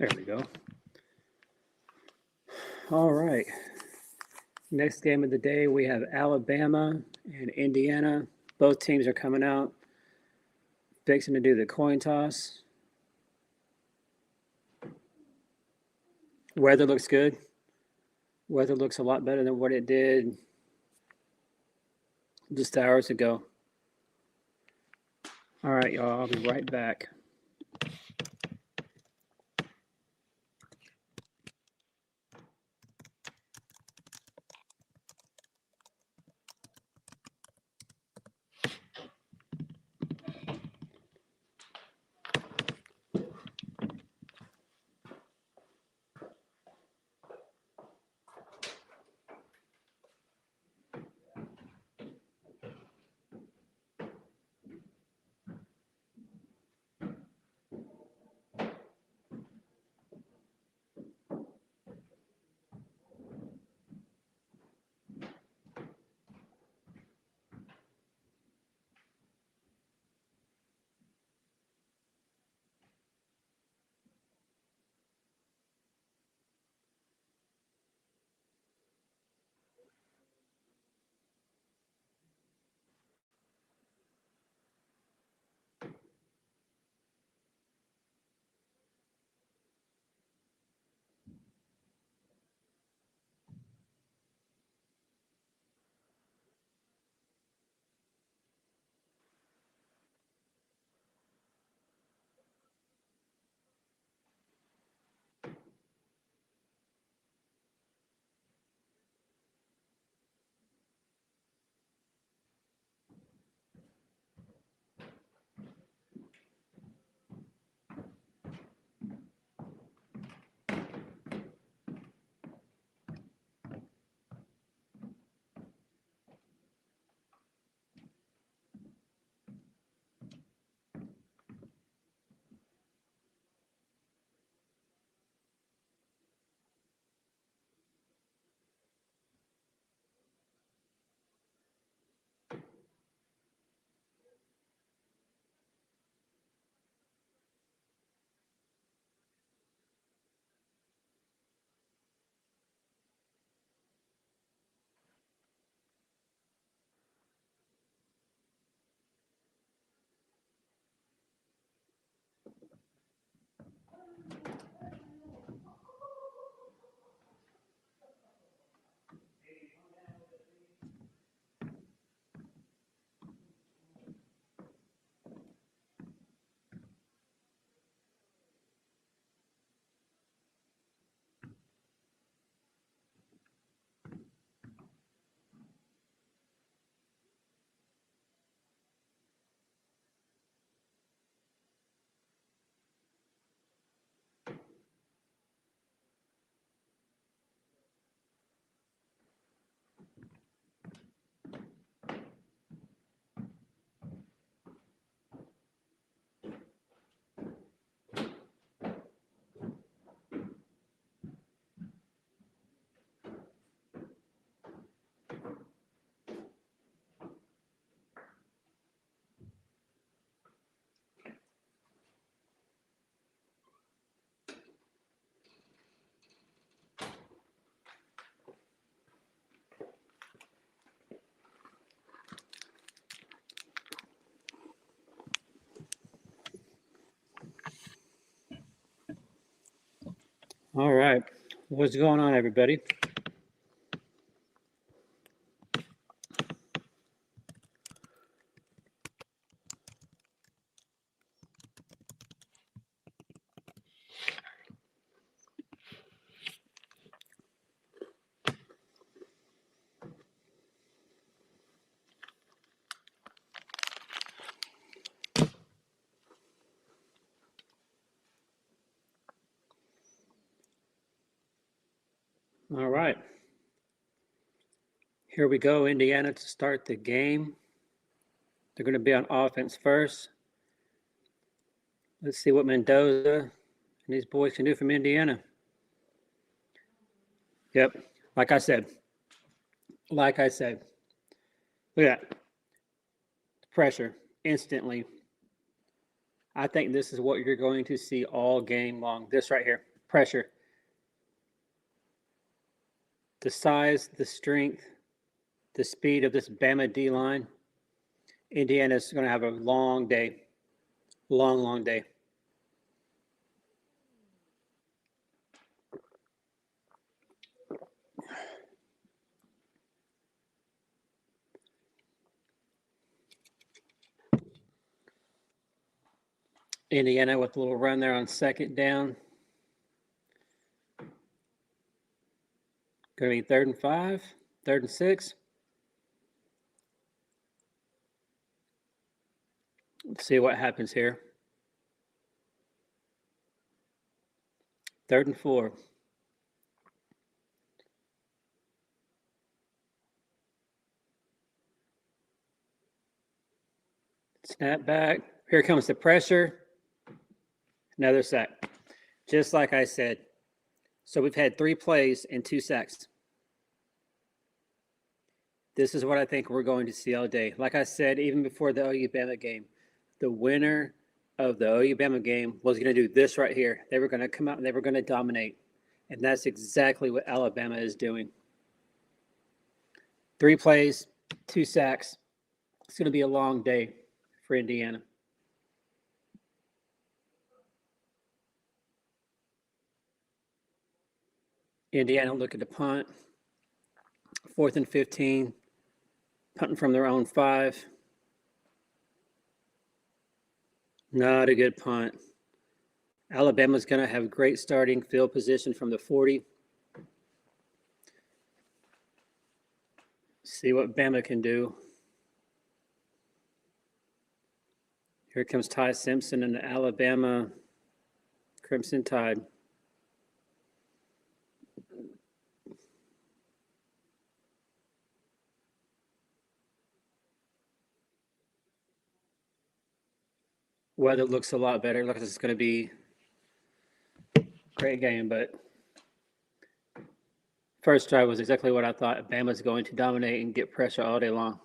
There we go. All right. Next game of the day, we have Alabama and Indiana. Both teams are coming out, fixing to do the coin toss. Weather looks good. Weather looks a lot better than what it did just hours ago. All right, y'all, I'll be right back. All right. What's going on, everybody? All right. Here we go, Indiana, to start the game. They're going to be on offense first. Let's see what Mendoza and these boys can do from Indiana. Yep, like I said. Look at that. Pressure instantly. I think this is what you're going to see all game long. This right here. pressure. The size, the strength, the speed of this Bama D line, Indiana's going to have a long day. Long day. Indiana with a little run there on second down. Going to be 3rd and 5, 3rd and 6. Let's see what happens here. 3rd and 4. Snap back. Here comes the pressure. Another sack. Just like I said. So we've had 3 plays and 2 sacks. This is what I think we're going to see all day. Like I said, even before the OU-Bama game, the winner of the OU-Bama game was going to do this right here. They were going to come out and they were going to dominate. And that's exactly what Alabama is doing. 3 plays, 2 sacks. It's going to be a long day for Indiana. Indiana looking to punt. 4th and 15. Punting from their own 5. Not a good punt. Alabama's going to have great starting field position from the 40. See what Bama can do. Here comes Ty Simpson and the Alabama Crimson Tide. Weather looks a lot better. Looks like it's going to be a great game, but first drive was exactly what I thought. Bama's going to dominate and get pressure all day long.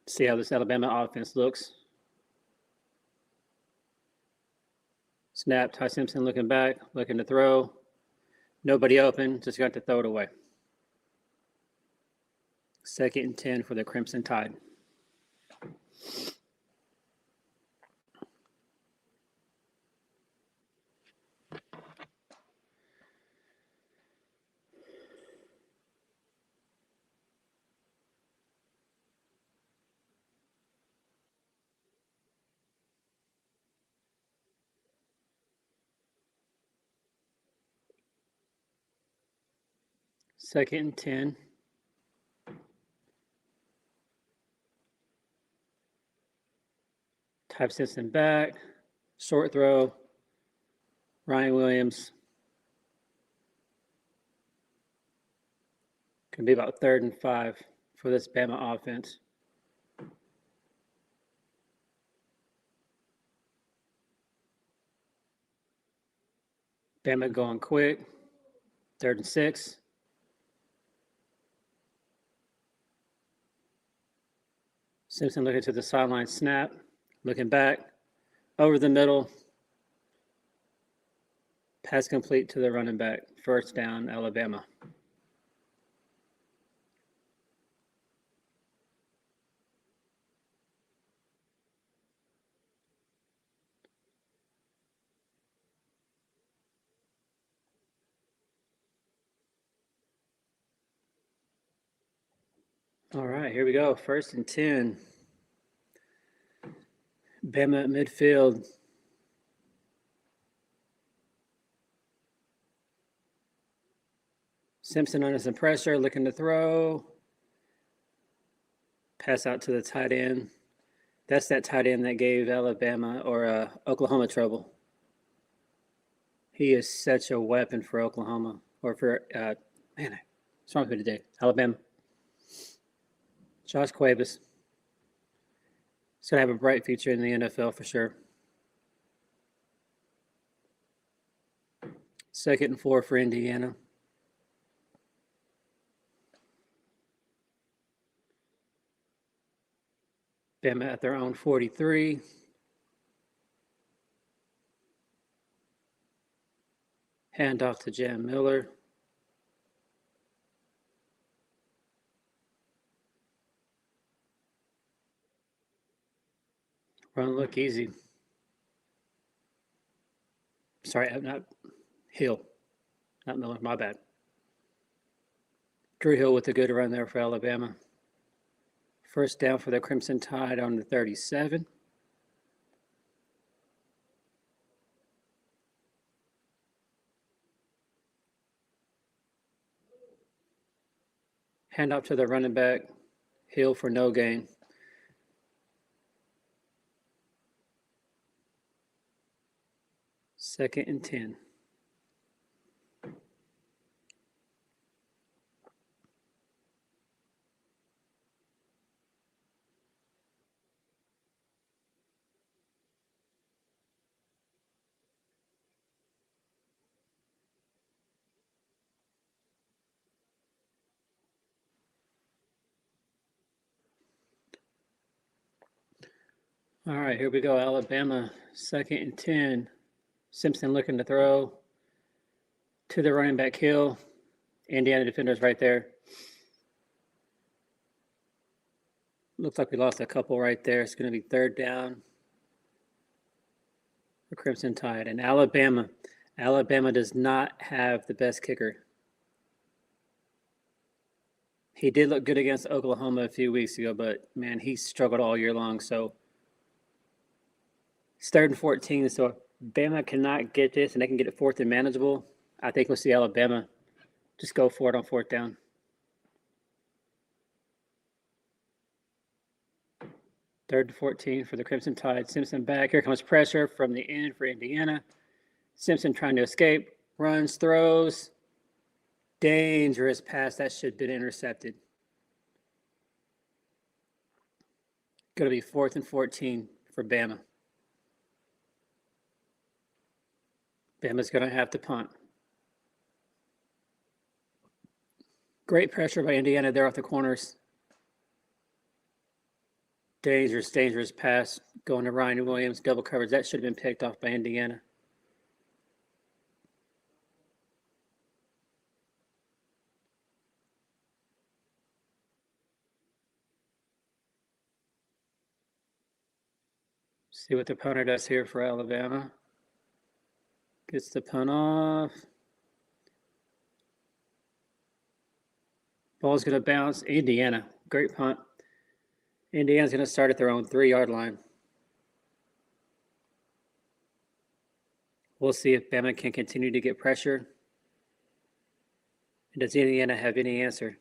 See how this Alabama offense looks. Snap, Ty Simpson looking back, looking to throw. Nobody open, just got to throw it away. 2nd and 10 for the Crimson Tide. Second and 10. Ty Simpson back. Short throw. Ryan Williams. Can be about 3rd and 5 for this Bama offense. Bama going quick. 3rd and 6. Simpson looking to the sideline snap. Looking back. Over the middle. Pass complete to the running back. 1st down, Alabama. All right, here we go. 1st and 10. Bama at midfield. Simpson under some pressure, looking to throw. Pass out to the tight end. That's that tight end that gave Alabama or Oklahoma trouble. He is such a weapon for Oklahoma. Or for, what's wrong with me today? Alabama. Josh Cuevas. He's going to have a bright future in the NFL for sure. 2nd and 4 for Indiana. Bama at their own 43. Hand off to Jan Miller. Run look easy. Sorry, not Hill, not Miller. My bad. Drew Hill with a good run there for Alabama. First down for the Crimson Tide on the 37. Hand off to the running back, Hill for no gain. Second and 10. All right, here we go. Alabama, second and 10. Simpson looking to throw to the running back, Hill. Indiana defenders right there. Looks like we lost a couple right there. It's going to be third down for Crimson Tide. And Alabama does not have the best kicker. He did look good against Oklahoma a few weeks ago, but man, he struggled all year long. So it's third and 14. So Bama cannot get this, and they can get it fourth and manageable. I think we'll see Alabama just go for it on fourth down. Third and 14 for the Crimson Tide. Simpson back. Here comes pressure from the end for Indiana. Simpson trying to escape. Runs, throws. Dangerous pass. That should have been intercepted. Going to be fourth and 14 for Bama. Bama's going to have to punt. Great pressure by Indiana there off the corners. Dangerous pass going to Ryan Williams. Double coverage. That should have been picked off by Indiana. See what the punter does here for Alabama. Gets the punt off. Ball's going to bounce. Indiana. Great punt. Indiana's going to start at their own 3-yard line. We'll see if Bama can continue to get pressure. And does Indiana have any answer?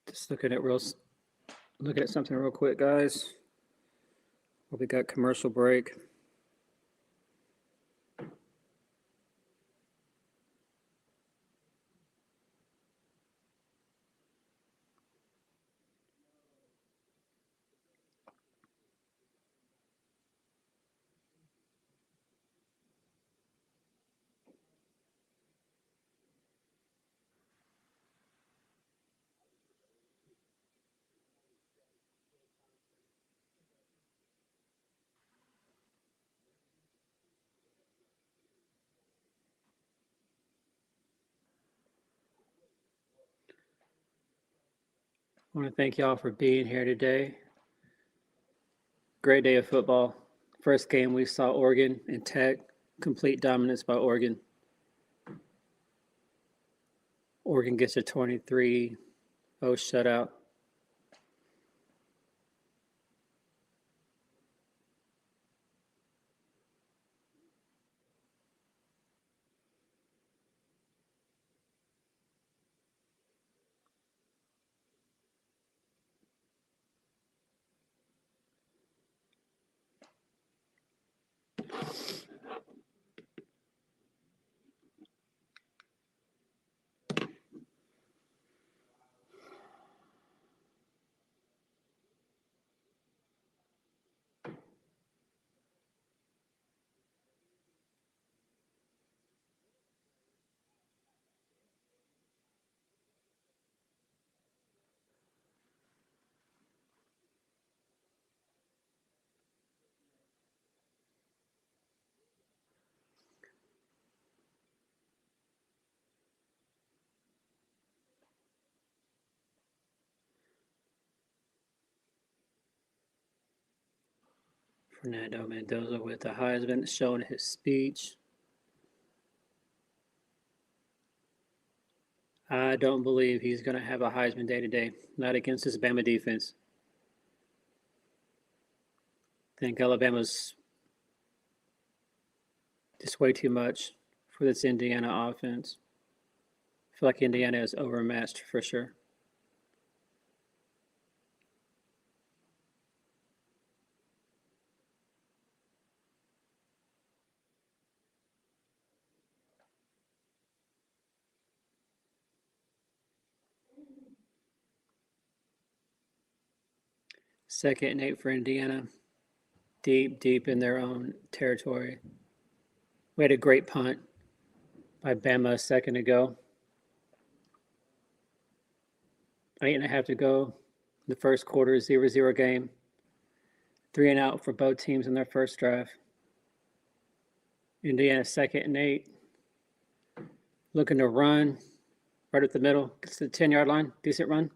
Just looking at something real quick, guys. Well, we got commercial break. I want to thank y'all for being here today. Great day of football. First game we saw Oregon and Tech. Complete dominance by Oregon. Oregon gets a 23-0 shutout. Fernando Mendoza with the Heisman showing his speech. I don't believe he's going to have a Heisman day today, not against this Bama defense. I think Alabama's just way too much for this Indiana offense. I feel like Indiana is overmatched for sure. Second and 8 for Indiana. Deep in their own territory. We had a great punt by Bama a second ago. 8.5 to go. The first quarter, 0-0 game. 3 and out for both teams in their first drive. Indiana second and 8. Looking to run right at the middle. Gets to the 10-yard line. Decent run.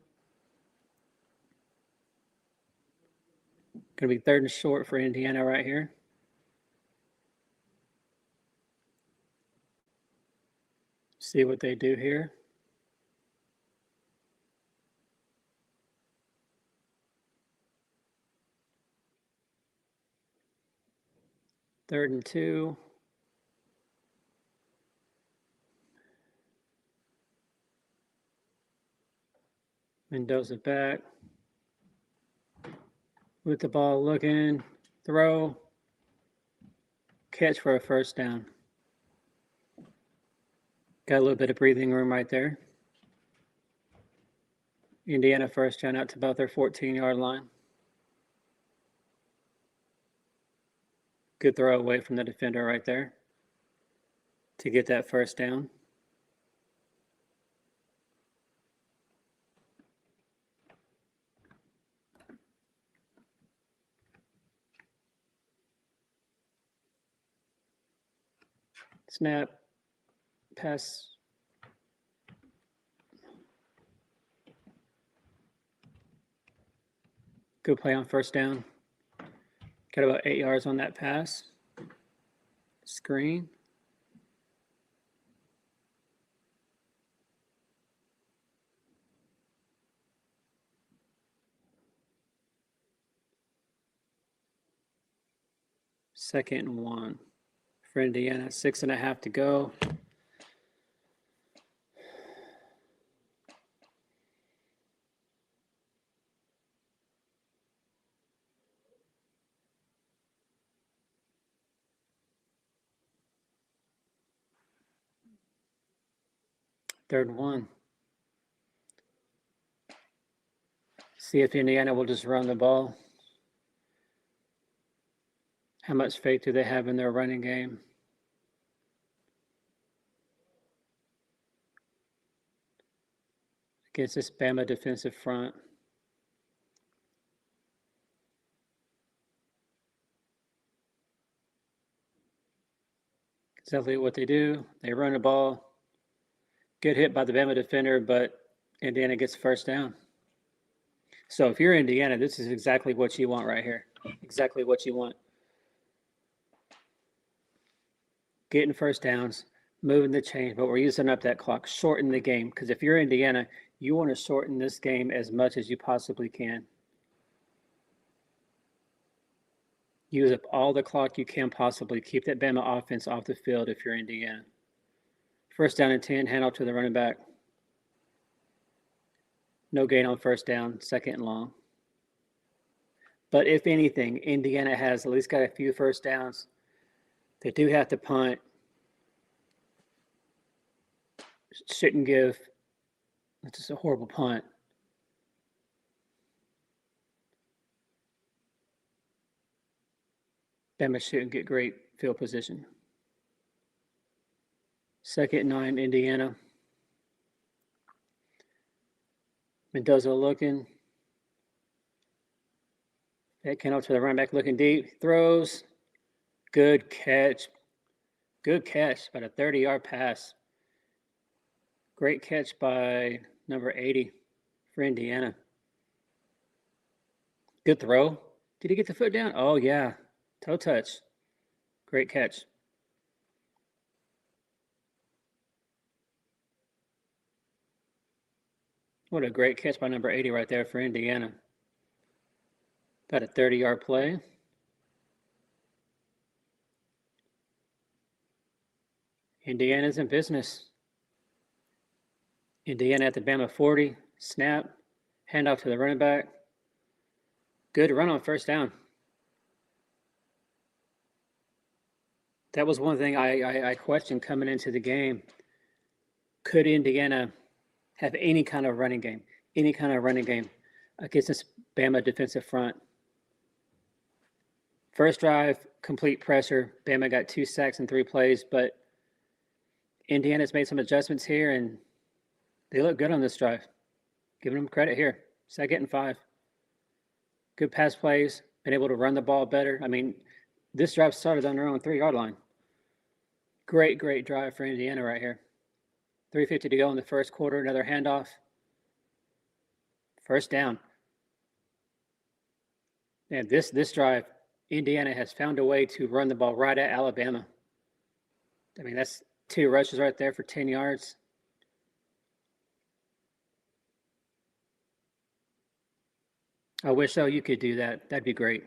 Going to be third and short for Indiana right here. See what they do here. Third and 2. Mendoza back. With the ball looking. Throw. Catch for a first down. Got a little bit of breathing room right there. Indiana first down out to about their 14-yard line. Good throw away from the defender right there to get that first down. Snap. Pass. Good play on first down. Got about 8 yards on that pass. Screen. Second and 1 for Indiana. 6.5 to go. Third and 1. See if Indiana will just run the ball. How much faith do they have in their running game? Against this Bama defensive front. Exactly what they do. They run the ball. Get hit by the Bama defender, but Indiana gets first down. So if you're Indiana, this is exactly what you want right here. Exactly what you want. Getting first downs, moving the chains, but we're using up that clock, shorten the game. Because if you're Indiana, you want to shorten this game as much as you possibly can. Use up all the clock you can possibly. Keep that Bama offense off the field if you're Indiana. First down and 10, hand off to the running back. No gain on first down, second and long. But if anything, Indiana has at least got a few first downs. They do have to punt. Shouldn't give. It's just a horrible punt. Bama shouldn't get great field position. Second and 9, Indiana. Mendoza looking. That came out to the running back looking deep. Throws. Good catch. Good catch, about a 30-yard pass. Great catch by number 80 for Indiana. Good throw. Did he get the foot down? Oh, yeah. Toe touch. Great catch. What a great catch by number 80 right there for Indiana. About a 30-yard play. Indiana's in business. Indiana at the Bama 40. Snap. Handoff to the running back. Good run on first down. That was one thing I questioned coming into the game. Could Indiana have any kind of running game against this Bama defensive front? First drive, complete pressure. Bama got 2 sacks in 3 plays, but Indiana's made some adjustments here, and they look good on this drive. Giving them credit here. 2nd and 5. Good pass plays, been able to run the ball better. I mean, this drive started on their own 3-yard line. Great drive for Indiana right here. 3:50 to go in the first quarter. Another handoff. First down. And this drive, Indiana has found a way to run the ball right at Alabama. I mean, that's 2 rushes right there for 10 yards. I wish you could do that. That'd be great.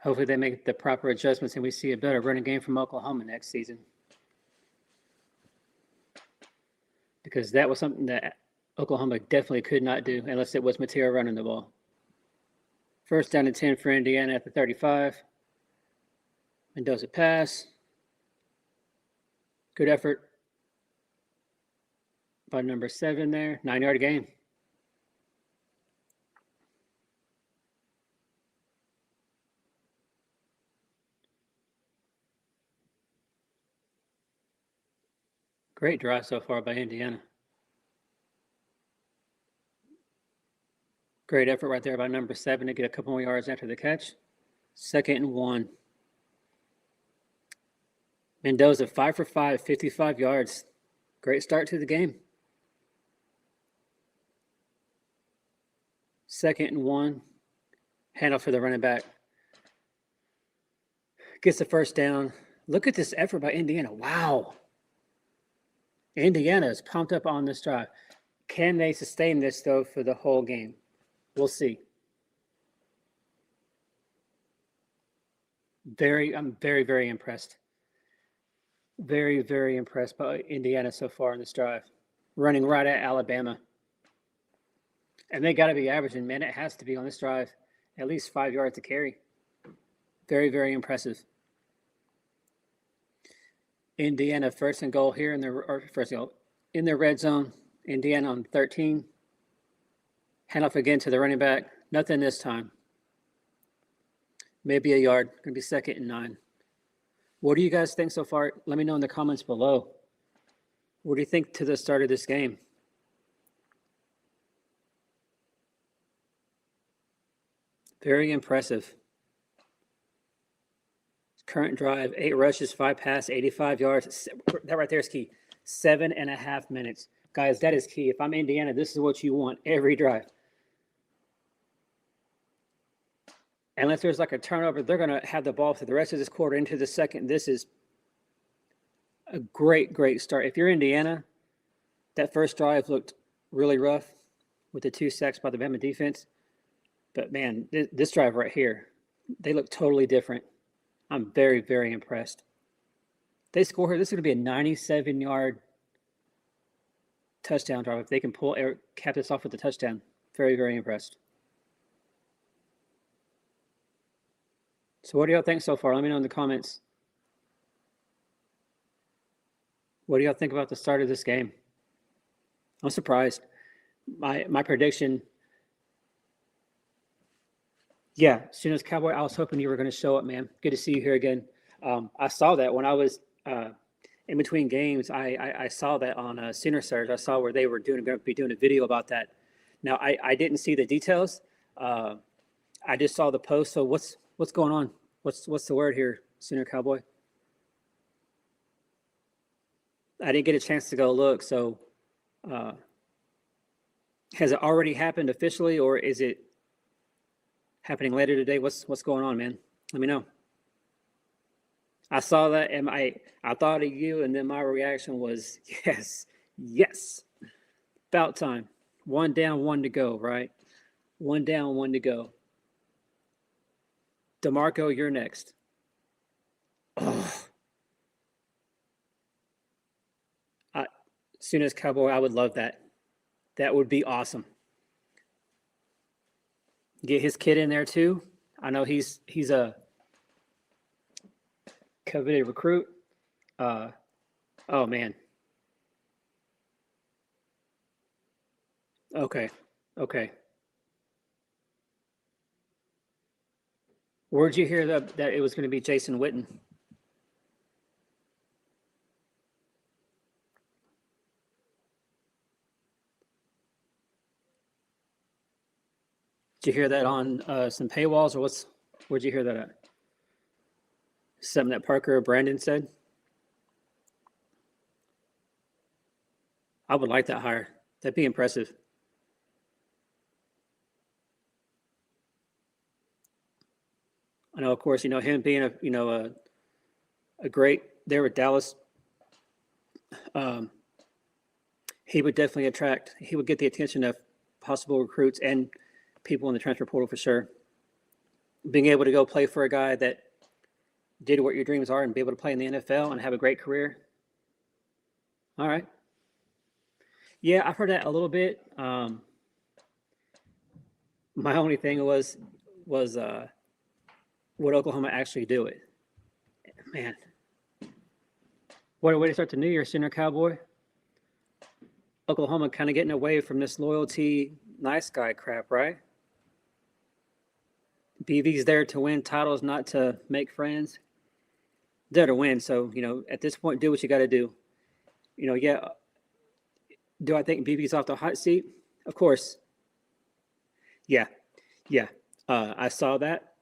Hopefully they make the proper adjustments and we see a better running game from Oklahoma next season. Because that was something that Oklahoma definitely could not do unless it was Mateo running the ball. First down and 10 for Indiana at the 35. Mendoza pass. Good effort by number 7 there. 9-yard gain. Great drive so far by Indiana. Great effort right there by number 7 to get a couple more yards after the catch. 2nd and 1. Mendoza 5 for 5, 55 yards. Great start to the game. 2nd and 1. Handoff for the running back. Gets the first down. Look at this effort by Indiana. Wow. Indiana is pumped up on this drive. Can they sustain this, though, for the whole game? We'll see. I'm very impressed. Very impressed by Indiana so far in this drive. Running right at Alabama. And they got to be averaging, man, it has to be on this drive, at least 5 yards to carry. Very impressive. Indiana first and goal here in the red zone. Indiana on 13. Handoff again to the running back. Nothing this time. Maybe a yard. Going to be 2nd and 9. What do you guys think so far? Let me know in the comments below. What do you think to the start of this game? Very impressive. Current drive, 8 rushes, 5 passes, 85 yards. That right there is key. 7.5 minutes. Guys, that is key. If I'm Indiana, this is what you want every drive. Unless there's like a turnover, they're going to have the ball for the rest of this quarter into the second. This is a great start. If you're Indiana, that first drive looked really rough with the 2 sacks by the Bama defense. But, man, this drive right here, they look totally different. I'm very impressed. They score here. This is going to be a 97-yard touchdown drive. If they can cap this off with a touchdown, very impressed. So what do y'all think so far? Let me know in the comments. What do y'all think about the start of this game? I'm surprised. My prediction, yeah, as soon as Cowboy, I was hoping you were going to show up, man. Good to see you here again. I saw that when I was in between games. I saw that on Sooner Surge. I saw where they were going to be doing a video about that. Now, I didn't see the details. I just saw the post. So what's going on? What's the word here, Sooner Cowboy? I didn't get a chance to go look. So has it already happened officially, or is it happening later today? What's going on, man? Let me know. I saw that and I thought of you, and then my reaction was yes, yes. About time. One down, one to go, right? One down, one to go. DeMarco, you're next. Oh, soon as Cowboy, I would love that. That would be awesome. Get his kid in there too. I know he's a coveted recruit. Oh man. Okay. Okay. Where'd you hear that it was going to be Jason Witten? Did you hear that on some paywalls, or where'd you hear that at? Something that Parker or Brandon said? I would like that hire. That'd be impressive. I know, of course, him being a great there with Dallas. He would definitely attract. He would get the attention of possible recruits and people in the transfer portal for sure. Being able to go play for a guy that did what your dreams are and be able to play in the NFL and have a great career. All right. Yeah, I've heard that a little bit. My only thing was would Oklahoma actually do it? Man, what a way to start the new year, Senior Cowboy. Oklahoma kind of getting away from this loyalty, nice guy crap, right? BV's there to win titles, not to make friends. There to win. So, at this point, do what you got to do. Yeah. Do I think BV's off the hot seat? Of course. Yeah. Yeah. I saw that.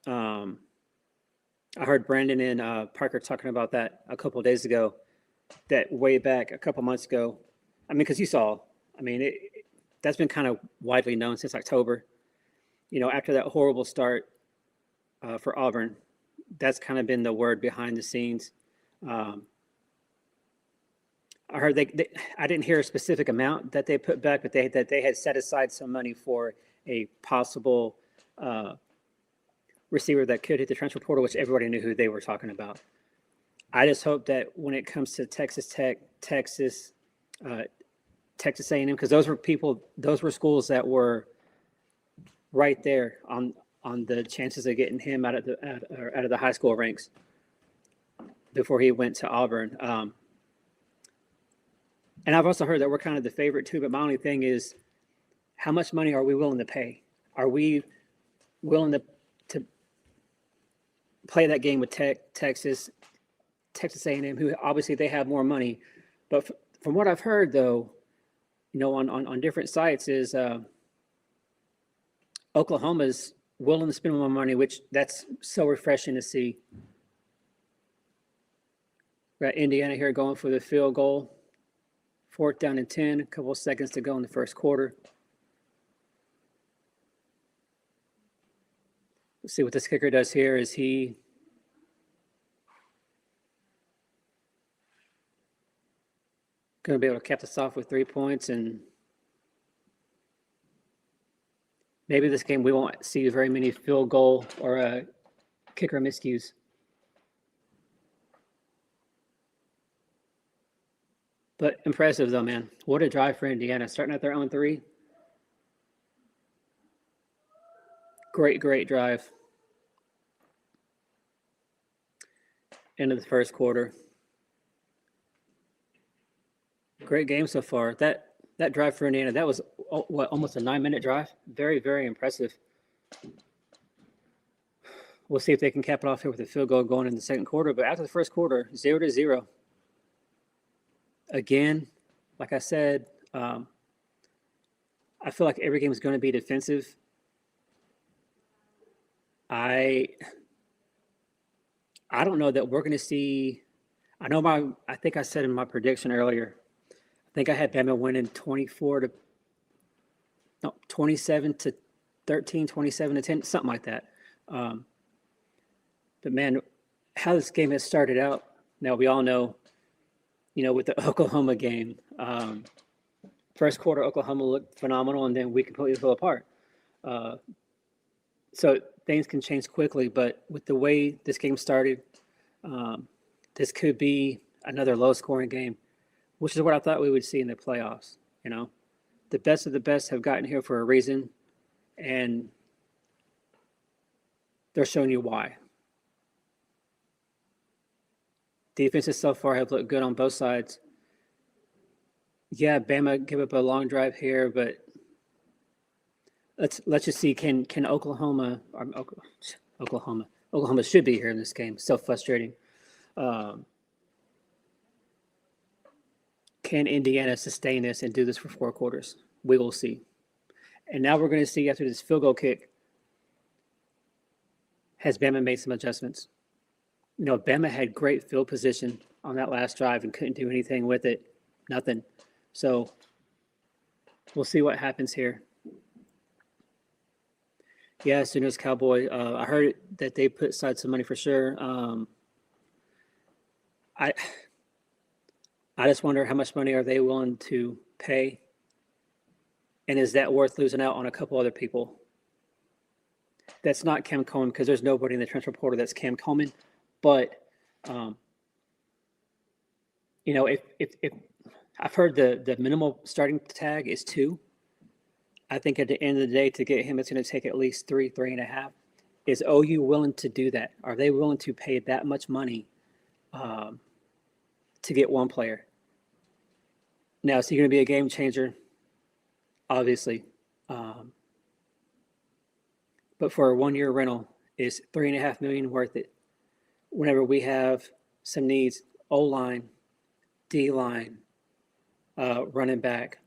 I heard Brandon and Parker talking about that a couple of days ago, that way back a couple months ago. I mean, because you saw, that's been kind of widely known since October. After that horrible start for Auburn, that's kind of been the word behind the scenes. I heard I didn't hear a specific amount that they put back, but that they had set aside some money for a possible receiver that could hit the transfer portal, which everybody knew who they were talking about. I just hope that when it comes to Texas Tech, Texas A&M, because those were schools that were right there on the chances of getting him out of the high school ranks before he went to Auburn. And I've also heard that we're kind of the favorite too. But my only thing is, how much money are we willing to pay? Are we willing to play that game with Texas A&M, who obviously they have more money? But from what I've heard, though, on different sites, is Oklahoma's willing to spend more money, which that's so refreshing to see. We got Indiana here going for the field goal. 4th down and 10, a couple of seconds to go in the first quarter. Let's see what this kicker does here. Is he going to be able to cap this off with 3 points? And maybe this game we won't see very many field goal or kicker miscues. But impressive, though, man. What a drive for Indiana, starting at their own 3. Great drive. End of the first quarter. Great game so far. That drive for Indiana, that was almost a 9-minute drive. Very, very impressive. We'll see if they can cap it off here with a field goal going in the second quarter. But after the first quarter, 0-0. Again, like I said, I feel like every game is going to be defensive. I don't know that we're going to see. I think I said in my prediction earlier, I think I had Bama winning 27-13, 27-10, something like that. Um, but man, how this game has started out. Now we all know, with the Oklahoma game. First quarter, Oklahoma looked phenomenal, and then we completely fell apart. Uh, so things can change quickly, but with the way this game started, um, this could be another low-scoring game, which is what I thought we would see in the playoffs. The best of the best have gotten here for a reason, and they're showing you why. Defenses so far have looked good on both sides. Yeah, Bama give up a long drive here, but let's just see, can Oklahoma should be here in this game. So frustrating. Can Indiana sustain this and do this for 4 quarters? We will see. And now we're going to see, after this field goal kick, has Bama made some adjustments? Bama had great field position on that last drive and couldn't do anything with it. Nothing. So we'll see what happens here. Yeah, as soon as Cowboy, I heard that they put aside some money for sure. I just wonder how much money are they willing to pay, and is that worth losing out on a couple other people? That's not Cam Coleman, because there's nobody in the transfer portal that's Cam Coleman. But if I've heard the minimal starting tag is 2. I think at the end of the day, to get him, it's going to take at least 3.5. Is OU willing to do that? Are they willing to pay that much money to get one player? Now, is he going to be a game changer? Obviously. But for a 1-year rental, is $3.5 million worth it? Whenever we have some needs, O-line, D-line, running back.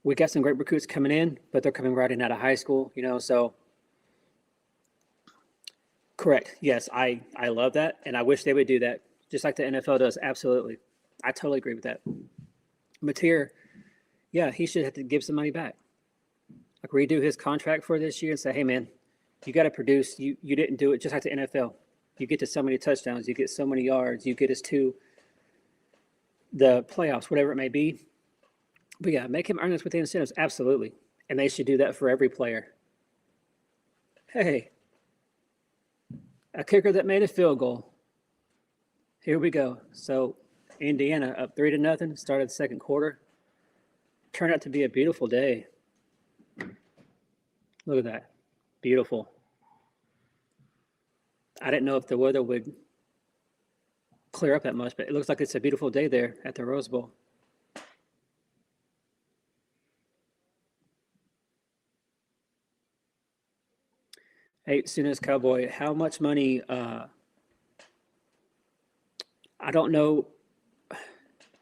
We got some great recruits coming in, but they're coming right in out of high school, so correct. Yes, I love that, and I wish they would do that, just like the NFL does. Absolutely. I totally agree with that. Mateer, yeah, he should have to give some money back. Like, redo his contract for this year and say, hey, man, you got to produce. You didn't do it, just like the NFL. You get to so many touchdowns, you get so many yards, you get us to the playoffs, whatever it may be. But yeah, make him earn this with the incentives. Absolutely. And they should do that for every player. Hey, a kicker that made a field goal. Here we go. So Indiana up 3-0, started the second quarter. Turned out to be a beautiful day. Look at that. Beautiful. I didn't know if the weather would clear up that much, but it looks like it's a beautiful day there at the Rose Bowl. Hey, Sooners Cowboy, how much money? I don't know. I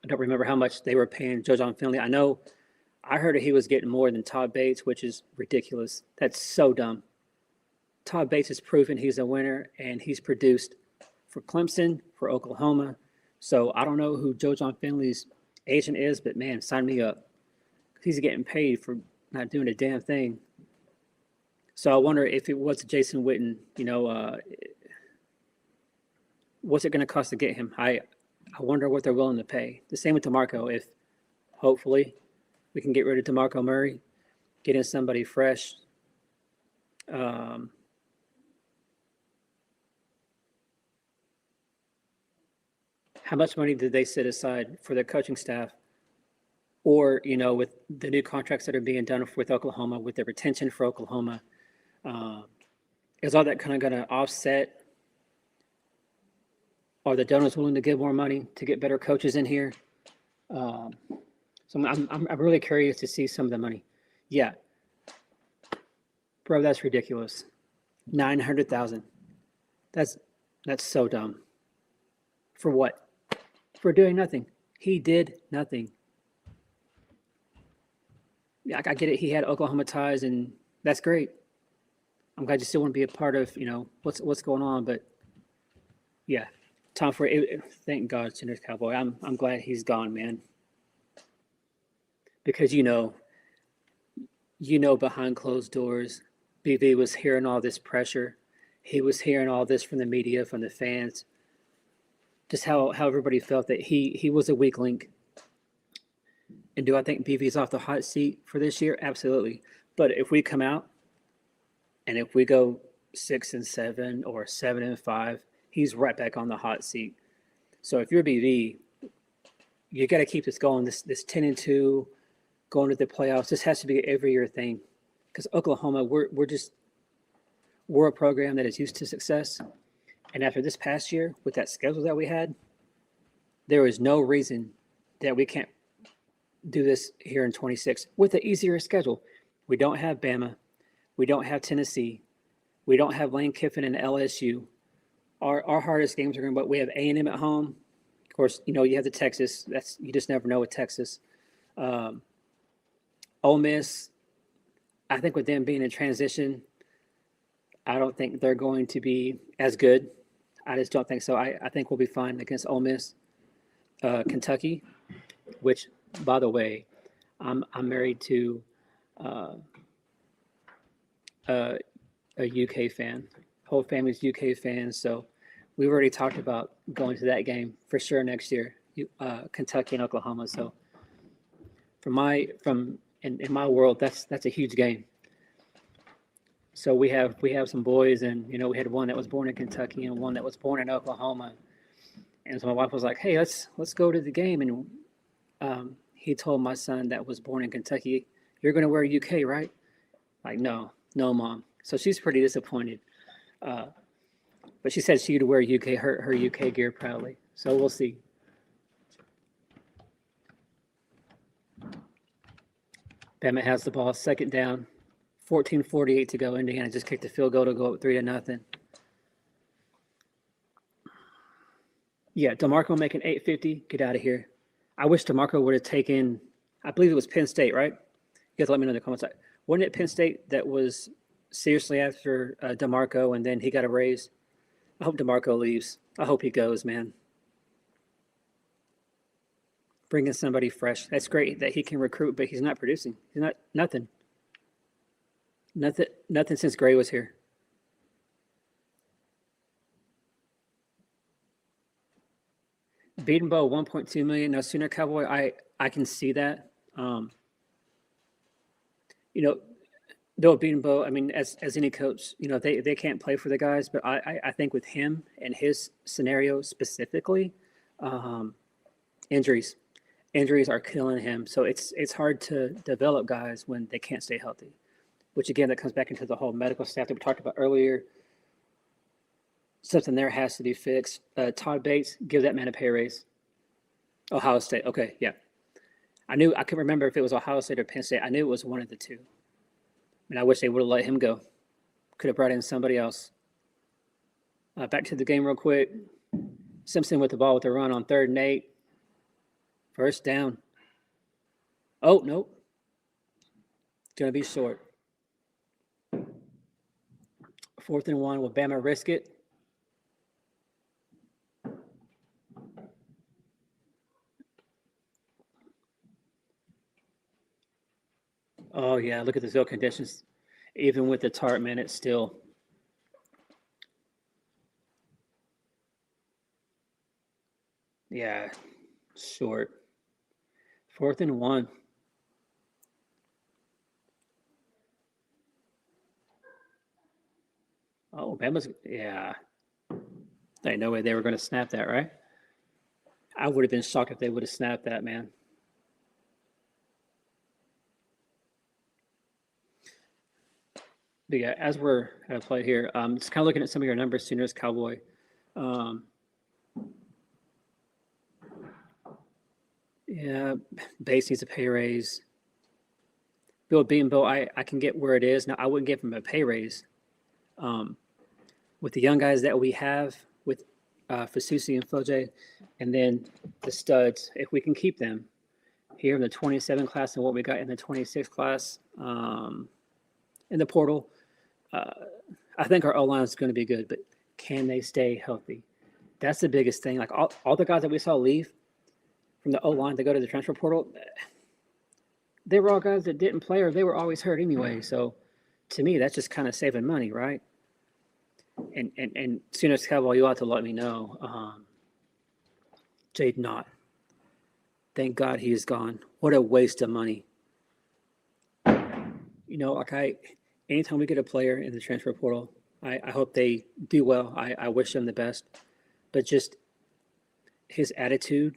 don't remember how much they were paying Joe John Finley. I heard he was getting more than Todd Bates, which is ridiculous. That's so dumb. Todd Bates has proven he's a winner, and he's produced for Clemson, for Oklahoma. So I don't know who Joe John Finley's agent is, but man, sign me up. He's getting paid for not doing a damn thing. So I wonder if it was Jason Witten, what's it going to cost to get him? I wonder what they're willing to pay. The same with DeMarco. If hopefully we can get rid of DeMarco Murray, get in somebody fresh. How much money did they set aside for their coaching staff? Or, with the new contracts that are being done with Oklahoma, with the retention for Oklahoma, is all that kind of going to offset? Are the donors willing to give more money to get better coaches in here? So I'm really curious to see some of the money. Yeah, bro, that's ridiculous. $900,000. That's so dumb. For what? For doing nothing. He did nothing. Yeah, I get it. He had Oklahoma ties, and that's great. I'm glad you still want to be a part of, what's going on. But yeah, time for it. Thank God, Sooners Cowboy. I'm glad he's gone, man. Because behind closed doors, BV was hearing all this pressure. He was hearing all this from the media, from the fans, just how everybody felt that he was a weak link. And do I think BV's off the hot seat for this year? Absolutely. But if we come out and if we go 6-7 or 7-5, he's right back on the hot seat. So if you're BV, you got to keep this going. This 10-2, going to the playoffs. This has to be an every year thing, because Oklahoma, we're a program that is used to success. And after this past year, with that schedule that we had, there is no reason that we can't do this here in 26 with an easier schedule. We don't have Bama. We don't have Tennessee. We don't have Lane Kiffin and LSU. Our hardest games are going to be, but we have A&M at home. Of course, you have the Texas. You just never know with Texas. Ole Miss, I think with them being in transition, I don't think they're going to be as good. I just don't think so. I think we'll be fine against Ole Miss. Kentucky, which, by the way, I'm married to a UK fan. Whole family's UK fans, so we've already talked about going to that game for sure next year. Kentucky and Oklahoma. So in my world, that's a huge game. So we have some boys, and we had one that was born in Kentucky and one that was born in Oklahoma. And so my wife was like, "Hey, let's go to the game." And he told my son that was born in Kentucky, "You're going to wear UK, right?" Like, no, Mom. So she's pretty disappointed. But she said she'd wear her UK gear proudly. So we'll see. Bama has the ball, second down, 14:48 to go. Indiana just kicked the field goal to go up 3-0. Yeah, DeMarco making 850. Get out of here. I wish DeMarco would have taken, I believe it was Penn State, right? You guys let me know in the comments. Wasn't it Penn State that was seriously after DeMarco and then he got a raise? I hope DeMarco leaves. I hope he goes, man. Bringing somebody fresh. That's great that he can recruit, but he's not producing. He's not nothing. Nothing since Gray was here. Beaton Bow, 1.2 million. Now, Sooner Cowboy, I can see that. Though Beaton Bow, I mean, as any coach, they can't play for the guys, but I think with him and his scenario specifically, injuries are killing him. So it's hard to develop guys when they can't stay healthy, which again, that comes back into the whole medical staff that we talked about earlier. Something there has to be fixed. Todd Bates, give that man a pay raise. Ohio State. Okay, yeah. I couldn't remember if it was Ohio State or Penn State. I knew it was one of the two. And I wish they would have let him go. Could have brought in somebody else. Back to the game real quick. Simpson with the ball with the run on 3rd and 8. First down. Oh, nope. Going to be short. 4th and 1. Will Bama risk it? Oh, yeah, look at the field conditions. Even with the tarp, man, it's still. Yeah, short. 4th and 1. Oh, Bama's, yeah. Ain't no way they were going to snap that, right? I would have been shocked if they would have snapped that, man. But yeah, as we're at a play here, just kind of looking at some of your numbers, Sooners, Cowboy. Yeah, Bates needs a pay raise. Bill Beatonbow, I can get where it is. Now, I wouldn't give him a pay raise. With the young guys that we have, with Fasusi and Foje, and then the studs, if we can keep them here in the 27 class and what we got in the 26 class in the portal, I think our O-line is going to be good, but can they stay healthy? That's the biggest thing. Like all the guys that we saw leave from the O-line to go to the transfer portal, they were all guys that didn't play or they were always hurt anyway. So to me, that's just kind of saving money, right? And soon as Cowboy, you ought to let me know. Jade Knott. Thank God he is gone. What a waste of money. Anytime we get a player in the transfer portal, I hope they do well. I wish them the best. But just his attitude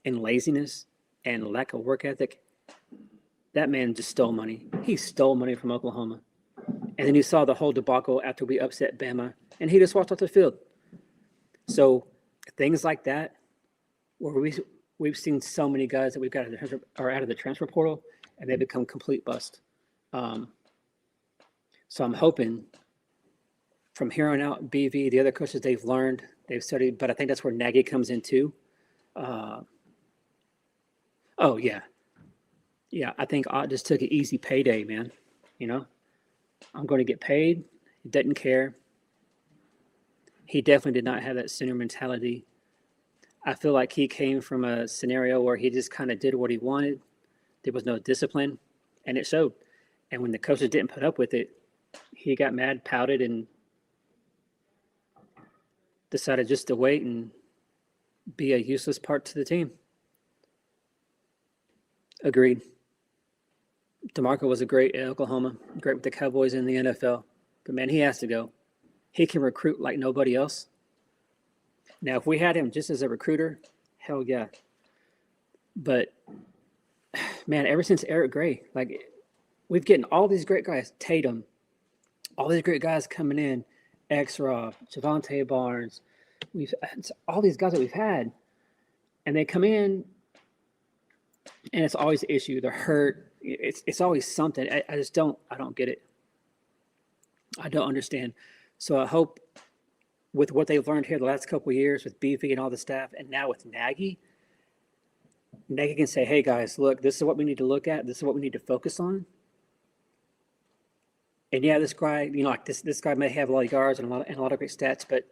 and laziness and lack of work ethic, that man just stole money. He stole money from Oklahoma. And then you saw the whole debacle after we upset Bama, and he just walked off the field. So things like that, where we've seen so many guys that we've got out of the transfer portal, and they become complete bust. So I'm hoping from here on out, BV, the other coaches, they've learned, they've studied, but I think that's where Nagy comes in too. Oh, yeah. Yeah, I think Ott just took an easy payday, man. I'm going to get paid. He doesn't care. He definitely did not have that center mentality. I feel like he came from a scenario where he just kind of did what he wanted. There was no discipline, and it showed. And when the coaches didn't put up with it, he got mad, pouted, and decided just to wait and be a useless part to the team. Agreed. DeMarco was a great at Oklahoma, great with the Cowboys in the NFL. But, man, he has to go. He can recruit like nobody else. Now, if we had him just as a recruiter, hell yeah. But, man, ever since Eric Gray, we've getting all these great guys, Tatum, all these great guys coming in, X-Rob, Javante Barnes. We've all these guys that we've had, and they come in, and it's always an issue. They're hurt. It's always something. I just don't get it. I don't understand. So I hope with what they've learned here the last couple of years with BV and all the staff, and now with Nagy can say, hey, guys, look, this is what we need to look at. This is what we need to focus on. And, yeah, this guy, this guy may have a lot of yards and a lot of great stats, but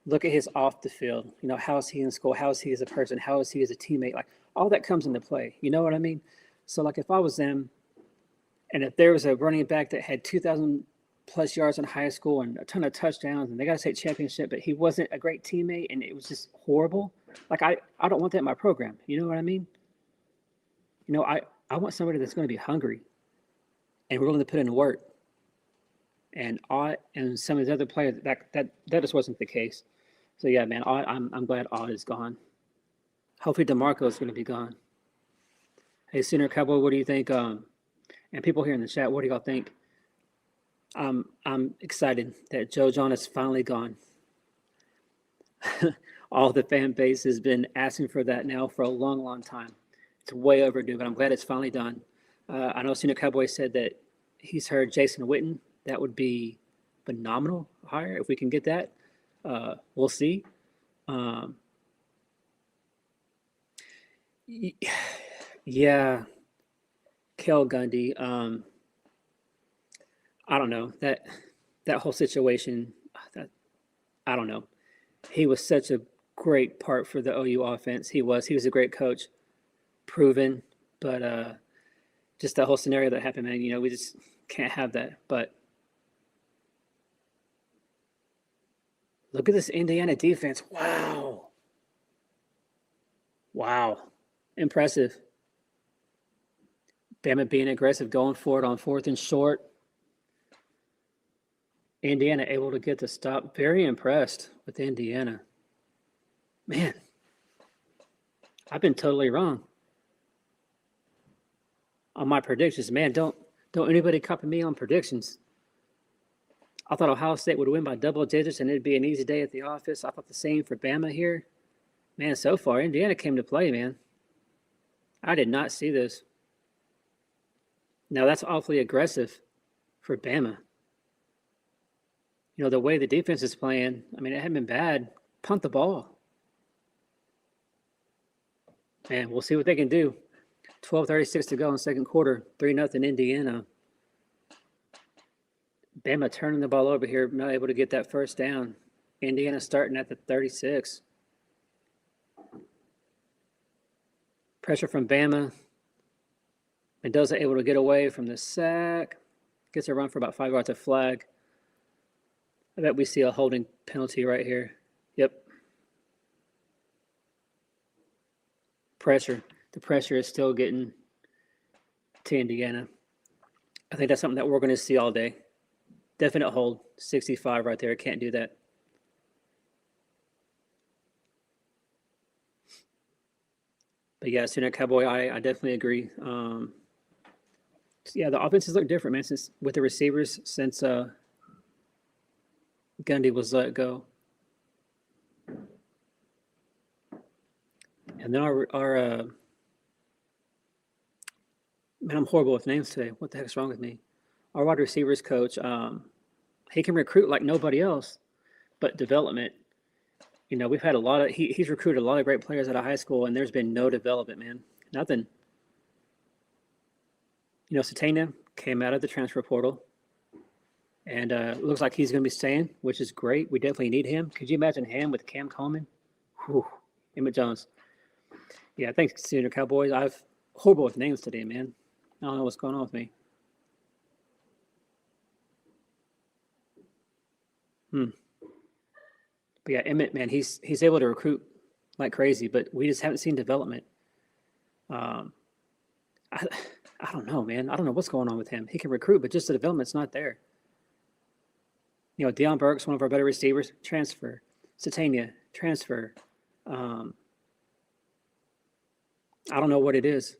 look at his off the field. How is he in school? How is he as a person? How is he as a teammate? All that comes into play. You know what I mean? So, if I was them, and if there was a running back that had 2,000+ yards in high school and a ton of touchdowns, and they got a state championship, but he wasn't a great teammate and it was just horrible, I don't want that in my program. You know what I mean? I want somebody that's going to be hungry and willing to put in the work. And Ott and some of the other players, that just wasn't the case. So, yeah, man, I'm glad Ott is gone. Hopefully DeMarco is going to be gone. Hey, Sooner Cowboy, what do you think? And people here in the chat, what do y'all think? I'm excited that Joe John is finally gone. All the fan base has been asking for that now for a long, long time. It's way overdue, but I'm glad it's finally done. I know Sooner Cowboy said that he's heard Jason Witten. That would be phenomenal hire if we can get that. We'll see. Yeah, Kel Gundy. I don't know that whole situation. I don't know. He was such a great part for the OU offense. He was a great coach, proven, but just that whole scenario that happened, man. We just can't have that. But look at this Indiana defense. Wow. Impressive. Bama being aggressive, going for it on 4th and short. Indiana able to get the stop. Very impressed with Indiana. Man, I've been totally wrong on my predictions. Man, don't anybody copy me on predictions. I thought Ohio State would win by double digits and it'd be an easy day at the office. I thought the same for Bama here. Man, so far, Indiana came to play, man. I did not see this. Now, that's awfully aggressive for Bama. The way the defense is playing, it hadn't been bad. Punt the ball. Man, we'll see what they can do. 12:36 to go in the second quarter. 3-0 Indiana. Bama turning the ball over here, not able to get that first down. Indiana starting at the 36. Pressure from Bama. Mendoza able to get away from the sack. Gets a run for about 5 yards, a flag. I bet we see a holding penalty right here. Yep. Pressure. The pressure is still getting to Indiana. I think that's something that we're going to see all day. Definite hold. 65 right there. Can't do that. But yeah, Sooner Cowboy, I definitely agree. Yeah, the offenses look different, man, since with the receivers since Gundy was let go. And then our man, I'm horrible with names today. What the heck's wrong with me? Our wide receivers coach, he can recruit like nobody else, but development. We've had a lot of he's recruited a lot of great players out of high school, and there's been no development, man. Nothing. Satana came out of the transfer portal, and looks like he's going to be staying, which is great. We definitely need him. Could you imagine him with Cam Coleman? Whew. Emmett Jones. Yeah, thanks, Senior Cowboys. I've horrible with names today, man. I don't know what's going on with me. But yeah, Emmett, man, he's able to recruit like crazy, but we just haven't seen development. I don't know, man. I don't know what's going on with him. He can recruit, but just the development's not there. Deion Burke's one of our better receivers. Transfer. Satania, transfer. I don't know what it is.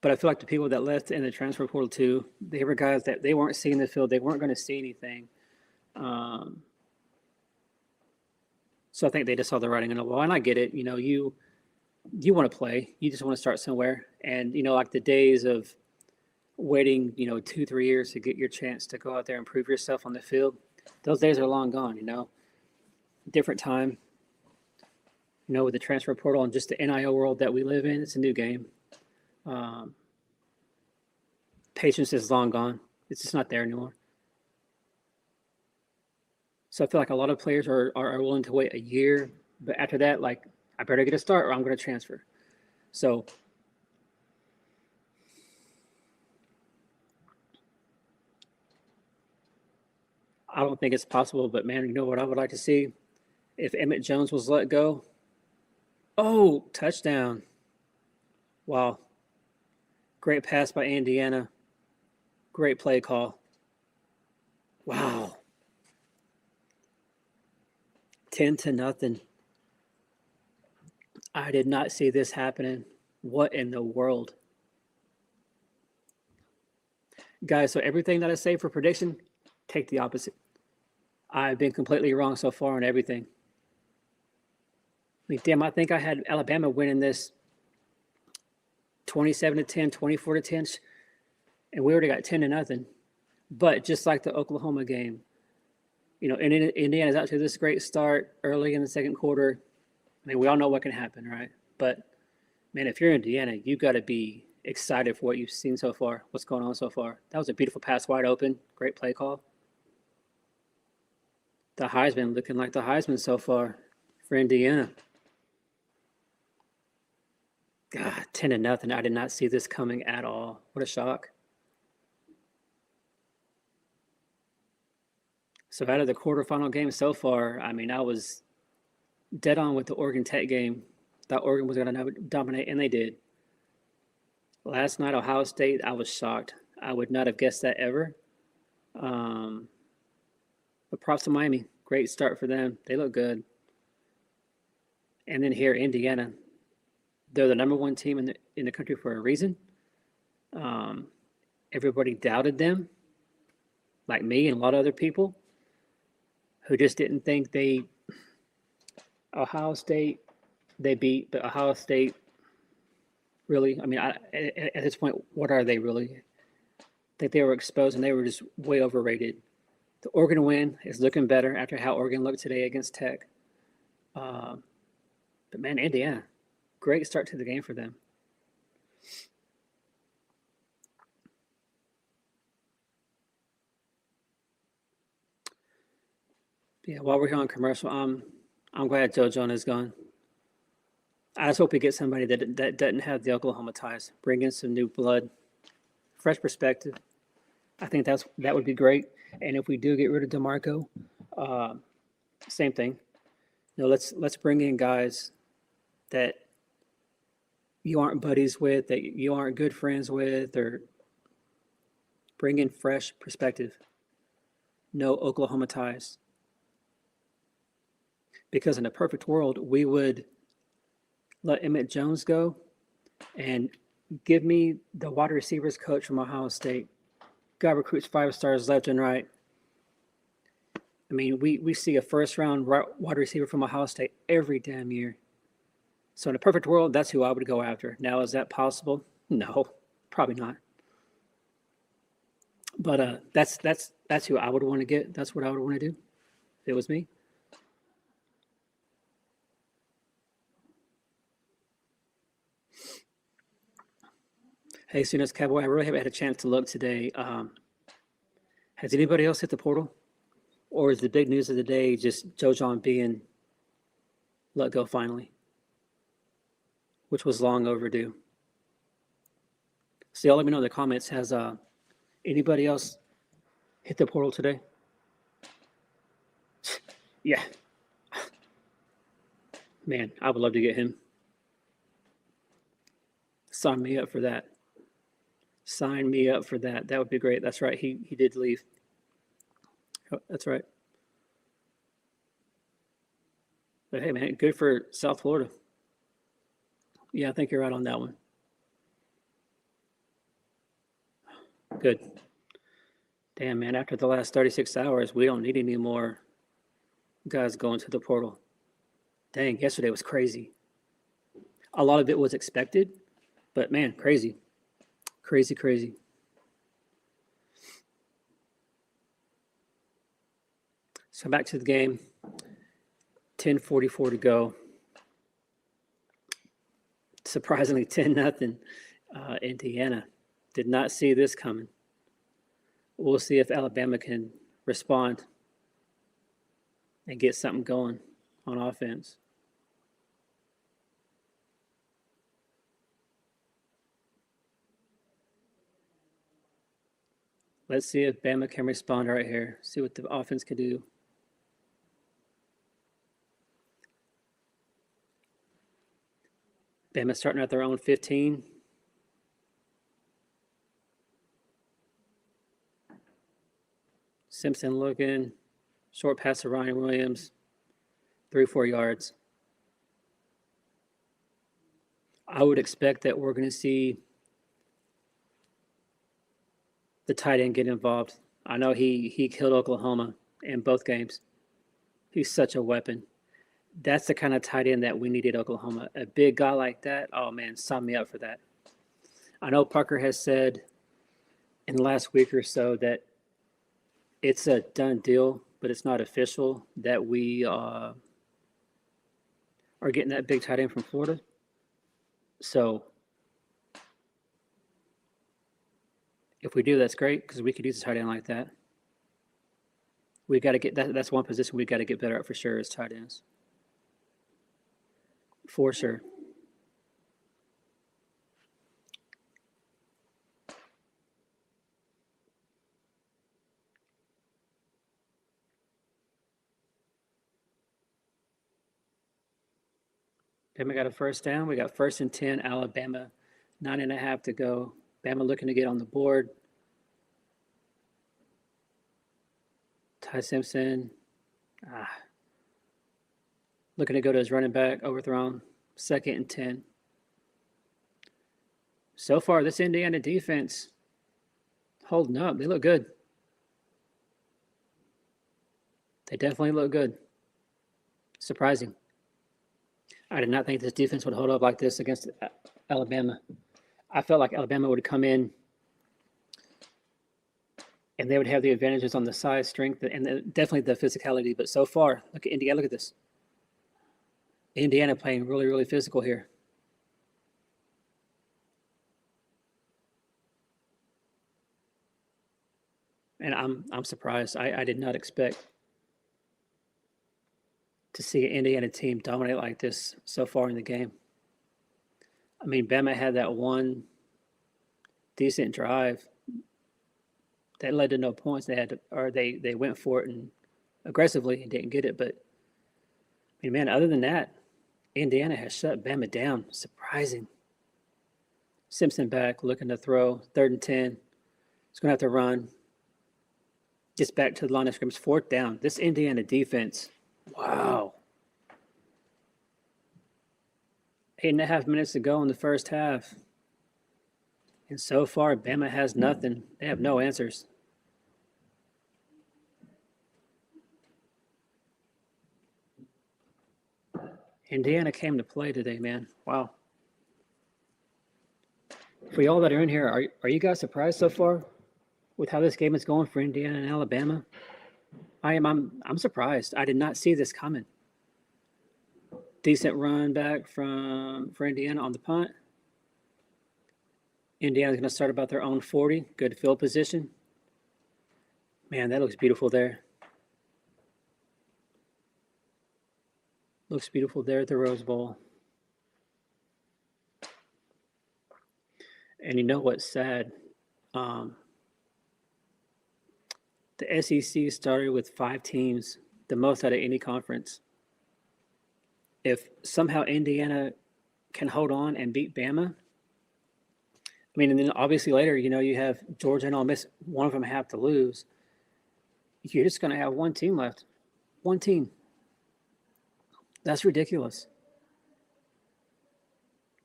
But I feel like the people that left in the transfer portal too, they were guys that they weren't seeing the field. They weren't going to see anything. So I think they just saw the writing on the wall. And I get it. You want to play. You just want to start somewhere. And, like the days of waiting, 2-3 years to get your chance to go out there and prove yourself on the field, those days are long gone, Different time, with the transfer portal and just the NIL world that we live in. It's a new game. Patience is long gone. It's just not there anymore. So I feel like a lot of players are willing to wait a year, but after that, like, I better get a start or I'm going to transfer. So I don't think it's possible, but man, you know what I would like to see? If Emmett Jones was let go. Oh, touchdown. Wow. Great pass by Indiana. Great play call. Wow. 10-0. I did not see this happening. What in the world? Guys, so everything that I say for prediction, take the opposite. I've been completely wrong so far on everything. Damn, I think I had Alabama winning this 27-10, 24-10, and we already got 10-0. But just like the Oklahoma game, Indiana's out to this great start early in the second quarter. We all know what can happen, right? But, man, if you're Indiana, you got to be excited for what you've seen so far, what's going on so far. That was a beautiful pass wide open. Great play call. The Heisman looking like the Heisman so far for Indiana. God, 10-0. I did not see this coming at all. What a shock. So out of the quarterfinal game so far, I was dead on with the Oregon Tech game. Thought Oregon was going to dominate, and they did. Last night, Ohio State, I was shocked. I would not have guessed that ever. But props to Miami. Great start for them. They look good. And then here, Indiana. They're the number one team in the country for a reason. Everybody doubted them, like me and a lot of other people who just didn't think Ohio State, they beat, but Ohio State, really, at this point, what are they really? I think they were exposed and they were just way overrated. The Oregon win is looking better after how Oregon looked today against Tech. But man, Indiana, great start to the game for them. Yeah, while we're here on commercial, I'm glad Joe Jonah's gone. I just hope we get somebody that doesn't have the Oklahoma ties. Bring in some new blood, fresh perspective. I think that would be great. And if we do get rid of DeMarco, uh, same thing. Let's bring in guys that you aren't buddies with, that you aren't good friends with, or bring in fresh perspective. No Oklahoma ties. Because in a perfect world, we would let Emmett Jones go and give me the wide receivers coach from Ohio State. Guy recruits 5 stars left and right. I mean, we see a first round wide receiver from Ohio State every damn year. So in a perfect world, that's who I would go after. Now, is that possible? No, probably not. But that's who I would want to get. That's what I would want to do if it was me. Hey, Sooners Cowboy, I really haven't had a chance to look today. Has anybody else hit the portal? Or is the big news of the day just Joe John being let go finally, which was long overdue? So y'all let me know in the comments. Has anybody else hit the portal today? Yeah. Man, I would love to get him. Sign me up for that. Sign me up for that. That would be great. That's right. He did leave. Oh, that's right. But hey, man, good for South Florida. Yeah, I think you're right on that one. Good. Damn, man, after the last 36 hours, we don't need any more guys going to the portal. Dang, yesterday was crazy. A lot of it was expected, but man, crazy. Crazy, crazy. So back to the game. 10:44 to go. Surprisingly, 10-0. Indiana did not see this coming. We'll see if Alabama can respond and get something going on offense. Let's see if Bama can respond right here. See what the offense can do. Bama starting at their own 15. Simpson looking. Short pass to Ryan Williams. 3-4 yards. I would expect that we're going to see the tight end get involved. I know he killed Oklahoma in both games. He's such a weapon. That's the kind of tight end that we need at Oklahoma. A big guy like that, oh man, sign me up for that. I know Parker has said in the last week or so that it's a done deal, but it's not official that we are getting that big tight end from Florida. So if we do, that's great because we could use a tight end like that. We got to get that. That's one position we got to get better at for sure is tight ends. For sure. Then we got a first down. We got 1st and 10, Alabama, 9.5 to go. Bama looking to get on the board. Ty Simpson, looking to go to his running back, overthrown. 2nd and 10. So far, this Indiana defense holding up. They look good. They definitely look good. Surprising. I did not think this defense would hold up like this against Alabama. I felt like Alabama would come in and they would have the advantages on the size, strength, and definitely the physicality. But so far, look at Indiana. Look at this. Indiana playing really, really physical here. And I'm surprised. I did not expect to see an Indiana team dominate like this so far in the game. I mean, Bama had that one decent drive that led to no points. They went for it and aggressively and didn't get it. But I mean, man, other than that, Indiana has shut Bama down. Surprising. Simpson back, looking to throw, 3rd and 10. He's going to have to run. Gets back to the line of scrimmage, 4th down. This Indiana defense, wow. 8.5 minutes to go in the first half. And so far, Bama has nothing. They have no answers. Indiana came to play today, man. Wow. For y'all that are in here, are you guys surprised so far with how this game is going for Indiana and Alabama? I'm surprised. I did not see this coming. Decent run back for Indiana on the punt. Indiana's going to start about their own 40. Good field position. Man, that looks beautiful there. Looks beautiful there at the Rose Bowl. And you know what's sad? The SEC started with 5 teams, the most out of any conference. If somehow Indiana can hold on and beat Bama, I mean, and then obviously later, you have Georgia and Ole Miss, one of them have to lose. You're just going to have one team left. One team. That's ridiculous.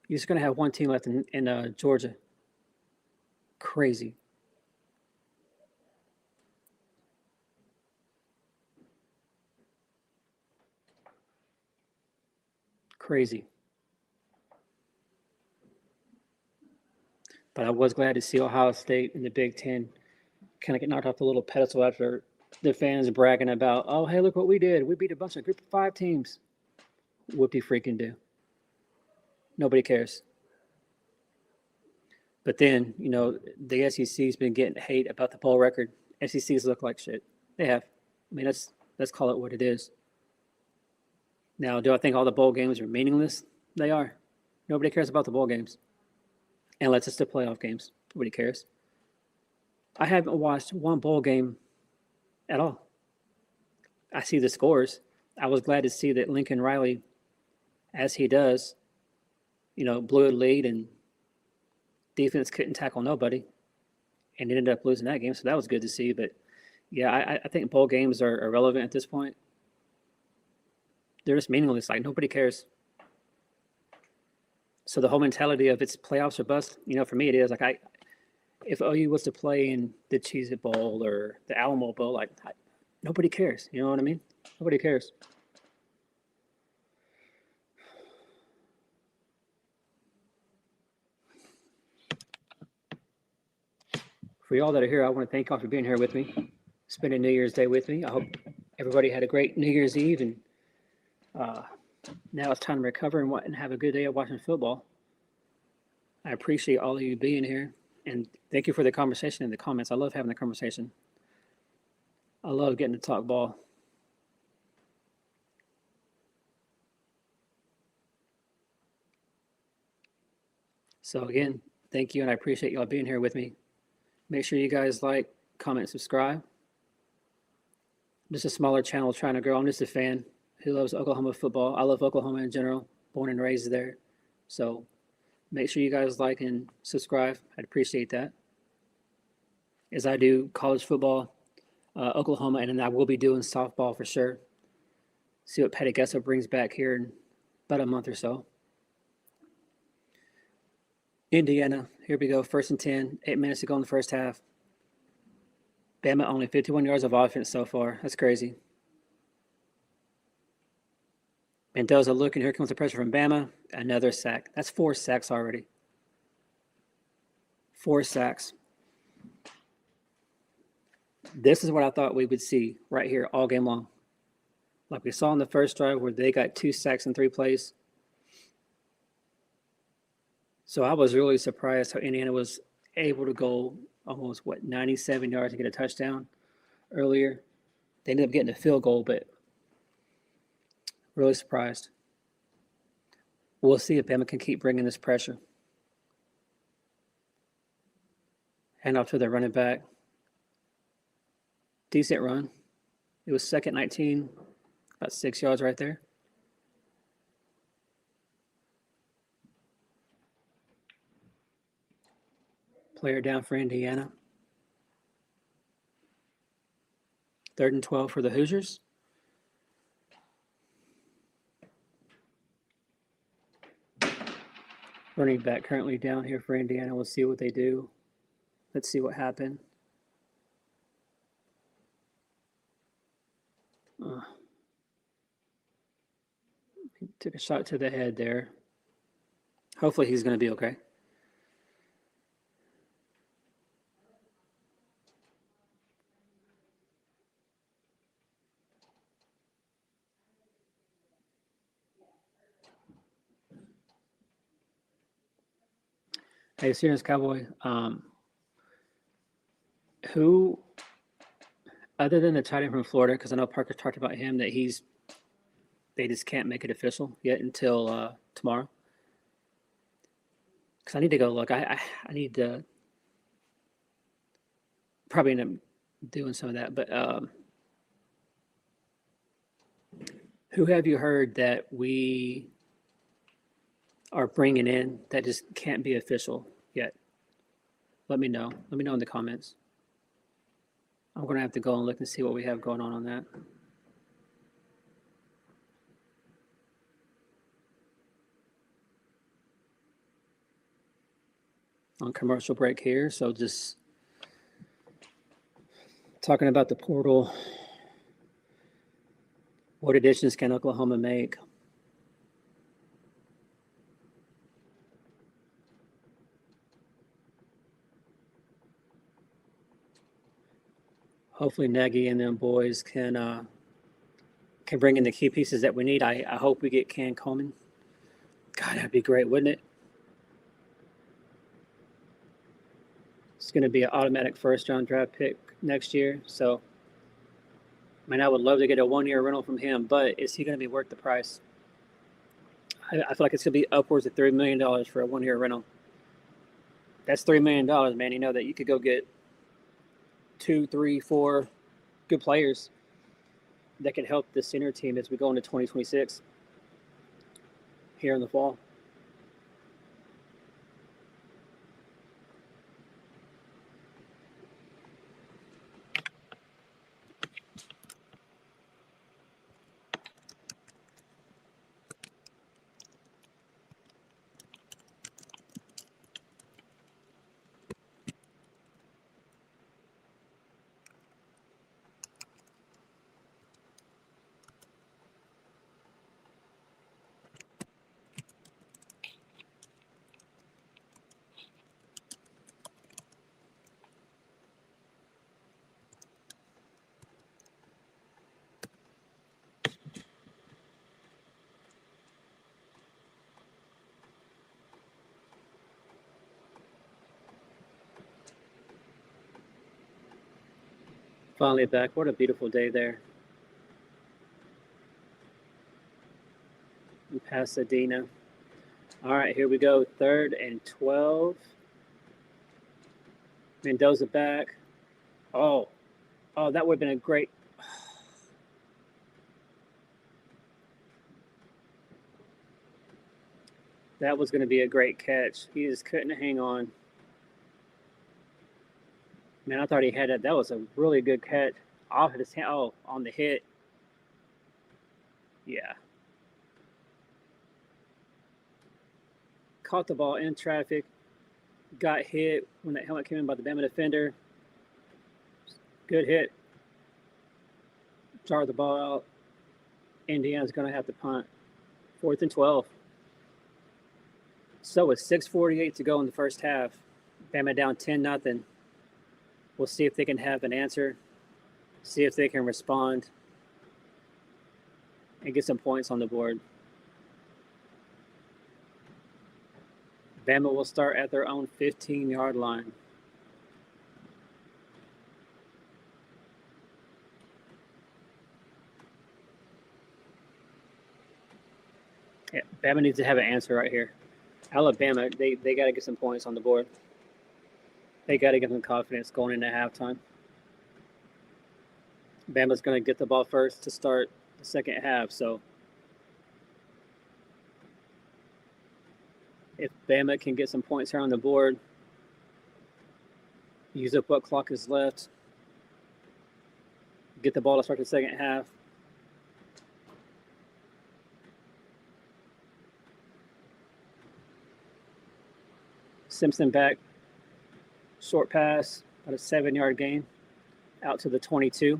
You're just going to have one team left in Georgia. Crazy. Crazy. But I was glad to see Ohio State in the Big Ten kind of get knocked off the little pedestal after the fans bragging about, oh, hey, look what we did. We beat a bunch of Group of 5 teams. Whoopty freaking do. Nobody cares. But then, the SEC's been getting hate about the bowl record. SECs look like shit. They have. I mean, let's call it what it is. Now, do I think all the bowl games are meaningless? They are. Nobody cares about the bowl games. Unless it's the playoff games. Nobody cares. I haven't watched one bowl game at all. I see the scores. I was glad to see that Lincoln Riley, as he does, blew a lead and defense couldn't tackle nobody and ended up losing that game. So that was good to see. But, yeah, I think bowl games are irrelevant at this point. They're just meaningless. Like, nobody cares. So the whole mentality of it's playoffs or bust, for me it is. Like, if OU was to play in the Cheez-It Bowl or the Alamo Bowl, nobody cares. You know what I mean? Nobody cares. For y'all that are here, I want to thank y'all for being here with me, spending New Year's Day with me. I hope everybody had a great New Year's Eve, and now it's time to recover and have a good day of watching football. I appreciate all of you being here, and thank you for the conversation in the comments. I love having the conversation. I love getting to talk ball. So again, thank you, and I appreciate y'all being here with me. Make sure you guys like, comment, subscribe. I'm just a smaller channel trying to grow. I'm just a fan who loves Oklahoma football. I love Oklahoma in general, born and raised there. So make sure you guys like and subscribe. I'd appreciate that. As I do college football, Oklahoma, and then I will be doing softball for sure. See what Patty Gessel brings back here in about a month or so. Indiana, here we go, 1st and 10, 8 minutes to go in the first half. Bama only 51 yards of offense so far. That's crazy. Mendoza looking, here comes the pressure from Bama. Another sack. That's 4 sacks already. 4 sacks. This is what I thought we would see right here all game long. Like we saw in the first drive where they got 2 sacks in 3 plays. So I was really surprised how Indiana was able to go almost, 97 yards to get a touchdown earlier. They ended up getting a field goal, but really surprised. We'll see if Bama can keep bringing this pressure. Hand off to the running back. Decent run. It was second 19, about 6 yards right there. Player down for Indiana. 3rd and 12 for the Hoosiers. Running back currently down here for Indiana. We'll see what they do. Let's see what happened. He took a shot to the head there. Hopefully he's going to be okay. Hey, serious Cowboy, who, other than the tight end from Florida, because I know Parker talked about him, that they just can't make it official yet until tomorrow. Because I need to go look. I need to probably end up doing some of that. But who have you heard that we are bringing in that just can't be official yet? Let me know. Let me know in the comments. I'm going to have to go and look and see what we have going on that. On commercial break here, so just talking about the portal. What additions can Oklahoma make? Hopefully Nagy and them boys can bring in the key pieces that we need. I hope we get Can Coleman. God, that'd be great, wouldn't it? It's going to be an automatic first-round draft pick next year. So, I mean, I would love to get a one-year rental from him, but is he going to be worth the price? I feel like it's going to be upwards of $3 million for a one-year rental. That's $3 million, man. You know that you could go get 2, 3, 4 good players that can help the senior team as we go into 2026 here in the fall. Finally back. What a beautiful day there in Pasadena. All right, here we go. 3rd and 12. Mendoza back. Oh, that would have been a great. That was going to be a great catch. He just couldn't hang on. Man, I thought he had it. That was a really good catch. Off his hand. Oh, on the hit. Yeah. Caught the ball in traffic. Got hit when that helmet came in by the BAMA defender. Good hit. Jarred the ball out. Indiana's going to have to punt. 4th and 12. So with 6:48 to go in the first half, Bama down 10-0. We'll see if they can have an answer, see if they can respond, and get some points on the board. Bama will start at their own 15-yard line. Yeah, Bama needs to have an answer right here. Alabama, they got to get some points on the board. They got to give them confidence going into halftime. Bama's going to get the ball first to start the second half. So if Bama can get some points here on the board, use up what clock is left, get the ball to start the second half. Simpson back, short pass, about a 7-yard gain, out to the 22.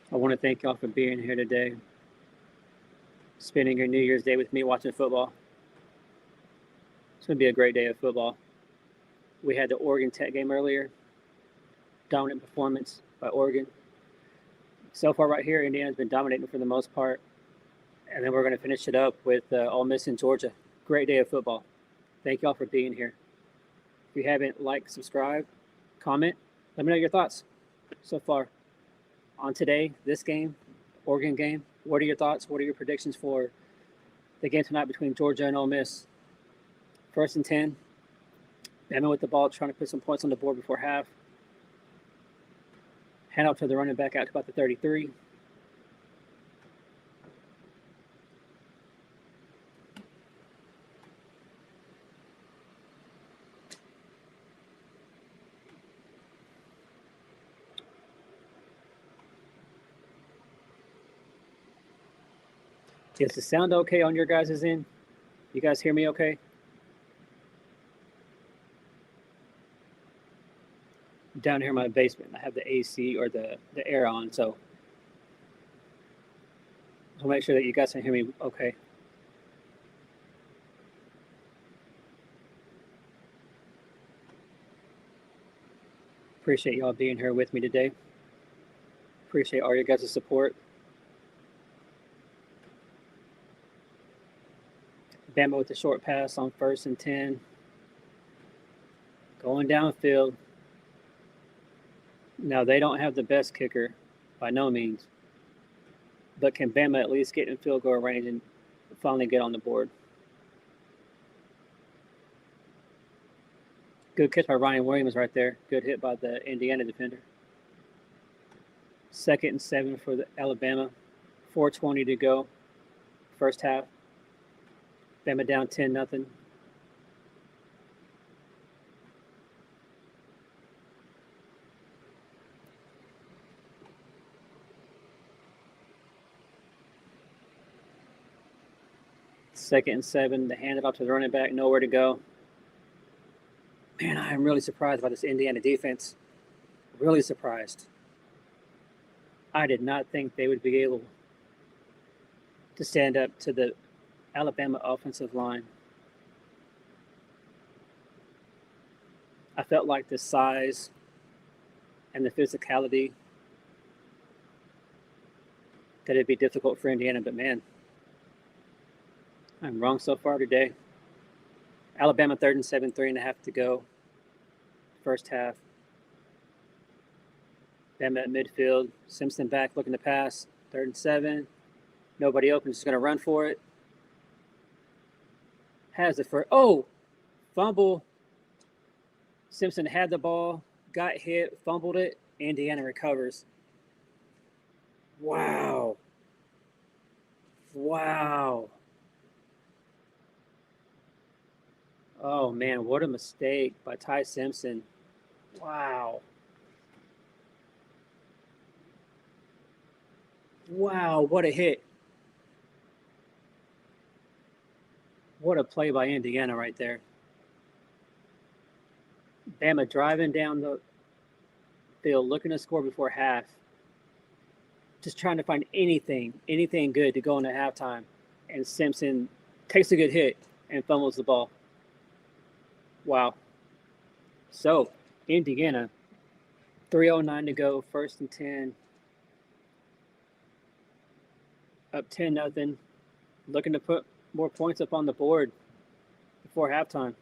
I want to thank y'all for being here today, spending your New Year's Day with me watching football. It's going to be a great day of football. We had the Oregon Tech game earlier. Dominant performance by Oregon. So far right here, Indiana's been dominating for the most part. And then we're going to finish it up with Ole Miss and Georgia. Great day of football. Thank y'all for being here. If you haven't liked, subscribe, comment, let me know your thoughts so far on today, this game, Oregon game. What are your thoughts? What are your predictions for the game tonight between Georgia and Ole Miss? 1st and 10. Bama with the ball, trying to put some points on the board before half. Hand out to the running back out to about the 33. Is the sound okay on your guys' end? You guys hear me okay? Down here in my basement, I have the AC or the air on, so I'll make sure that you guys can hear me okay. Appreciate y'all being here with me today. Appreciate all your guys' support. Bama with the short pass on 1st and 10. Going downfield. Now, they don't have the best kicker, by no means. But can Bama at least get in field goal range and finally get on the board? Good catch by Ryan Williams right there. Good hit by the Indiana defender. 2nd and 7 for the Alabama. 4:20 to go. First half. Bama down 10-0. Second and 7, they hand it off to the running back, nowhere to go. Man, I am really surprised by this Indiana defense. Really surprised. I did not think they would be able to stand up to the Alabama offensive line. I felt like the size and the physicality that it'd be difficult for Indiana, but man, I'm wrong so far today. Alabama 3rd and 7, 3.5 to go. First half. Bama at midfield. Simpson back looking to pass. 3rd and 7. Nobody open, just going to run for it. Has it for, fumble. Simpson had the ball, got hit, fumbled it. Indiana recovers. Wow. Oh, man, what a mistake by Ty Simpson. Wow, what a hit. What a play by Indiana right there. Bama driving down the field, looking to score before half. Just trying to find anything good to go into halftime. And Simpson takes a good hit and fumbles the ball. Wow. So, Indiana, 3:09 to go, 1st and 10. Up 10-0. Looking to put more points up on the board before halftime.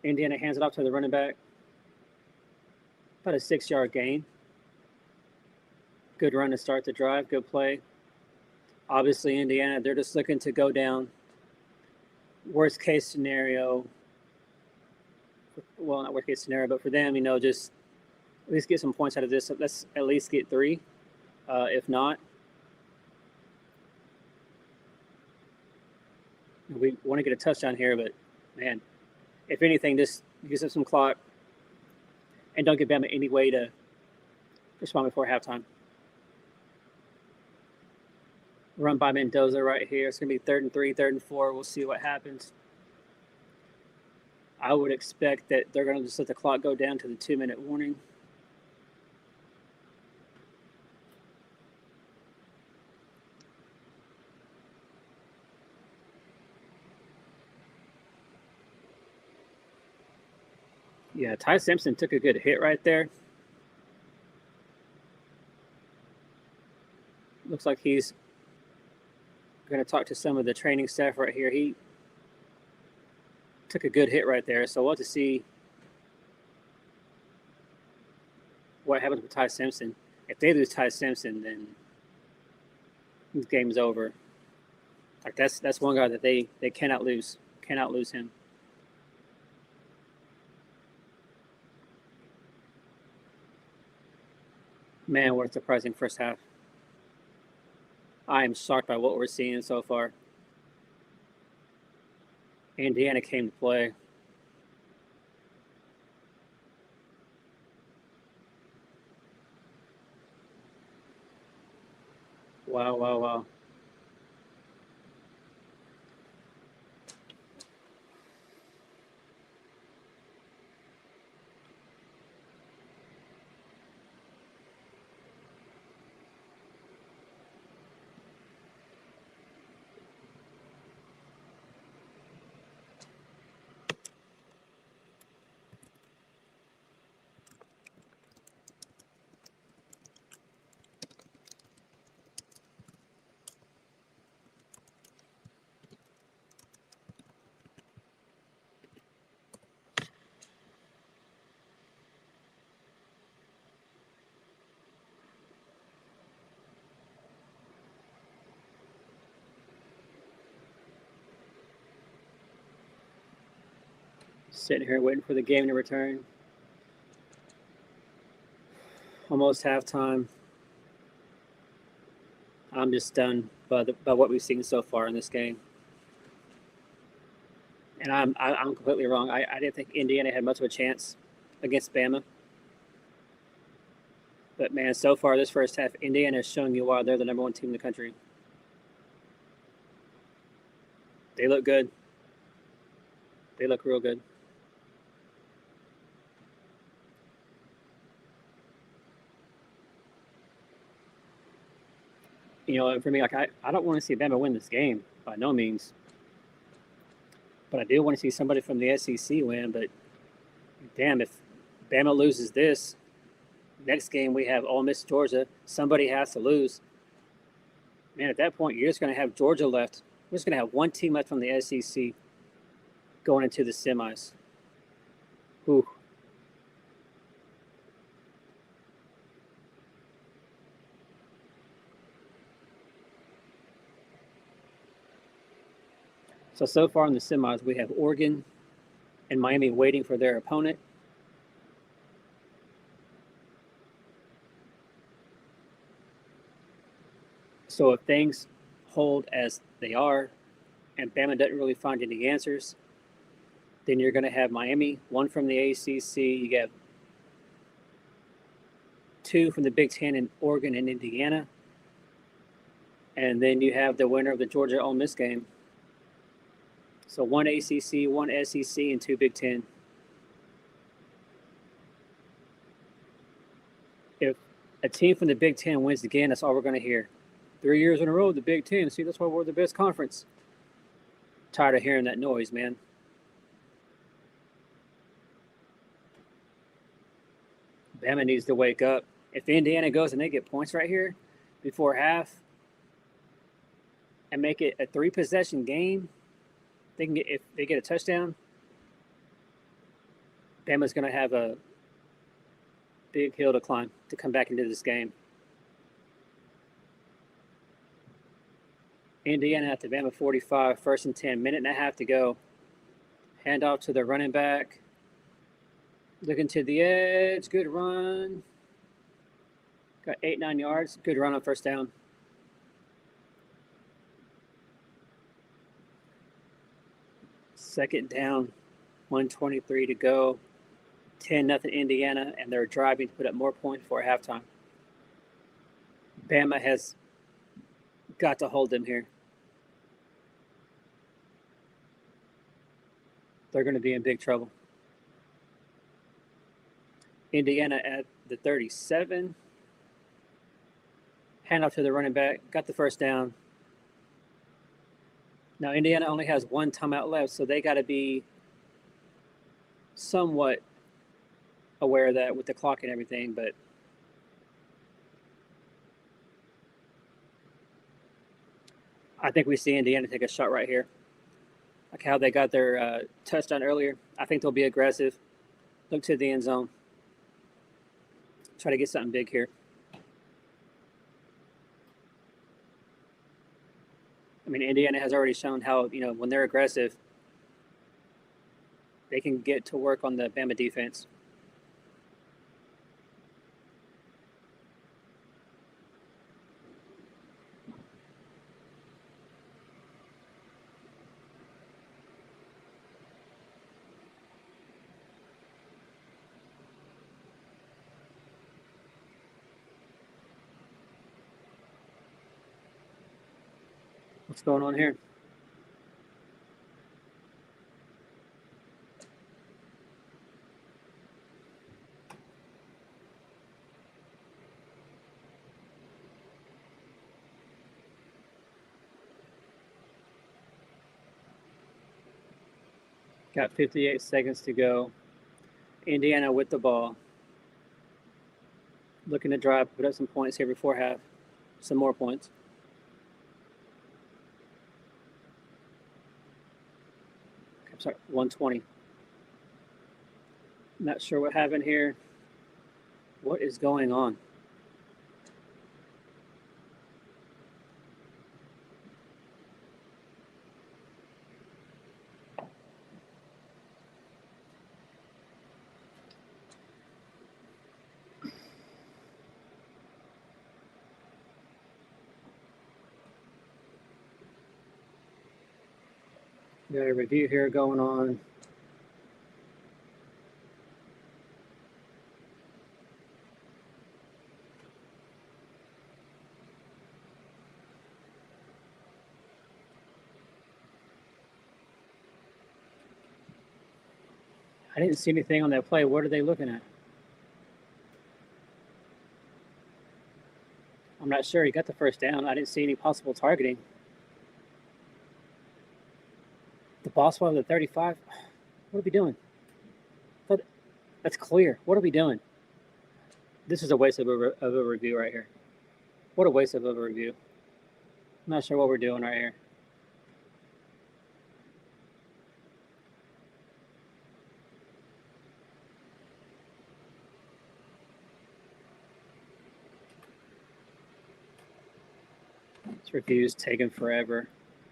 Indiana hands it off to the running back. About a 6-yard gain. Good run to start the drive. Good play. Obviously, Indiana, they're just looking to go down. Worst case scenario, well, not worst case scenario, but for them, just at least get some points out of this. Let's at least get 3. If not, we want to get a touchdown here, but man, if anything, just use up some clock and don't give Bama any way to respond before halftime. Run by Mendoza right here. It's going to be 3rd and 3, 3rd and 4. We'll see what happens. I would expect that they're going to just let the clock go down to the 2-minute warning. Yeah, Ty Simpson took a good hit right there. Looks like he's going to talk to some of the training staff right here. He took a good hit right there, so we'll have to see what happens with Ty Simpson. If they lose Ty Simpson, then the game's over. Like that's one guy that they cannot lose. Cannot lose him. Man, what a surprising first half. I am shocked by what we're seeing so far. Indiana came to play. Wow, wow, wow. Sitting here waiting for the game to return. Almost halftime. I'm just stunned by what we've seen so far in this game. And I'm completely wrong. I didn't think Indiana had much of a chance against Bama. But man, so far this first half, Indiana is showing you why they're the #1 team in the country. They look good. They look real good. For me, like I don't want to see Bama win this game by no means. But I do want to see somebody from the SEC win. But damn, if Bama loses this, next game we have Ole Miss, Georgia. Somebody has to lose. Man, at that point, you're just going to have Georgia left. We're just going to have one team left from the SEC going into the semis. Ooh. So far in the semis, we have Oregon and Miami waiting for their opponent. So if things hold as they are and Bama doesn't really find any answers, then you're going to have Miami, one from the ACC. You get 2 from the Big Ten in Oregon and Indiana. And then you have the winner of the Georgia-Ole Miss game. So 1 ACC, 1 SEC, and 2 Big Ten. If a team from the Big Ten wins again, that's all we're going to hear. 3 years in a row, the Big Ten. See, that's why we're the best conference. Tired of hearing that noise, man. Bama needs to wake up. If Indiana goes and they get points right here before half and make it a 3-possession game, they can get, if they get a touchdown, Bama's going to have a big hill to climb to come back into this game. Indiana at the Bama 45, 1st and 10, minute and a half to go. Handoff to the running back. Looking to the edge, good run. Got 8-9 yards, good run on 1st down. Second down, 1:23 to go. 10-0 Indiana, and they're driving to put up more points before halftime. Bama has got to hold them here. They're going to be in big trouble. Indiana at the 37. Handoff to the running back. Got the 1st down. Now, Indiana only has 1 timeout left, so they got to be somewhat aware of that with the clock and everything, but I think we see Indiana take a shot right here. Like how they got their touchdown earlier. I think they'll be aggressive. Look to the end zone. Try to get something big here. I mean, Indiana has already shown how, when they're aggressive, they can get to work on the Bama defense. What's going on here? Got 58 seconds to go. Indiana with the ball. Looking to drive, put up some points here before half. Some more points. I'm sorry, 120. Not sure what happened here. What is going on? We got a review here going on. I didn't see anything on that play. What are they looking at? I'm not sure. He got the 1st down. I didn't see any possible targeting. The boss one of the 35. What are we doing? That's clear. What are we doing? This is a waste of a review right here. What a waste of a review. I'm not sure what we're doing right here. This review's taking forever.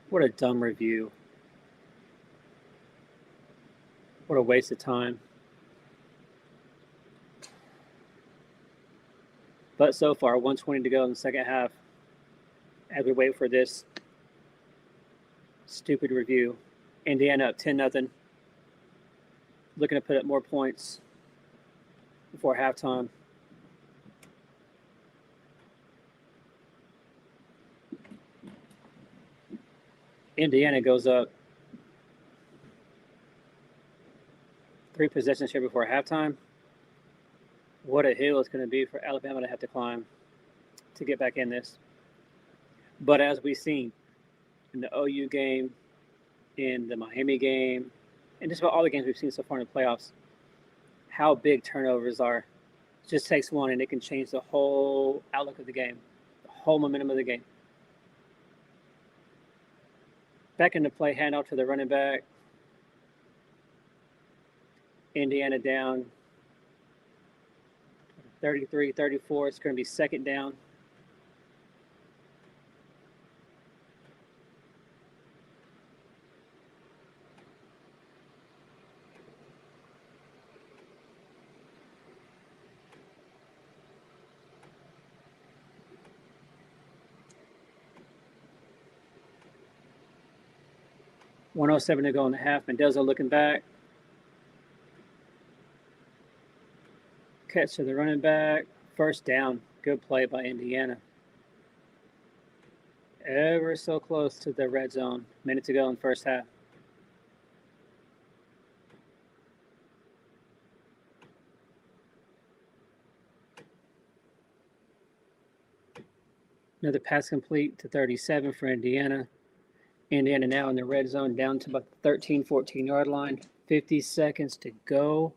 What a dumb review. What a waste of time. But so far, 120 to go in the second half as we wait for this stupid review. Indiana up 10-0. Looking to put up more points before halftime. Indiana goes up 3 possessions here before halftime. What a hill it's going to be for Alabama to have to climb to get back in this. But as we've seen in the OU game, in the Miami game, and just about all the games we've seen so far in the playoffs, how big turnovers are. It just takes one and it can change the whole outlook of the game, the whole momentum of the game. Back into play, handoff to the running back. Indiana down 33-34. It's going to be 2nd down. 107 to go in the half. Mendoza looking back. Catch to the running back. First down. Good play by Indiana. Ever so close to the red zone. Minute to go in the first half. Another pass complete to 37 for Indiana. Indiana now in the red zone, down to about the 13, 14-yard line. 50 seconds to go.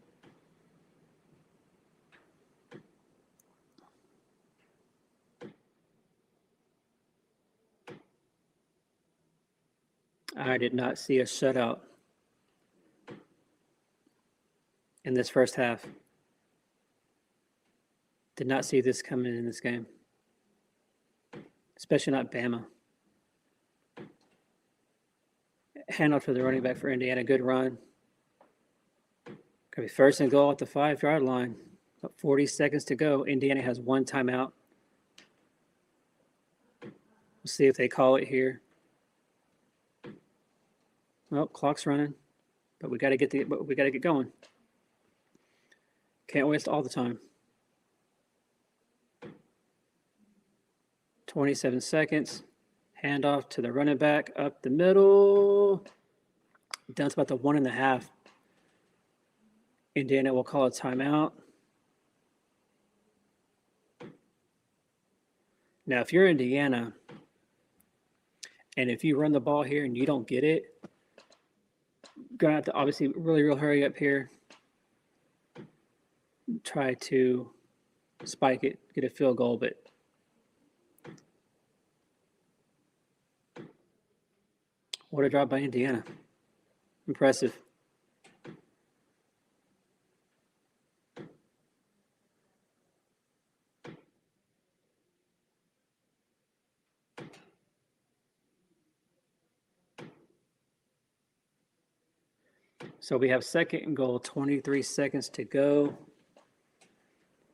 I did not see a shutout in this first half. Did not see this coming in this game, especially not Bama. Handoff to the running back for Indiana. Good run. Going to be first and goal at the 5-yard line. About 40 seconds to go. Indiana has one timeout. We'll see if they call it here. Well, clock's running, but we got to get going. Can't waste all the time. 27 seconds. Handoff to the running back up the middle. Down to about the 1.5. Indiana will call a timeout. Now, if you're Indiana, and if you run the ball here and you don't get it, you're going to have to obviously really hurry up here. Try to spike it, get a field goal, but what a drop by Indiana. Impressive. So we have second and goal, 23 seconds to go.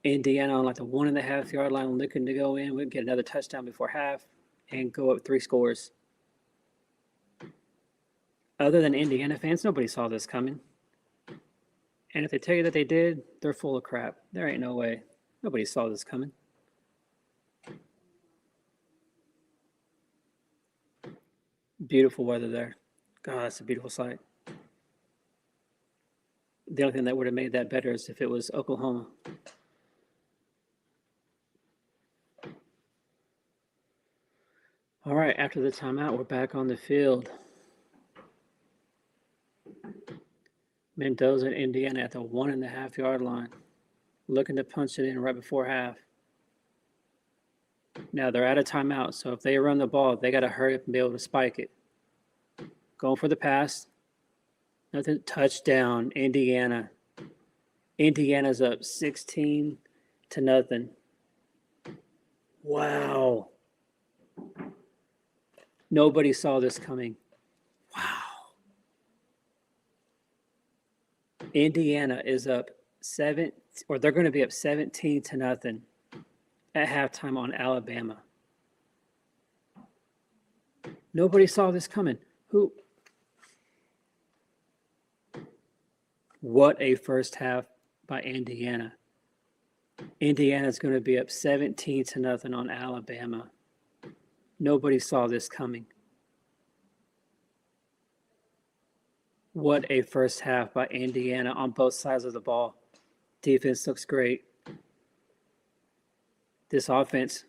Indiana on like the 1.5-yard line, looking to go in. We'll get another touchdown before half and go up 3 scores. Other than Indiana fans, nobody saw this coming. And if they tell you that they did, they're full of crap. There ain't no way. Nobody saw this coming. Beautiful weather there. God, that's a beautiful sight. The only thing that would have made that better is if it was Oklahoma. All right, after the timeout, we're back on the field. Mendoza and Indiana at the 1.5-yard line, looking to punch it in right before half. Now they're out of timeout, so if they run the ball, they got to hurry up and be able to spike it. Going for the pass. Nothing. Touchdown, Indiana. Indiana's up 16-0. Wow. Nobody saw this coming. Wow. Indiana is up they're going to be up 17-0 at halftime on Alabama. Nobody saw this coming. Who? What a first half by Indiana. Indiana's going to be up 17-0 on Alabama. Nobody saw this coming. What a first half by Indiana on both sides of the ball. Defense looks great. This offense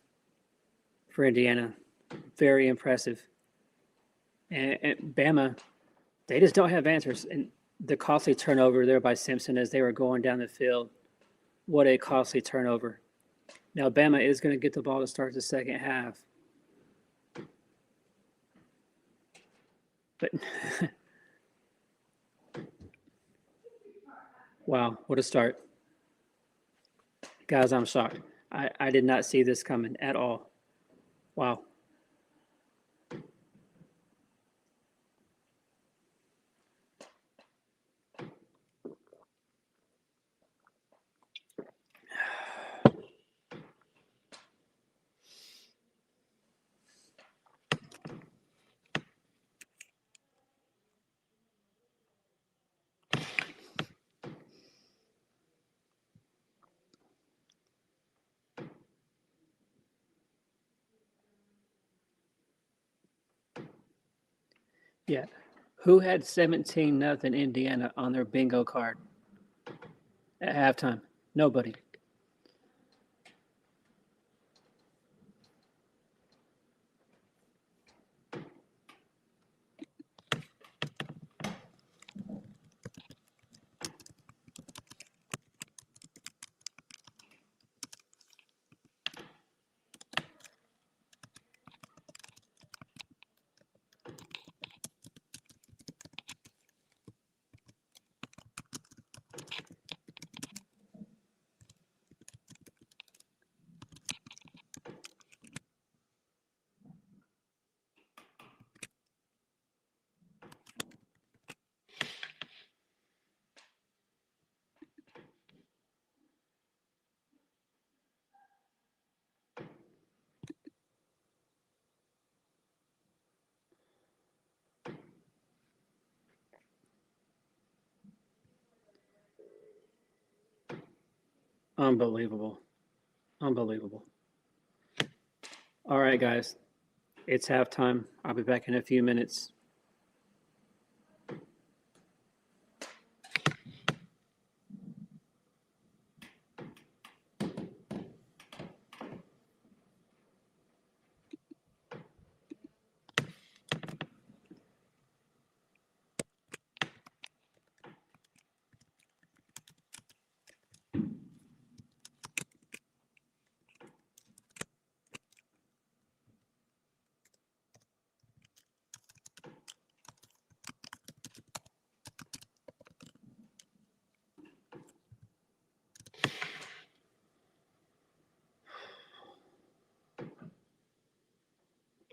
for Indiana, very impressive. And Bama, they just don't have answers. And the costly turnover there by Simpson as they were going down the field. What a costly turnover. Now, Bama is going to get the ball to start the second half. But, wow, what a start. Guys, I'm shocked. I did not see this coming at all. Wow. Yeah. Who had 17-0 Indiana on their bingo card at halftime? Nobody. Unbelievable. Unbelievable. All right, guys. It's halftime. I'll be back in a few minutes.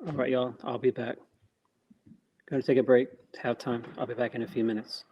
All right, y'all. I'll be back. Going to take a break. It's halftime. I'll be back in a few minutes.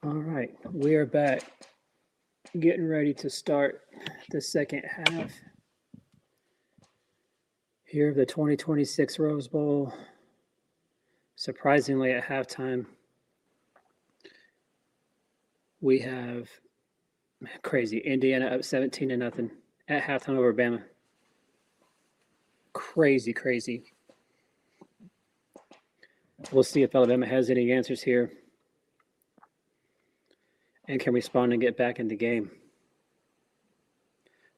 All right, we are back, getting ready to start the second half here of the 2026 Rose Bowl. Surprisingly, at halftime, we have crazy Indiana up 17-0 at halftime over Bama. Crazy. We'll see if Alabama has any answers here and can respond and get back in the game.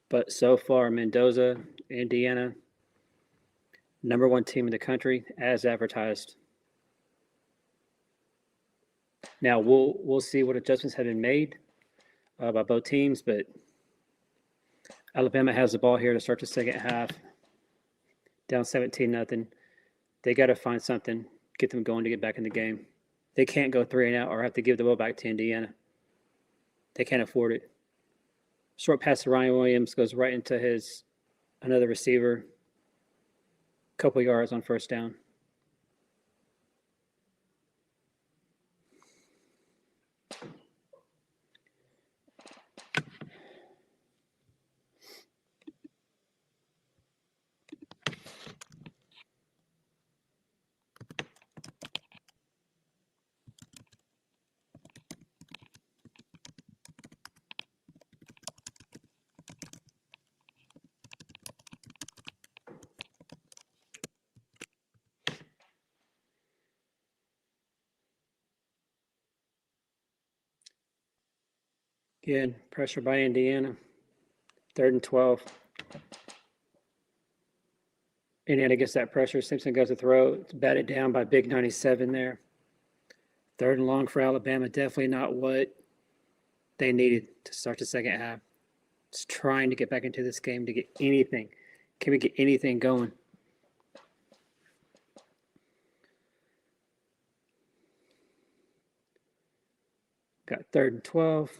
But so far, Mendoza, Indiana, #1 team in the country as advertised. Now we'll see what adjustments have been made by both teams, but Alabama has the ball here to start the second half, down 17-0. They got to find something, get them going to get back in the game. They can't go 3-and-out or have to give the ball back to Indiana. They can't afford it. Short pass to Ryan Williams goes right into another receiver. Couple yards on first down. Again, pressure by Indiana. 3rd and 12. Indiana gets that pressure. Simpson goes to throw. It's batted down by Big 97 there. 3rd and long for Alabama. Definitely not what they needed to start the second half. Just trying to get back into this game to get anything. Can we get anything going? Got 3rd and 12.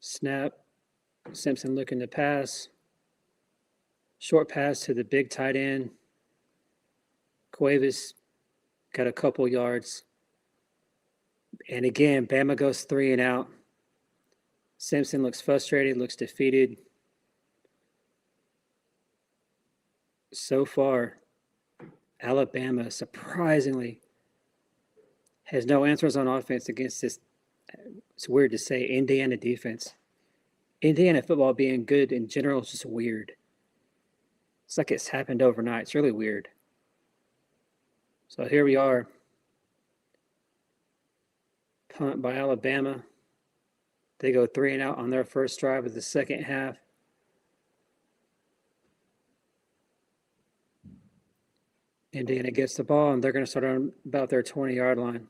Snap. Simpson looking to pass. Short pass to the big tight end. Cuevas got a couple yards. And again, Bama goes 3-and-out. Simpson looks frustrated, looks defeated. So far, Alabama surprisingly has no answers on offense against this, it's weird to say, Indiana defense. Indiana football being good in general is just weird. It's like it's happened overnight. It's really weird. So here we are. Punt by Alabama. They go 3-and-out on their first drive of the second half. Indiana gets the ball, and they're going to start on about their 20-yard line.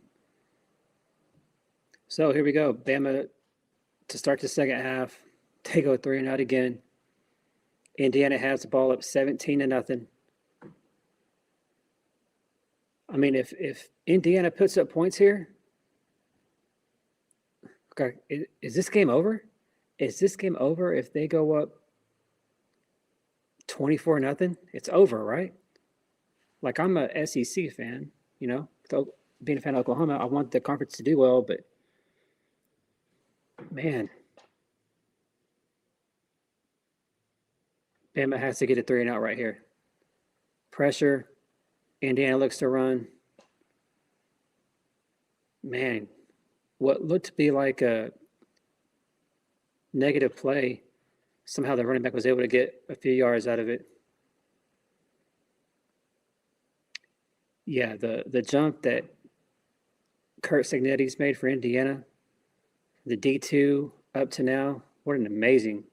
So here we go. Bama to start the second half. They go 3-and-out again. Indiana has the ball up 17-0. I mean, if Indiana puts up points here, okay, is this game over? Is this game over if they go up 24-0? It's over, right? Like, I'm a SEC fan, you know, so being a fan of Oklahoma, I want the conference to do well, but man, Bama has to get a 3-and-out right here. Pressure. Indiana looks to run. Man, what looked to be like a negative play, somehow the running back was able to get a few yards out of it. Yeah, the jump that Kurt Signetti's made for Indiana, the D2 up to now, what an amazing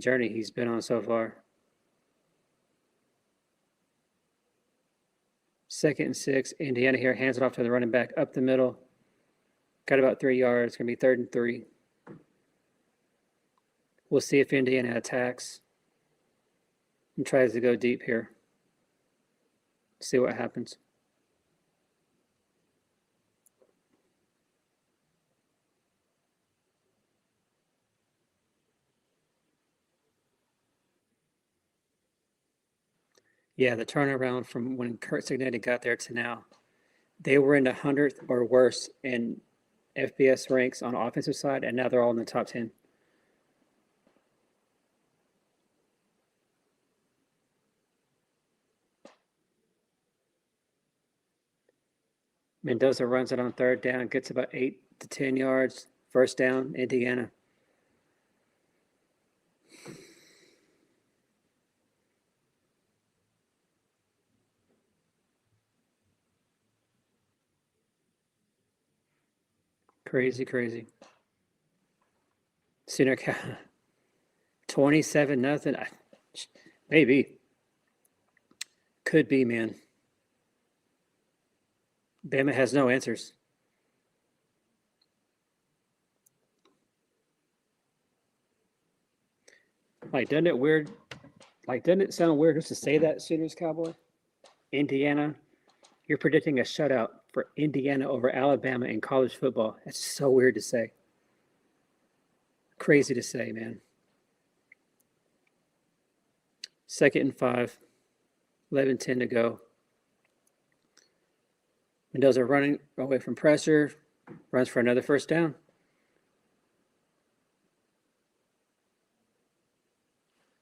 journey he's been on so far. 2nd and 6. Indiana here hands it off to the running back up the middle. Got about 3 yards. It's going to be 3rd and 3. We'll see if Indiana attacks and tries to go deep here. See what happens. Yeah, the turnaround from when Kurt Signetti got there to now, they were in the 100th or worse in FBS ranks on the offensive side, and now they're all in the top 10. Mendoza runs it on third down, gets about 8 to 10 yards. First down, Indiana. Crazy, crazy. Sooner 27-0. Maybe. Could be, man. Bama has no answers. Like, doesn't it weird? Like, doesn't it sound weird just to say that, Sooners Cowboy? Indiana, you're predicting a shutout for Indiana over Alabama in college football. That's so weird to say. Crazy to say, man. 2nd and 5, 11-10 to go. Mendoza running away from pressure, runs for another first down.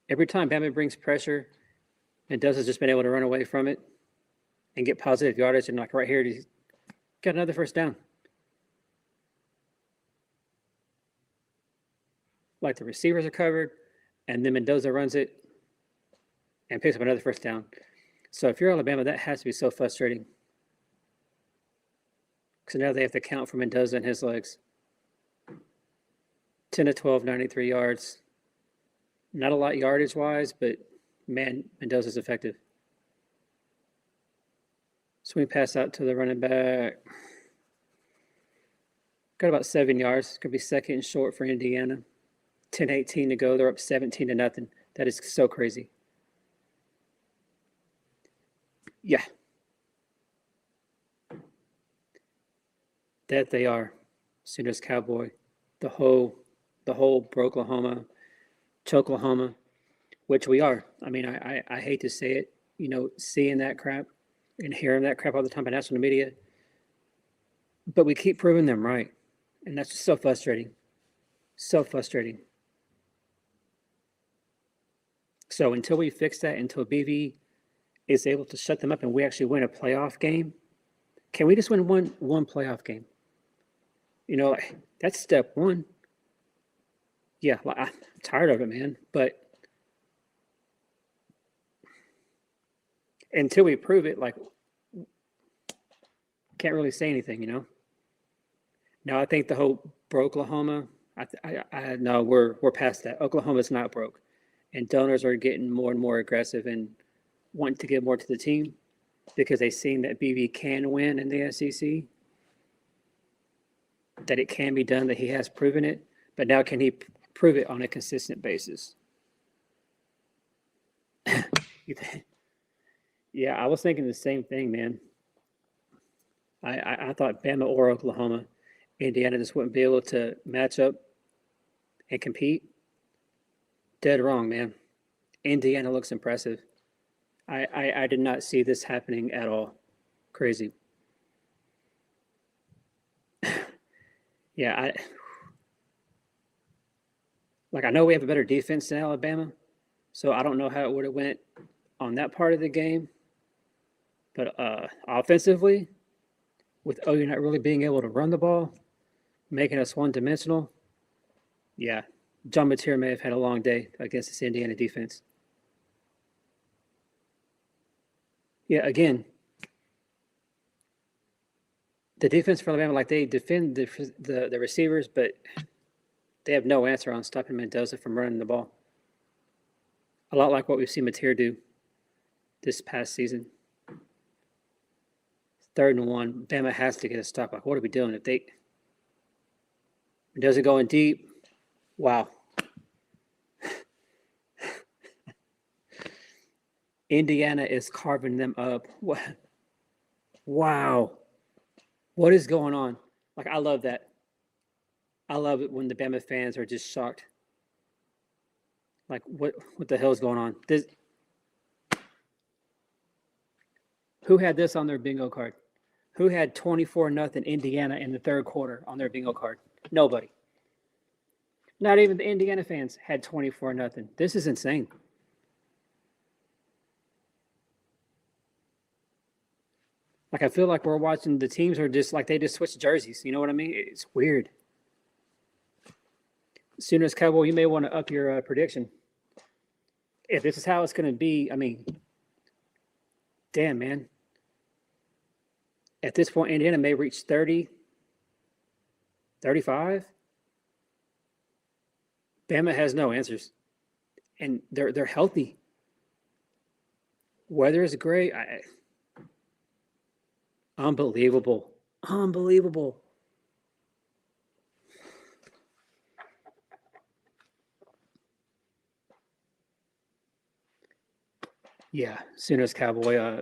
Every time Bama brings pressure, Mendoza's just been able to run away from it and get positive yardage. And like right here, he's got another first down. Like the receivers are covered, and then Mendoza runs it and picks up another first down. So if you're Alabama, that has to be so frustrating. So now they have to count for Mendoza and his legs. 10 to 12, 93 yards. Not a lot yardage-wise, but, man, Mendoza's effective. Swing pass out to the running back. Got about 7 yards. Could be second and short for Indiana. 10-18 to go. They're up 17-0. That is so crazy. Yeah. That they are. Sooners Cowboy. The whole Broklahoma, Choklahoma, which we are. I mean, I hate to say it, seeing that crap and hearing that crap all the time by national media, but we keep proving them right. And that's just so frustrating. So frustrating. So until we fix that, until BV is able to shut them up and we actually win a playoff game, can we just win one playoff game? That's step one. Yeah, I'm tired of it, man. But until we prove it, can't really say anything, Now I think the whole Oklahoma, I no, we're past that. Oklahoma's not broke, and donors are getting more and more aggressive and wanting to give more to the team because they've seen that BV can win in the SEC, that it can be done, that he has proven it, but now can he prove it on a consistent basis? Yeah, I was thinking the same thing, man. I thought Bama or Oklahoma, Indiana just wouldn't be able to match up and compete. Dead wrong, man. Indiana looks impressive. I did not see this happening at all. Crazy. Yeah, I know we have a better defense than Alabama, so I don't know how it would have went on that part of the game. But offensively, with OU not really being able to run the ball, making us one-dimensional, yeah, John Mateer may have had a long day against this Indiana defense. Yeah, again, the defense for Alabama, they defend the receivers, but they have no answer on stopping Mendoza from running the ball. A lot like what we've seen Mateer do this past season. 3rd and 1, Bama has to get a stop. What are we doing? If Mendoza going deep, wow. Indiana is carving them up. What? Wow. What is going on? I love that. I love it when the Bama fans are just shocked. What the hell is going on? Who had this on their bingo card? Who had 24-0 Indiana in the third quarter on their bingo card? Nobody. Not even the Indiana fans had 24-0. This is insane. Like, I feel like we're watching the teams are just like they just switched jerseys. You know what I mean? It's weird. Sooners Cowboy, you may want to up your prediction. If this is how it's going to be, I mean, damn, man. At this point, Indiana may reach 30, 35. Bama has no answers. And they're healthy. Weather is great. Unbelievable. Unbelievable. Yeah, Sooners Cowboy.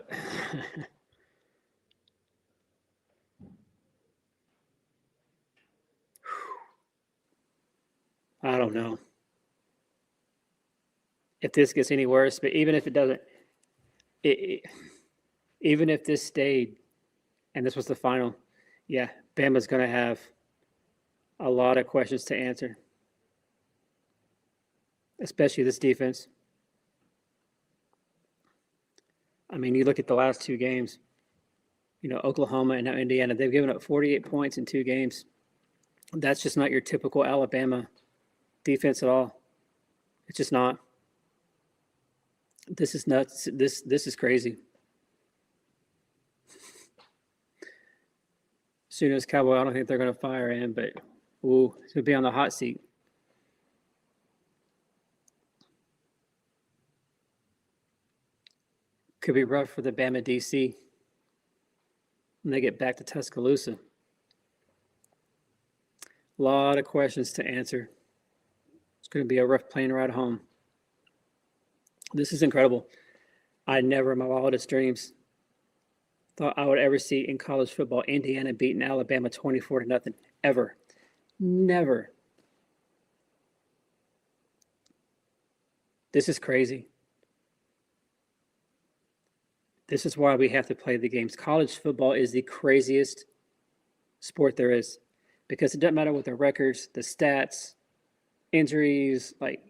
I don't know if this gets any worse, but even if it doesn't, even if this stayed and this was the final, yeah, Bama's going to have a lot of questions to answer, especially this defense. I mean, you look at the last two games, you know, Oklahoma and now Indiana, they've given up 48 points in 2 games. That's just not your typical Alabama defense at all. It's just not. This is nuts. This is crazy. Sooners Cowboy, I don't think they're going to fire him, but ooh, he's going to be on the hot seat. Could be rough for the Bama DC when they get back to Tuscaloosa. A lot of questions to answer. It's going to be a rough plane ride home. This is incredible. I never in my wildest dreams thought I would ever see in college football Indiana beating Alabama 24-0. Ever. Never. This is crazy. This is why we have to play the games. College football is the craziest sport there is because it doesn't matter what the records, the stats, injuries, like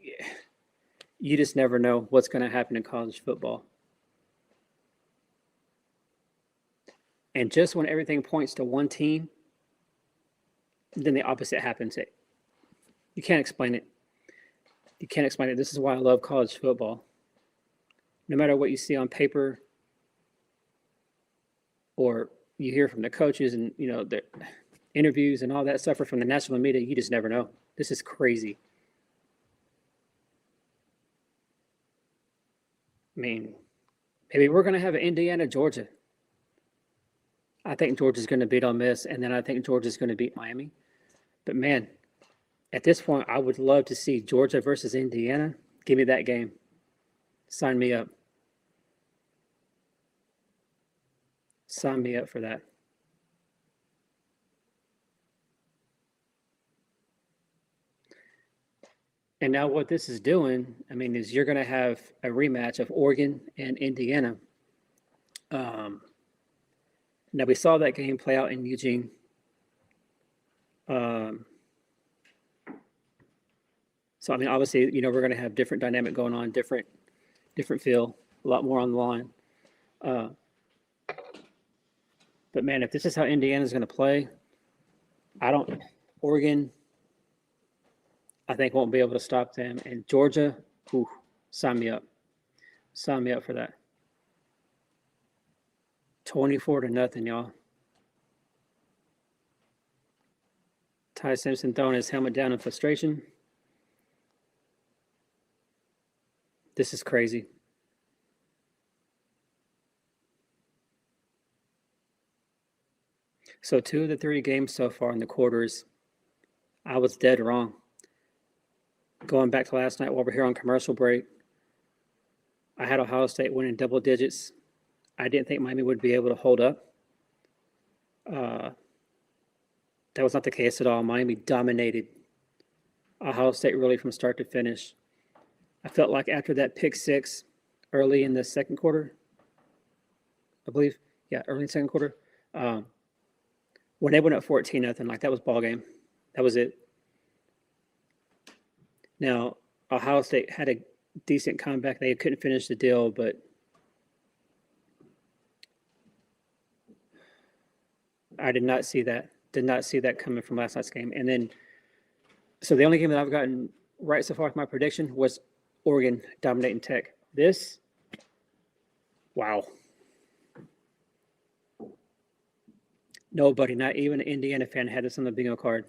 you just never know what's going to happen in college football. And just when everything points to one team, then the opposite happens. You can't explain it. You can't explain it. This is why I love college football. No matter what you see on paper or you hear from the coaches and, you know, the interviews and all that stuff from the national media, you just never know. This is crazy. I mean, maybe we're going to have an Indiana, Georgia. I think Georgia's going to beat Ole Miss, and then I think Georgia's going to beat Miami. But, man, at this point, I would love to see Georgia versus Indiana. Give me that game. Sign me up. Sign me up for that. And now what this is doing, I mean, is you're going to have a rematch of Oregon and Indiana. Now, we saw that game play out in Eugene. So, I mean, obviously, you know, we're going to have different dynamic going on, different feel, a lot more on the line. But, man, if this is how Indiana's going to play, Oregon, I think won't be able to stop them. And Georgia, sign me up. Sign me up for that. 24-0, y'all. Ty Simpson throwing his helmet down in frustration. This is crazy. So 2 of the 3 games so far in the quarters, I was dead wrong. Going back to last night while we're here on commercial break, I had Ohio State winning double digits. I didn't think Miami would be able to hold up. That was not the case at all. Miami dominated Ohio State really from start to finish. I felt like after that pick 6 early in the second quarter, I believe, Yeah, early second quarter. Um, when they went up 14-0, like that was ball game. That was it. Now, Ohio State had a decent comeback. They couldn't finish the deal, but I did not see that. Did not see that coming from last night's game. And then, so the only game that I've gotten right so far with my prediction was Oregon dominating Tech. This, wow. Nobody, not even an Indiana fan, had this on the bingo card.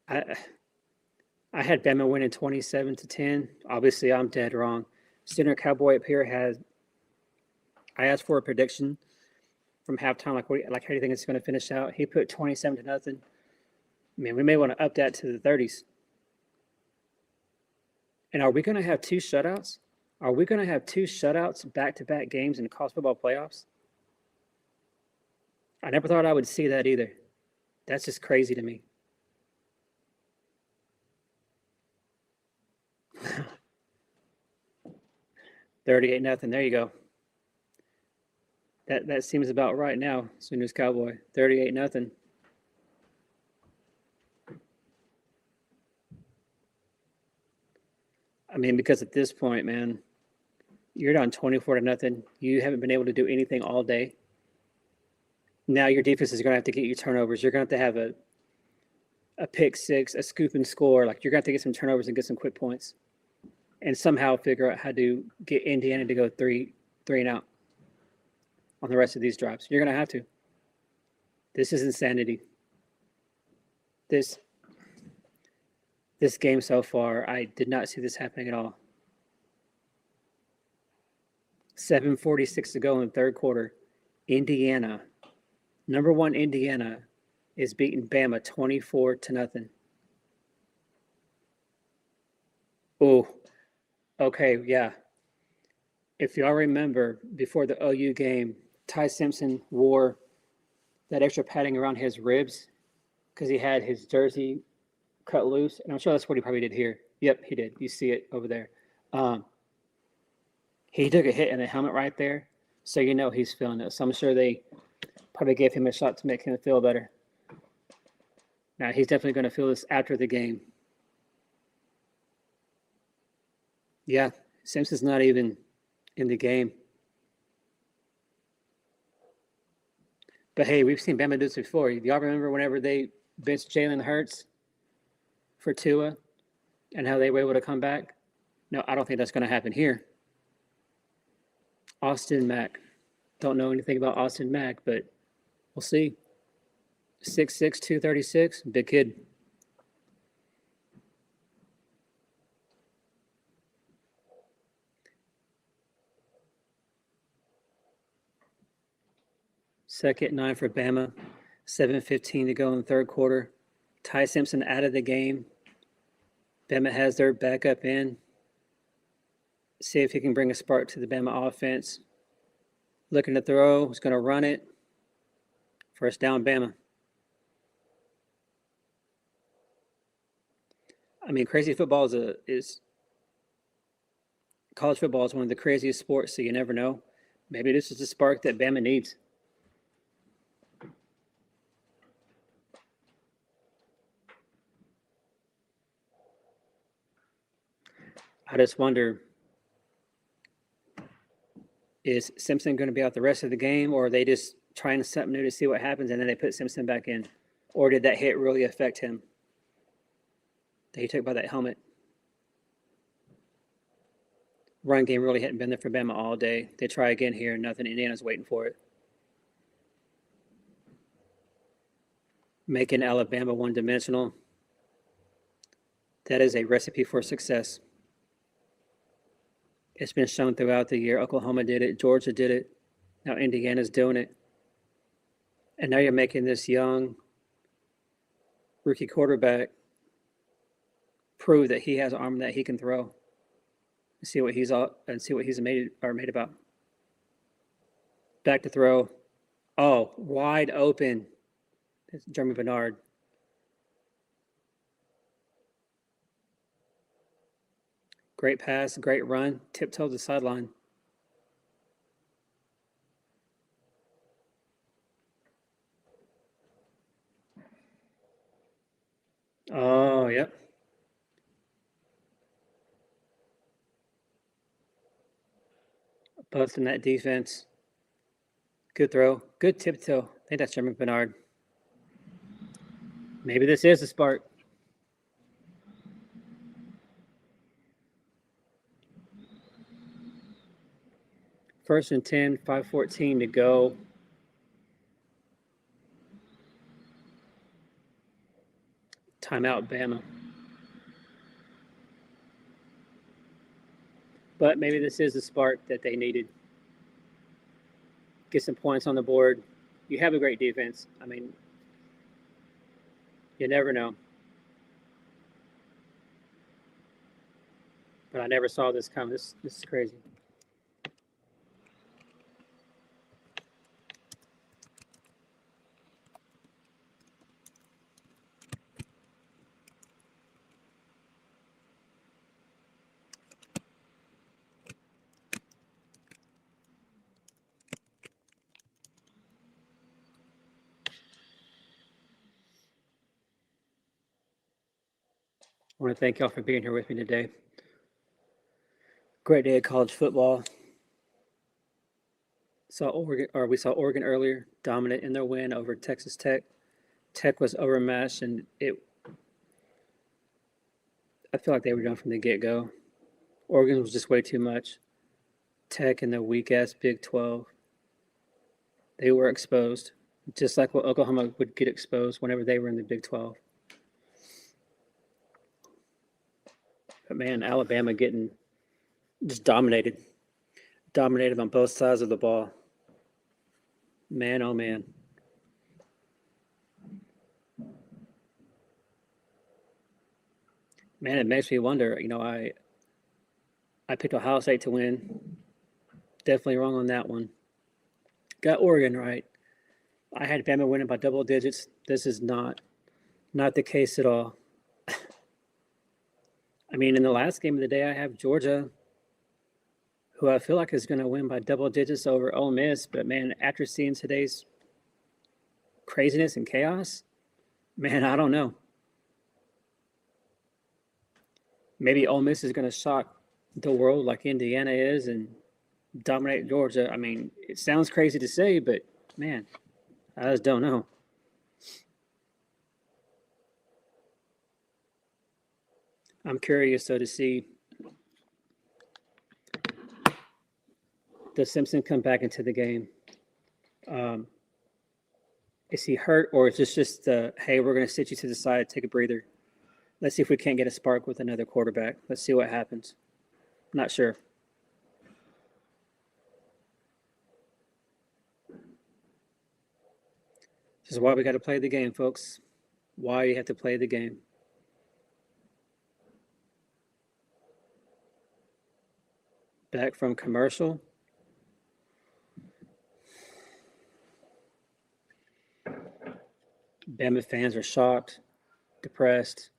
I had Bama winning 27-10. Obviously, I'm dead wrong. Center Cowboy up here has. I asked for a prediction from halftime, like how do you think it's going to finish out? He put 27-0. Man, we may want to up that to the 30s. And are we going to have two shutouts? Are we going to have two shutouts back-to-back games in the college football playoffs? I never thought I would see that either. That's just crazy to me. $38-0. There you go. That seems about right now. Sooners Cowboy 38-0. I mean, because at this point, man, you're down 24-0. You haven't been able to do anything all day. Now your defense is going to have to get you turnovers. You're going to have a pick six, a scoop and score. Like you're going to have to get some turnovers and get some quick points, and somehow figure out how to get Indiana to go three and out on the rest of these drives. You're going to have to. This is insanity. This game so far, I did not see this happening at all. 7:46 to go in the third quarter. Indiana, number one Indiana, is beating Bama 24-0. Oh, okay, yeah. If y'all remember, before the OU game, Ty Simpson wore that extra padding around his ribs because he had his jersey cut loose. And I'm sure that's what he probably did here. Yep, he did. You see it over there. He took a hit in the helmet right there, so you know he's feeling it. So I'm sure they probably gave him a shot to make him feel better. Now, he's definitely going to feel this after the game. Yeah, Simpson's not even in the game. But hey, we've seen Bama do this before. Y'all remember whenever they benched Jalen Hurts for Tua and how they were able to come back? No, I don't think that's going to happen here. Austin Mack. Don't know anything about Austin Mack, but we'll see. 6'6", 236, big kid. Second 9 for Bama. 7:15 to go in the third quarter. Ty Simpson out of the game. Bama has their backup in. See if he can bring a spark to the Bama offense. Looking to throw. He's going to run it. First down, Bama. I mean, crazy football is college football is one of the craziest sports, so you never know. Maybe this is the spark that Bama needs. I just wonder, is Simpson going to be out the rest of the game, or are they just trying something new to see what happens, and then they put Simpson back in? Or did that hit really affect him that he took by that helmet? Run game really hadn't been there for Bama all day. They try again here, nothing. Indiana's waiting for it. Making Alabama one-dimensional. That is a recipe for success. It's been shown throughout the year. Oklahoma did it. Georgia did it. Now Indiana's doing it. And now you're making this young rookie quarterback prove that he has an arm that he can throw. See what he's made about. Back to throw. Oh, wide open. It's Jeremy Bernard. Great pass, great run, tiptoe to the sideline. Oh, yep. Busting that defense. Good throw. Good tiptoe. I think that's Jeremy Bernard. Maybe this is the spark. First and 10, 5:14 to go. Timeout, Bama. But maybe this is the spark that they needed. Get some points on the board. You have a great defense. I mean, you never know. But I never saw this come. This is crazy. I want to thank y'all for being here with me today. Great day of college football. We saw Oregon earlier, dominant in their win over Texas Tech. Tech was overmatched, and I feel like they were done from the get-go. Oregon was just way too much. Tech and the weak-ass Big 12, they were exposed, just like what Oklahoma would get exposed whenever they were in the Big 12. But man, Alabama getting just dominated on both sides of the ball. Man, oh man. Man, it makes me wonder. I picked Ohio State to win. Definitely wrong on that one. Got Oregon right. I had Bama winning by double digits. This is not the case at all. I mean, in the last game of the day, I have Georgia, who I feel like is going to win by double digits over Ole Miss. But man, after seeing today's craziness and chaos, man, I don't know. Maybe Ole Miss is going to shock the world like Indiana is and dominate Georgia. I mean, it sounds crazy to say, but man, I just don't know. I'm curious, though, to see does Simpson come back into the game? Is he hurt, or is this just, hey, we're going to sit you to the side, take a breather? Let's see if we can't get a spark with another quarterback. Let's see what happens. Not sure. This is why we got to play the game, folks. Why you have to play the game. Back from commercial. Bama fans are shocked, depressed.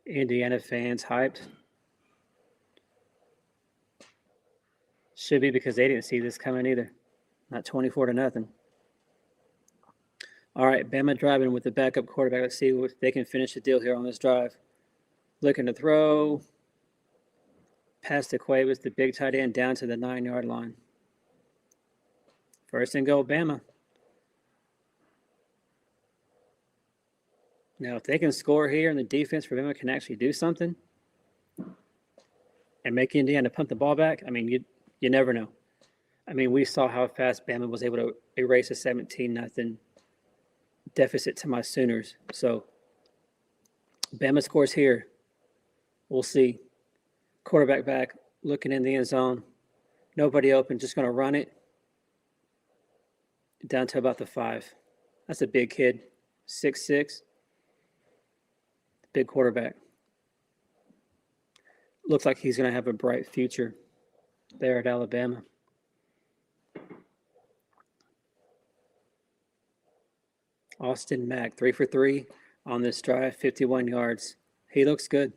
Indiana fans hyped. Should be, because they didn't see this coming either. Not 24-0. All right, Bama driving with the backup quarterback. Let's see if they can finish the deal here on this drive. Looking to throw. Pass to Cuevas, the big tight end, down to the 9-yard line. First and goal, Bama. Now, if they can score here and the defense for Bama can actually do something and make Indiana punt the ball back, I mean, you never know. I mean, we saw how fast Bama was able to erase a 17-0 deficit to my Sooners. So, Bama scores here. We'll see. Quarterback back, looking in the end zone. Nobody open, just going to run it down to about the 5. That's a big kid, 6'6". Big quarterback. Looks like he's going to have a bright future there at Alabama. Austin Mack, 3 for 3 on this drive, 51 yards. He looks good.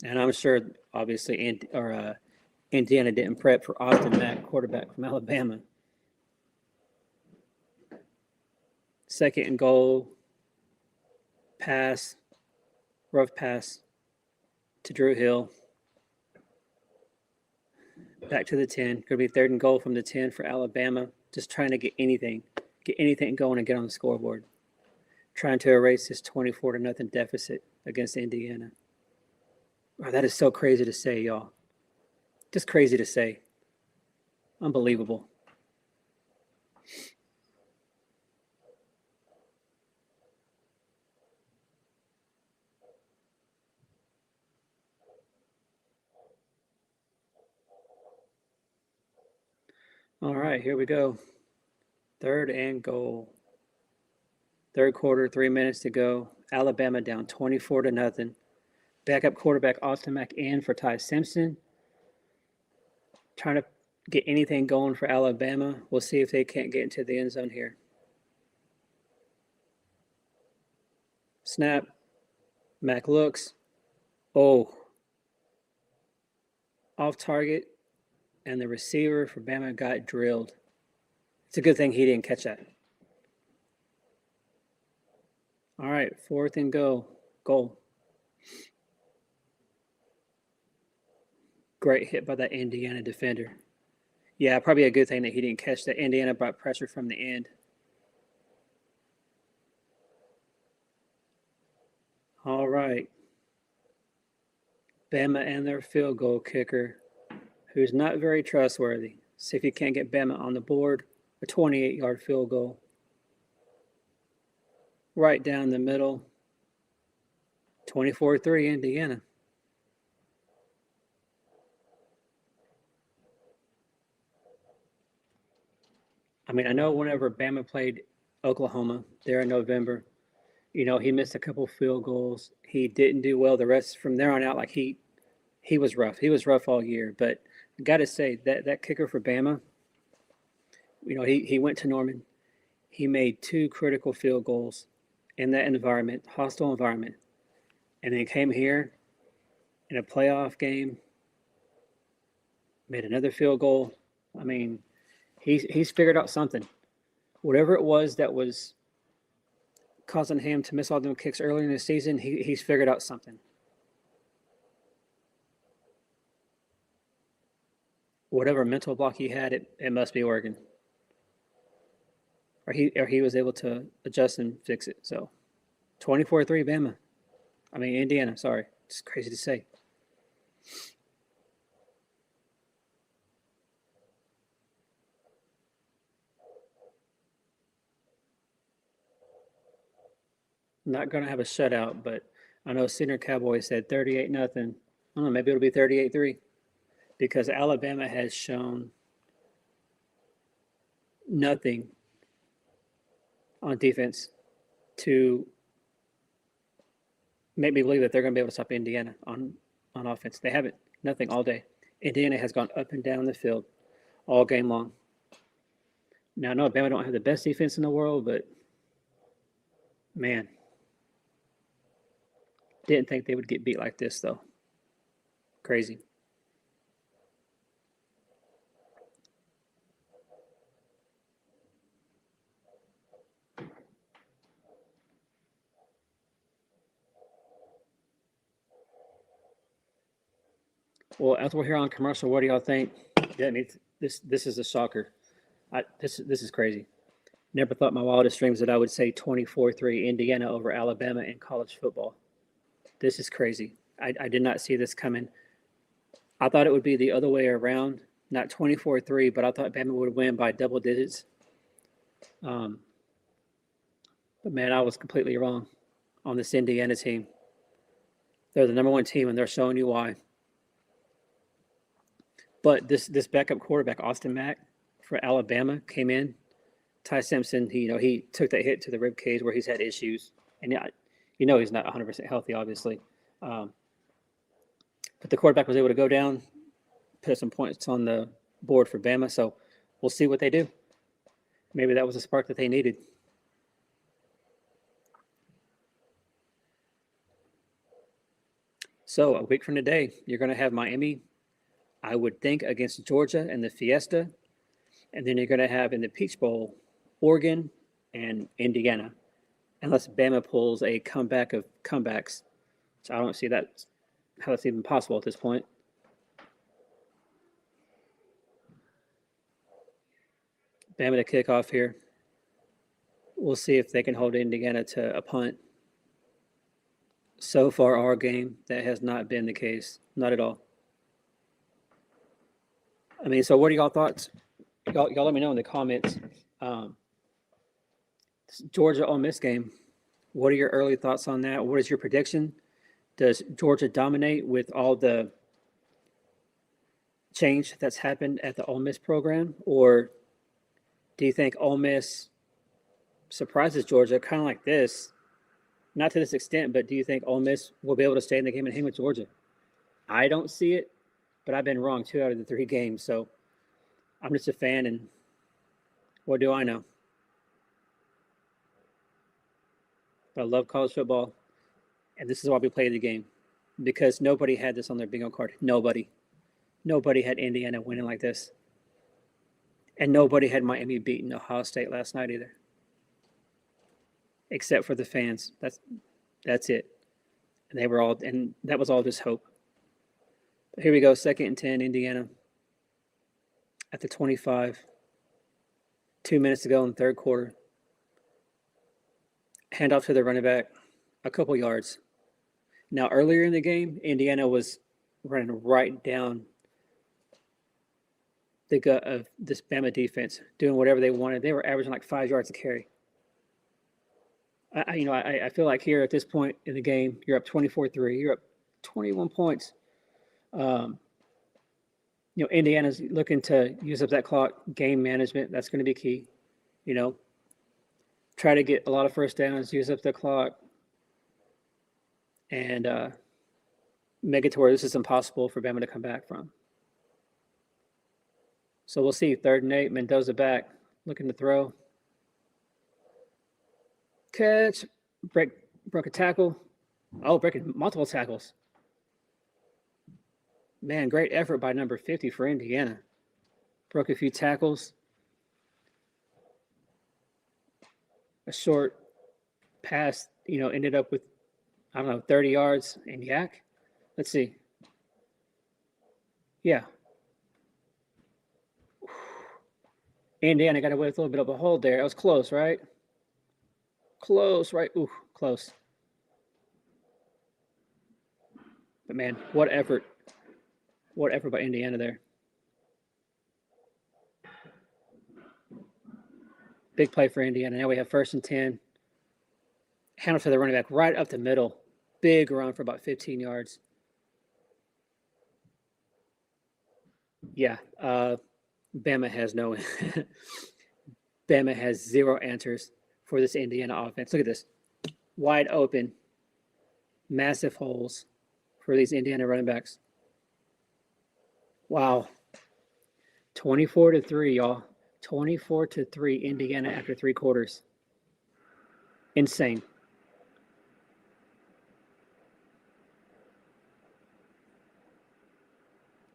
And I'm sure, obviously, Indiana didn't prep for Austin Mack, quarterback from Alabama. Second and goal, pass, rough pass to Drew Hill. Back to the 10. Going to be third and goal from the 10 for Alabama. Just trying to get anything going and get on the scoreboard. Trying to erase this 24-0 deficit against Indiana. Oh, that is so crazy to say, y'all. Just crazy to say. Unbelievable. All right, here we go. Third and goal. Third quarter, 3 minutes to go. Alabama down 24-0. Backup quarterback Austin Mack in for Ty Simpson. Trying to get anything going for Alabama. We'll see if they can't get into the end zone here. Snap. Mack looks. Oh. Off target. And the receiver for Bama got drilled. It's a good thing he didn't catch that. All right, fourth and goal. Great hit by that Indiana defender. Yeah, probably a good thing that he didn't catch that. Indiana brought pressure from the end. All right. Bama and their field goal kicker, who's not very trustworthy. See if you can't get Bama on the board. A 28-yard field goal. Right down the middle. 24-3 Indiana. I mean, I know whenever Bama played Oklahoma there in November, he missed a couple field goals. He didn't do well the rest from there on out. Like he was rough. He was rough all year. But I got to say that kicker for Bama, he went to Norman. He made 2 critical field goals in that environment, hostile environment. And then he came here in a playoff game, made another field goal. I mean, he's figured out something. Whatever it was that was causing him to miss all them kicks earlier in the season, he's figured out something. Whatever mental block he had, it must be working. Or he was able to adjust and fix it. So 24-3 Bama. I mean Indiana, sorry. It's crazy to say. Not gonna have a shutout, but I know Senior Cowboy said 38-0. I don't know, maybe it'll be 38-3. Because Alabama has shown nothing on defense to make me believe that they're going to be able to stop Indiana on offense. They haven't. Nothing all day. Indiana has gone up and down the field all game long. Now, I know Alabama don't have the best defense in the world, but man, didn't think they would get beat like this, though. Crazy. Well, as we're here on commercial, what do y'all think? Yeah, I mean, this is a shocker. This is crazy. Never thought my wildest dreams that I would say 24-3 Indiana over Alabama in college football. This is crazy. I did not see this coming. I thought it would be the other way around, not 24-3, but I thought Bama would win by double digits. But man, I was completely wrong on this Indiana team. They're the number 1 team, and they're showing you why. But this backup quarterback, Austin Mack, for Alabama, came in. Ty Simpson, he took that hit to the rib cage where he's had issues, and he's not 100% healthy, obviously. But the quarterback was able to go down, put some points on the board for Bama. So we'll see what they do. Maybe that was a spark that they needed. So a week from today, you're going to have Miami, I would think, against Georgia in the Fiesta. And then you're going to have in the Peach Bowl, Oregon and Indiana, unless Bama pulls a comeback of comebacks. So I don't see that how that's even possible at this point. Bama to kick off here. We'll see if they can hold Indiana to a punt. So far, our game, that has not been the case. Not at all. I mean, so what are y'all thoughts? Y'all let me know in the comments. Georgia Ole Miss game. What are your early thoughts on that? What is your prediction? Does Georgia dominate with all the change that's happened at the Ole Miss program? Or do you think Ole Miss surprises Georgia kind of like this? Not to this extent, but do you think Ole Miss will be able to stay in the game and hang with Georgia? I don't see it, but I've been wrong 2 out of the 3 games. So I'm just a fan, and what do I know? But I love college football, and this is why we play the game, because nobody had this on their bingo card. Nobody had Indiana winning like this, and nobody had Miami beating Ohio State last night either, except for the fans. That's it, and that was all just hope. But here we go, 2nd and 10, Indiana at the 25. 2 minutes to go in the third quarter. Handoff to the running back, a couple yards. Now, earlier in the game, Indiana was running right down the gut of this Bama defense, doing whatever they wanted. They were averaging like 5 yards a carry. I feel like here at this point in the game, you're up 24-3. You're up 21 points. Indiana's looking to use up that clock. Game management, that's going to be key. Try to get a lot of first downs, use up the clock, and make it to where this is impossible for Bama to come back from. So we'll see. 3rd and 8, Mendoza back, looking to throw. Catch, broke a tackle. Oh, breaking multiple tackles. Man, great effort by number 50 for Indiana. Broke a few tackles. A short pass, ended up with, 30 yards and yak. Let's see. Yeah. Indiana got away with a little bit of a hold there. It was close, right? Close, right? Ooh, close. But man, what effort. What effort by Indiana there. Big play for Indiana. Now we have 1st and 10. Handle to the running back right up the middle. Big run for about 15 yards. Yeah, Bama has no Bama has 0 answers for this Indiana offense. Look at this. Wide open. Massive holes for these Indiana running backs. Wow. 24-3, y'all. 24-3 Indiana after 3 quarters. Insane.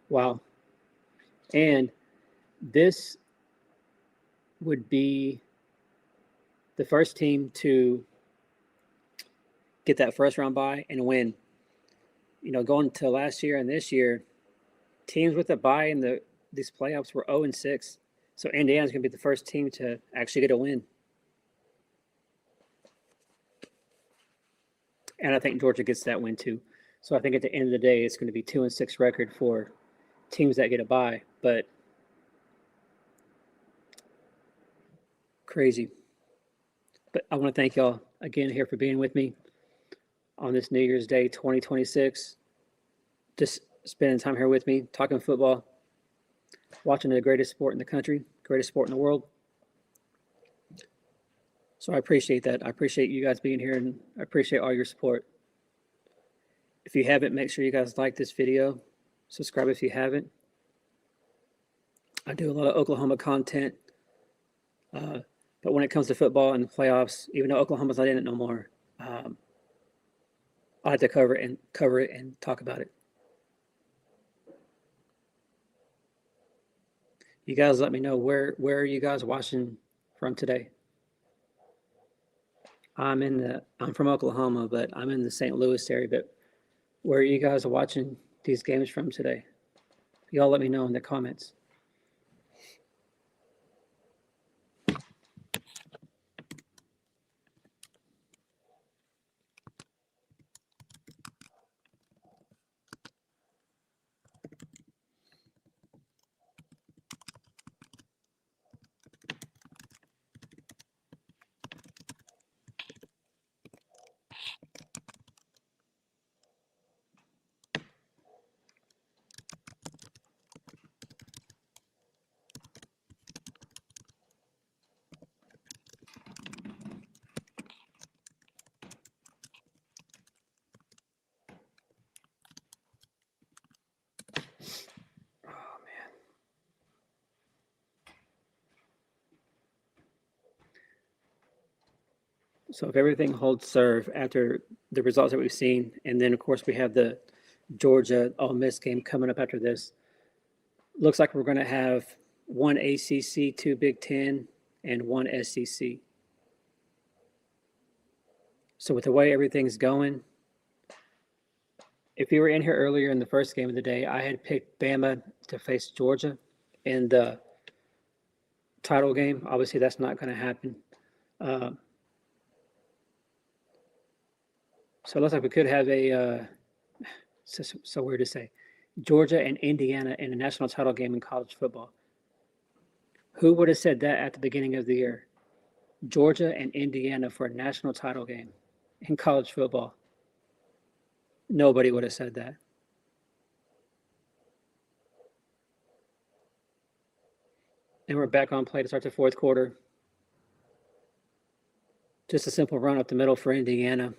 Wow. And this would be the first team to get that first round bye and win. Going to last year and this year, teams with a bye in these playoffs were 0-6. So Indiana's going to be the first team to actually get a win. And I think Georgia gets that win too. So I think at the end of the day, it's going to be 2-6 record for teams that get a bye. But crazy. But I want to thank y'all again here for being with me on this New Year's Day 2026. Just spending time here with me, talking football, watching the greatest sport in the country, greatest sport in the world. So I appreciate that. I appreciate you guys being here, and I appreciate all your support. If you haven't, make sure you guys like this video. Subscribe if you haven't. I do a lot of Oklahoma content. But when it comes to football and the playoffs, even though Oklahoma's not in it no more, I'll have to cover it and talk about it. You guys let me know where are you guys watching from today? I'm from Oklahoma, but I'm in the St. Louis area. But where are you guys watching these games from today? Y'all let me know in the comments. Oh man. So if everything holds serve after the results that we've seen, and then of course we have the Georgia Ole Miss game coming up after this, looks like we're going to have one ACC, two Big Ten, and one SEC. So with the way everything's going, if you were in here earlier in the first game of the day, I had picked Bama to face Georgia in the title game. Obviously, that's not going to happen. So it looks like we could have so weird to say, Georgia and Indiana in a national title game in college football. Who would have said that at the beginning of the year? Georgia and Indiana for a national title game in college football. Nobody would have said that. And we're back on play to start the fourth quarter. Just a simple run up the middle for Indiana.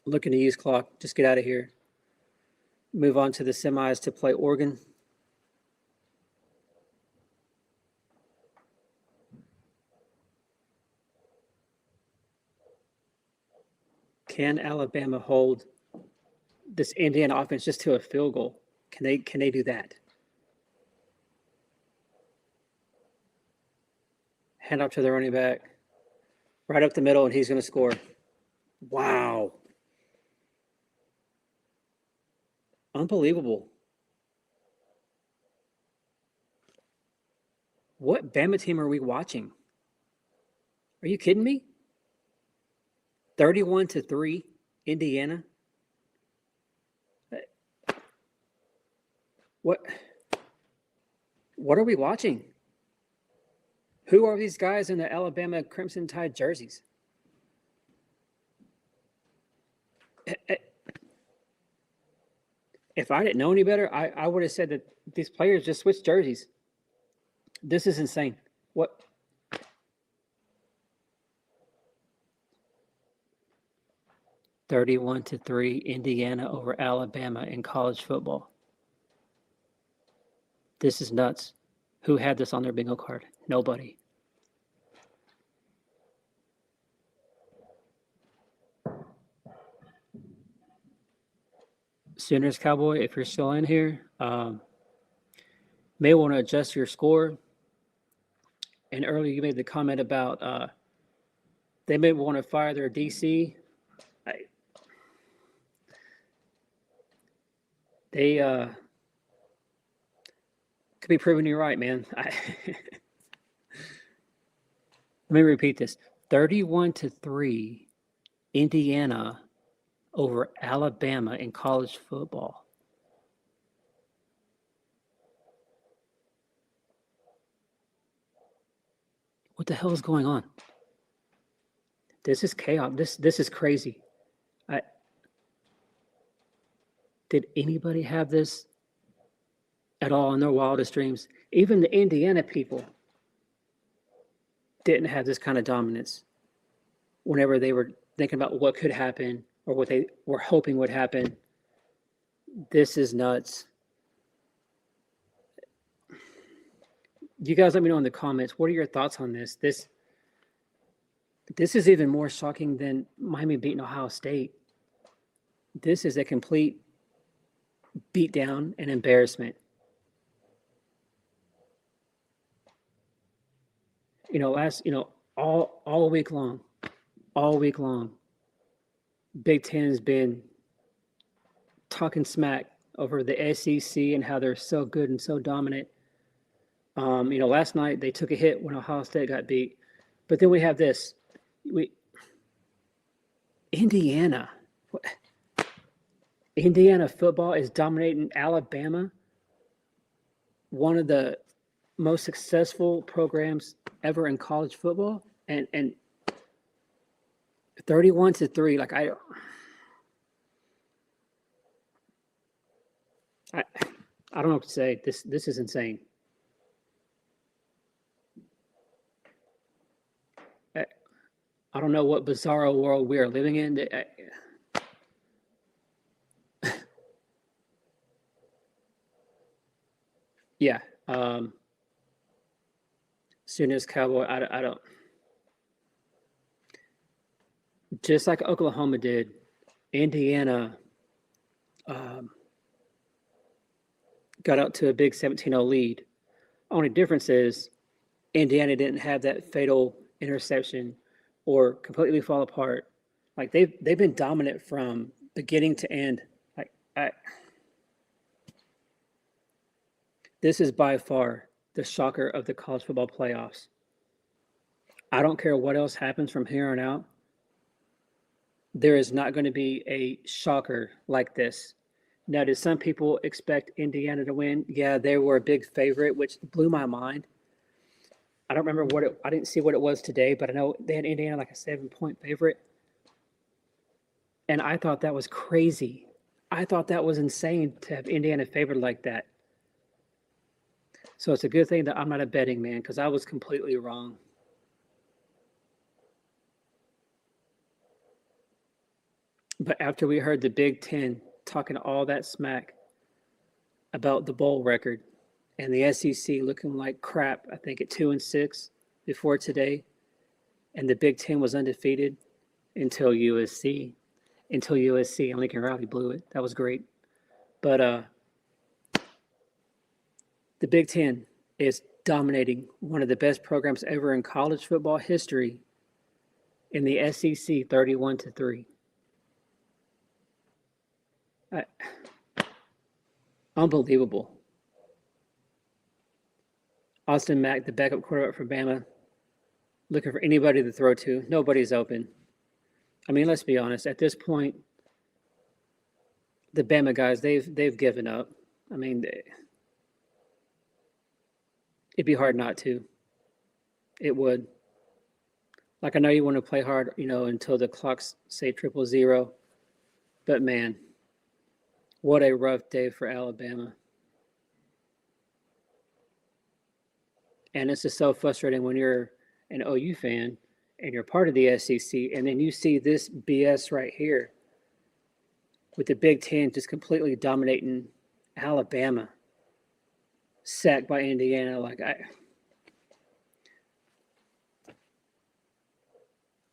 Looking to use clock. Just get out of here. Move on to the semis to play Oregon. Can Alabama hold this Indiana offense just to a field goal? Can they do that? Hand off to the running back. Right up the middle, and he's going to score. Wow. Unbelievable. What Bama team are we watching? Are you kidding me? 31-3, Indiana. What are we watching? Who are these guys in the Alabama Crimson Tide jerseys? If I didn't know any better, I would have said that these players just switched jerseys. This is insane. What? (31-3) Indiana over Alabama in college football. This is nuts. Who had this on their bingo card? Nobody. Sooners Cowboy, if you're still in here, may want to adjust your score. And earlier you made the comment about they may want to fire their DC. They could be proving you right, man. Let me repeat this: 31-3, Indiana over Alabama in college football. What the hell is going on? This is chaos. This is crazy. Did anybody have this at all in their wildest dreams? Even the Indiana people didn't have this kind of dominance whenever they were thinking about what could happen or what they were hoping would happen. This is nuts. You guys let me know in the comments, what are your thoughts on this? This is even more shocking than Miami beating Ohio State. This is a complete beatdown and embarrassment. All week long, Big Ten's been talking smack over the SEC and how they're so good and so dominant. Last night they took a hit when Ohio State got beat, but then we have this. Indiana football is dominating Alabama, one of the most successful programs ever in college football, and 31-3. Like I don't know what to say. This is insane. I don't know what bizarro world we are living in. Yeah. Soon as Cowboy, I don't. Just like Oklahoma did, Indiana got out to a big 17-0 lead. Only difference is Indiana didn't have that fatal interception or completely fall apart. Like they've been dominant from beginning to end. This is by far the shocker of the college football playoffs. I don't care what else happens from here on out. There is not going to be a shocker like this. Now, did some people expect Indiana to win? Yeah, they were a big favorite, which blew my mind. I don't remember I didn't see what it was today, but I know they had Indiana like a 7-point favorite. And I thought that was crazy. I thought that was insane to have Indiana favored like that. So it's a good thing that I'm not a betting man, because I was completely wrong. But after we heard the Big Ten talking all that smack about the bowl record and the SEC looking like crap, I think at 2-6 before today, and the Big Ten was undefeated until USC, and Lincoln Riley blew it. That was great. But the Big Ten is dominating one of the best programs ever in college football history in the SEC, 31-3. Unbelievable. Austin Mack, the backup quarterback for BAMA, looking for anybody to throw to. Nobody's open. I mean, let's be honest. At this point, the BAMA guys, they've given up. I mean, it'd be hard not to. It would. Like, I know you want to play hard, until the clocks say 000, but man, what a rough day for Alabama. And it's just so frustrating when you're an OU fan and you're part of the SEC, and then you see this BS right here with the Big Ten just completely dominating Alabama, sacked by Indiana.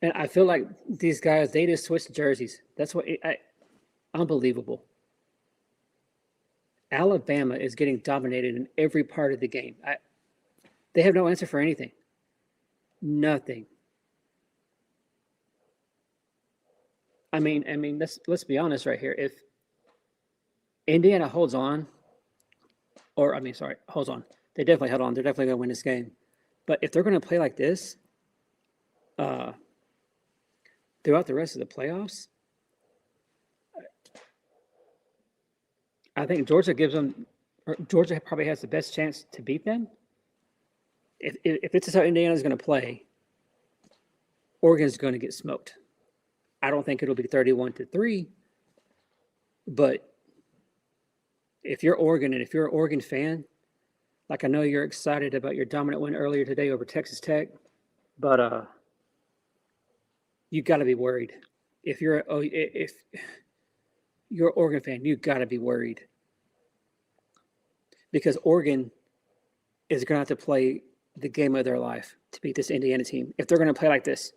And I feel like these guys, they just switched jerseys. That's what unbelievable. Alabama is getting dominated in every part of the game. They have no answer for anything. Nothing. I mean, let's be honest right here. If Indiana holds on, holds on. They definitely held on. They're definitely going to win this game. But if they're going to play like this throughout the rest of the playoffs, I think Georgia probably has the best chance to beat them. If this is how Indiana's going to play, Oregon's going to get smoked. I don't think it'll be 31-3, but if you're Oregon and if you're an Oregon fan, like I know you're excited about your dominant win earlier today over Texas Tech, but you got to be worried. If you're an Oregon fan, you got to be worried, because Oregon is going to have to play the game of their life to beat this Indiana team. If they're going to play like this,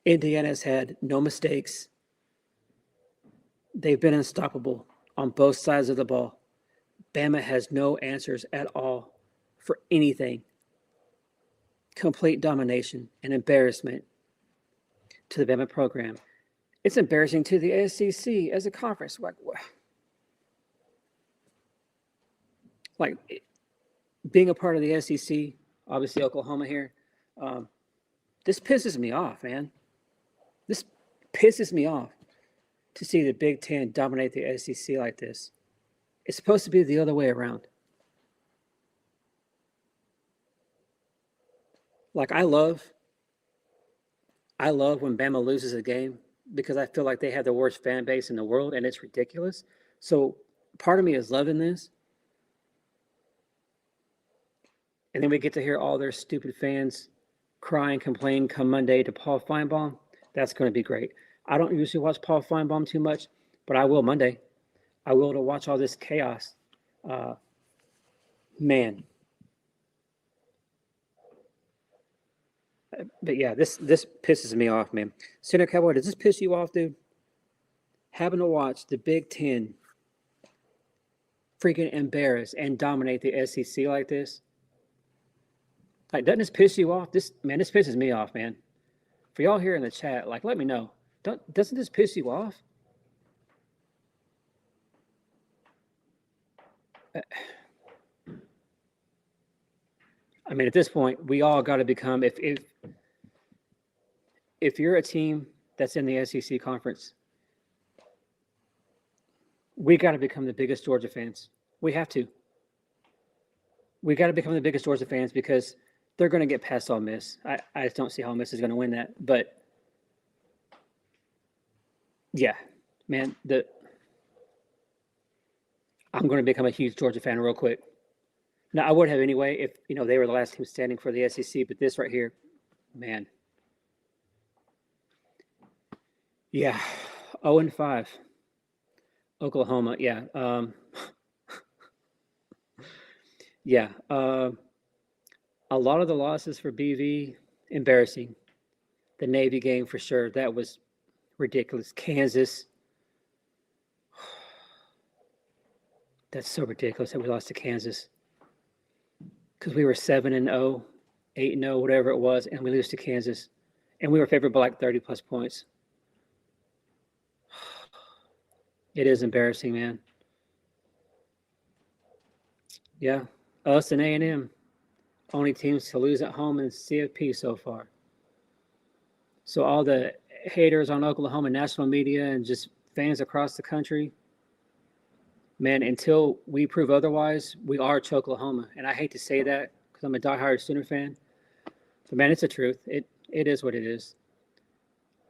Indiana's had no mistakes. They've been unstoppable on both sides of the ball. Bama has no answers at all for anything. Complete domination and embarrassment to the Bama program. It's embarrassing to the SEC as a conference. Like being a part of the SEC, obviously Oklahoma here, this pisses me off, man. This pisses me off to see the Big Ten dominate the SEC like this. It's supposed to be the other way around. Like I love when Bama loses a game because I feel like they have the worst fan base in the world and it's ridiculous. So part of me is loving this. And then we get to hear all their stupid fans cry and complain come Monday to Paul Feinbaum. That's going to be great. I don't usually watch Paul Feinbaum too much, but I will Monday. I will to watch all this chaos. Man. But yeah, this pisses me off, man. Senator Cowboy, does this piss you off, dude? Having to watch the Big Ten freaking embarrass and dominate the SEC like this? Like, doesn't this piss you off? This pisses me off, man. For y'all here in the chat, like, let me know. Doesn't this piss you off? I mean, at this point, we all got to become if you're a team that's in the SEC conference, we got to become the biggest Georgia fans. We have to. We got to become the biggest Georgia fans because they're going to get past Ole Miss. I just don't see how Ole Miss is going to win that. But yeah, man, I'm going to become a huge Georgia fan real quick. Now, I would have anyway if they were the last team standing for the SEC, but this right here, man. Yeah, 0-5. Oklahoma, yeah. Yeah. A lot of the losses for BV, embarrassing. The Navy game for sure, that was ridiculous. Kansas, that's so ridiculous that we lost to Kansas. Because we were 7-0, 8-0, whatever it was, and we lose to Kansas. And we were favored by like 30-plus points. It is embarrassing, man. Yeah, us and A&M, only teams to lose at home in CFP so far. So all the haters on Oklahoma national media and just fans across the country, man, until we prove otherwise, we are Choklahoma. And I hate to say that because I'm a diehard Sooner fan. But, man, it's the truth. It is what it is.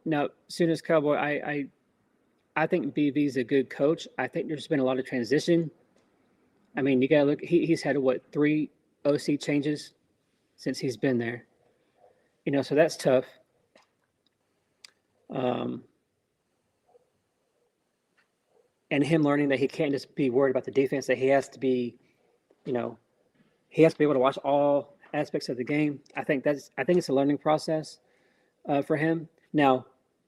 Now, Sooners Cowboy, I think BV's a good coach. I think there's been a lot of transition. I mean, you got to look. He's had, 3 OC changes since he's been there. So that's tough. And him learning that he can't just be worried about the defense, that he has to be, he has to be able to watch all aspects of the game. I think it's a learning process for him. Now,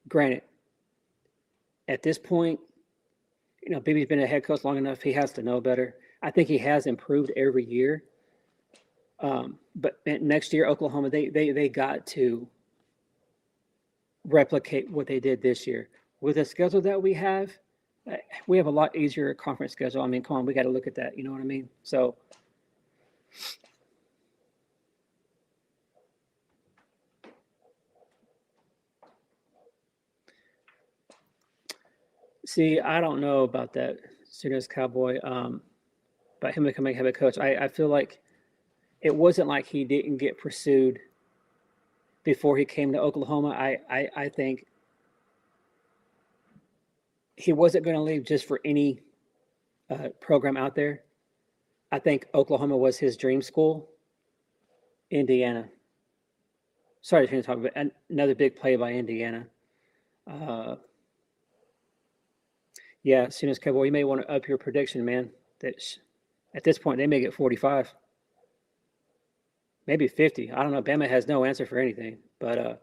granted, at this point, BB's been a head coach long enough. He has to know better. I think he has improved every year. But next year, Oklahoma, they got to replicate what they did this year. With the schedule that we have a lot easier conference schedule. I mean, come on, we got to look at that. You know what I mean? So, see, I don't know about that, Sooners Cowboy, about him becoming head coach. I feel like it wasn't like he didn't get pursued before he came to Oklahoma. I think he wasn't going to leave just for any program out there. I think Oklahoma was his dream school. Indiana. Sorry to talk about another big play by Indiana. Yeah, Sooners Cowboy, you may want to up your prediction, man. That at this point they may get 45, maybe 50. I don't know. Bama has no answer for anything. But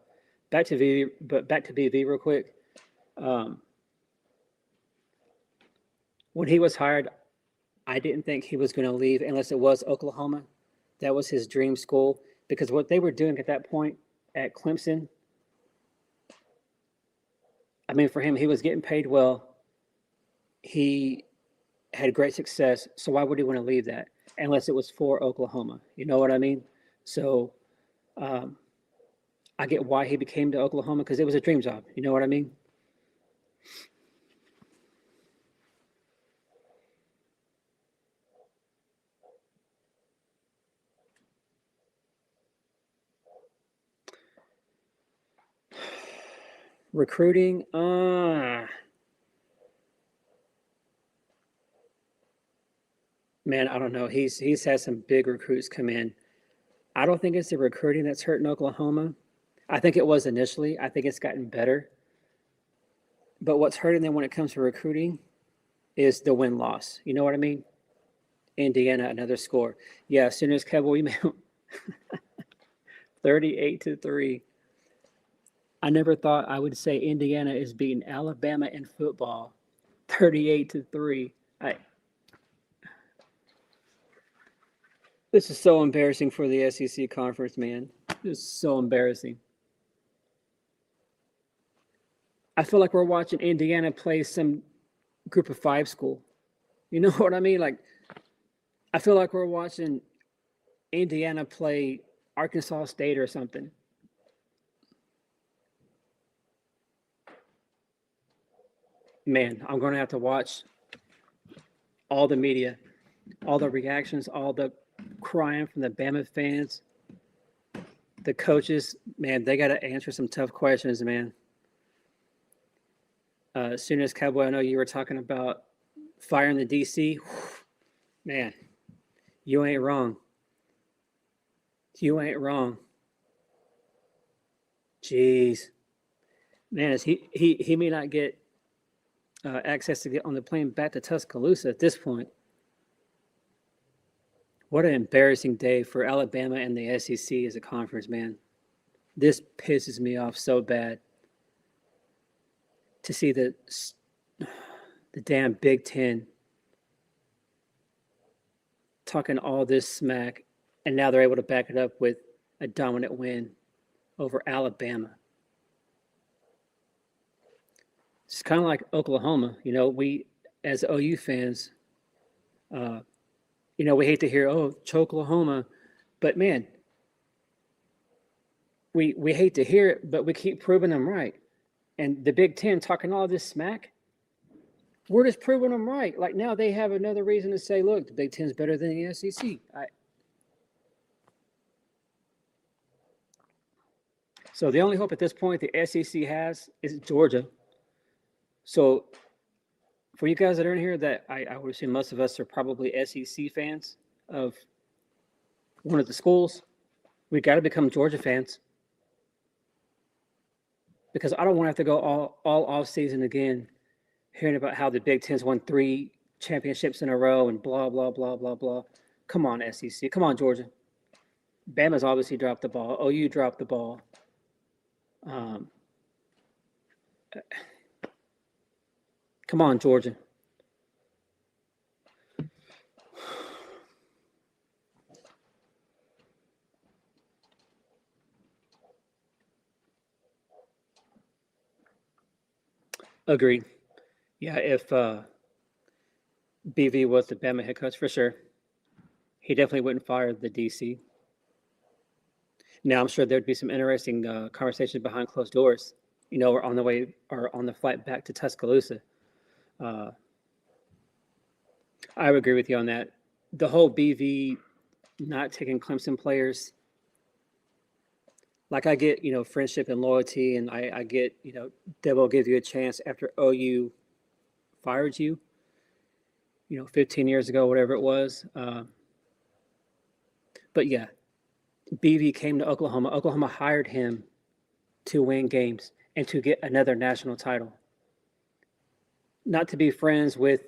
back to BV real quick. when he was hired, I didn't think he was going to leave unless it was Oklahoma. That was his dream school because what they were doing at that point at Clemson, I mean, for him, he was getting paid well. He had great success. So why would he want to leave that unless it was for Oklahoma? You know what I mean? So I get why he became to Oklahoma because it was a dream job. You know what I mean? Recruiting, man, I don't know. He's had some big recruits come in. I don't think it's the recruiting that's hurting Oklahoma. I think it was initially. I think it's gotten better. But what's hurting them when it comes to recruiting is the win loss. You know what I mean? Indiana, another score. Yeah, as soon as Cowboy 38-3. I never thought I would say Indiana is beating Alabama in football 38-3. This is so embarrassing for the SEC conference, man. This is so embarrassing. I feel like we're watching Indiana play some group of five school. You know what I mean? Like, I feel like we're watching Indiana play Arkansas State or something. Man, I'm going to have to watch all the media, all the reactions, all the crying from the Bama fans, the coaches. Man, they got to answer some tough questions, man. As soon as Cowboy, I know you were talking about firing the DC. Man, you ain't wrong. You ain't wrong. Jeez, man, is he may not get access to get on the plane back to Tuscaloosa at this point. What an embarrassing day for Alabama and the SEC as a conference, man. This pisses me off so bad to see the damn Big Ten talking all this smack, and now they're able to back it up with a dominant win over Alabama. It's kind of like Oklahoma. You know, we, as OU fans, you know, we hate to hear, oh, Choklahoma, but man, we hate to hear it, but we keep proving them right. And the Big Ten talking all this smack, we're just proving them right. Like now they have another reason to say, look, the Big Ten's better than the SEC. So the only hope at this point the SEC has is Georgia. So for you guys that are in here, that I would assume most of us are probably SEC fans of one of the schools. We got to become Georgia fans because I don't want to have to go all off season again hearing about how the Big Ten's won 3 championships in a row and blah, blah, blah, blah, blah. Come on, SEC. Come on, Georgia. Bama's obviously dropped the ball. OU dropped the ball. Come on, Georgia. Agreed. Yeah, if BV was the Bama head coach, for sure, he definitely wouldn't fire the DC. Now, I'm sure there'd be some interesting conversations behind closed doors, you know, or on the way or on the flight back to Tuscaloosa. I would agree with you on that. The whole BV not taking Clemson players, like I get, you know, friendship and loyalty, and I get, you know, they will give you a chance after OU fired you, you know, 15 years ago, whatever it was. But yeah, BV came to Oklahoma. Oklahoma hired him to win games and to get another national title. Not to be friends with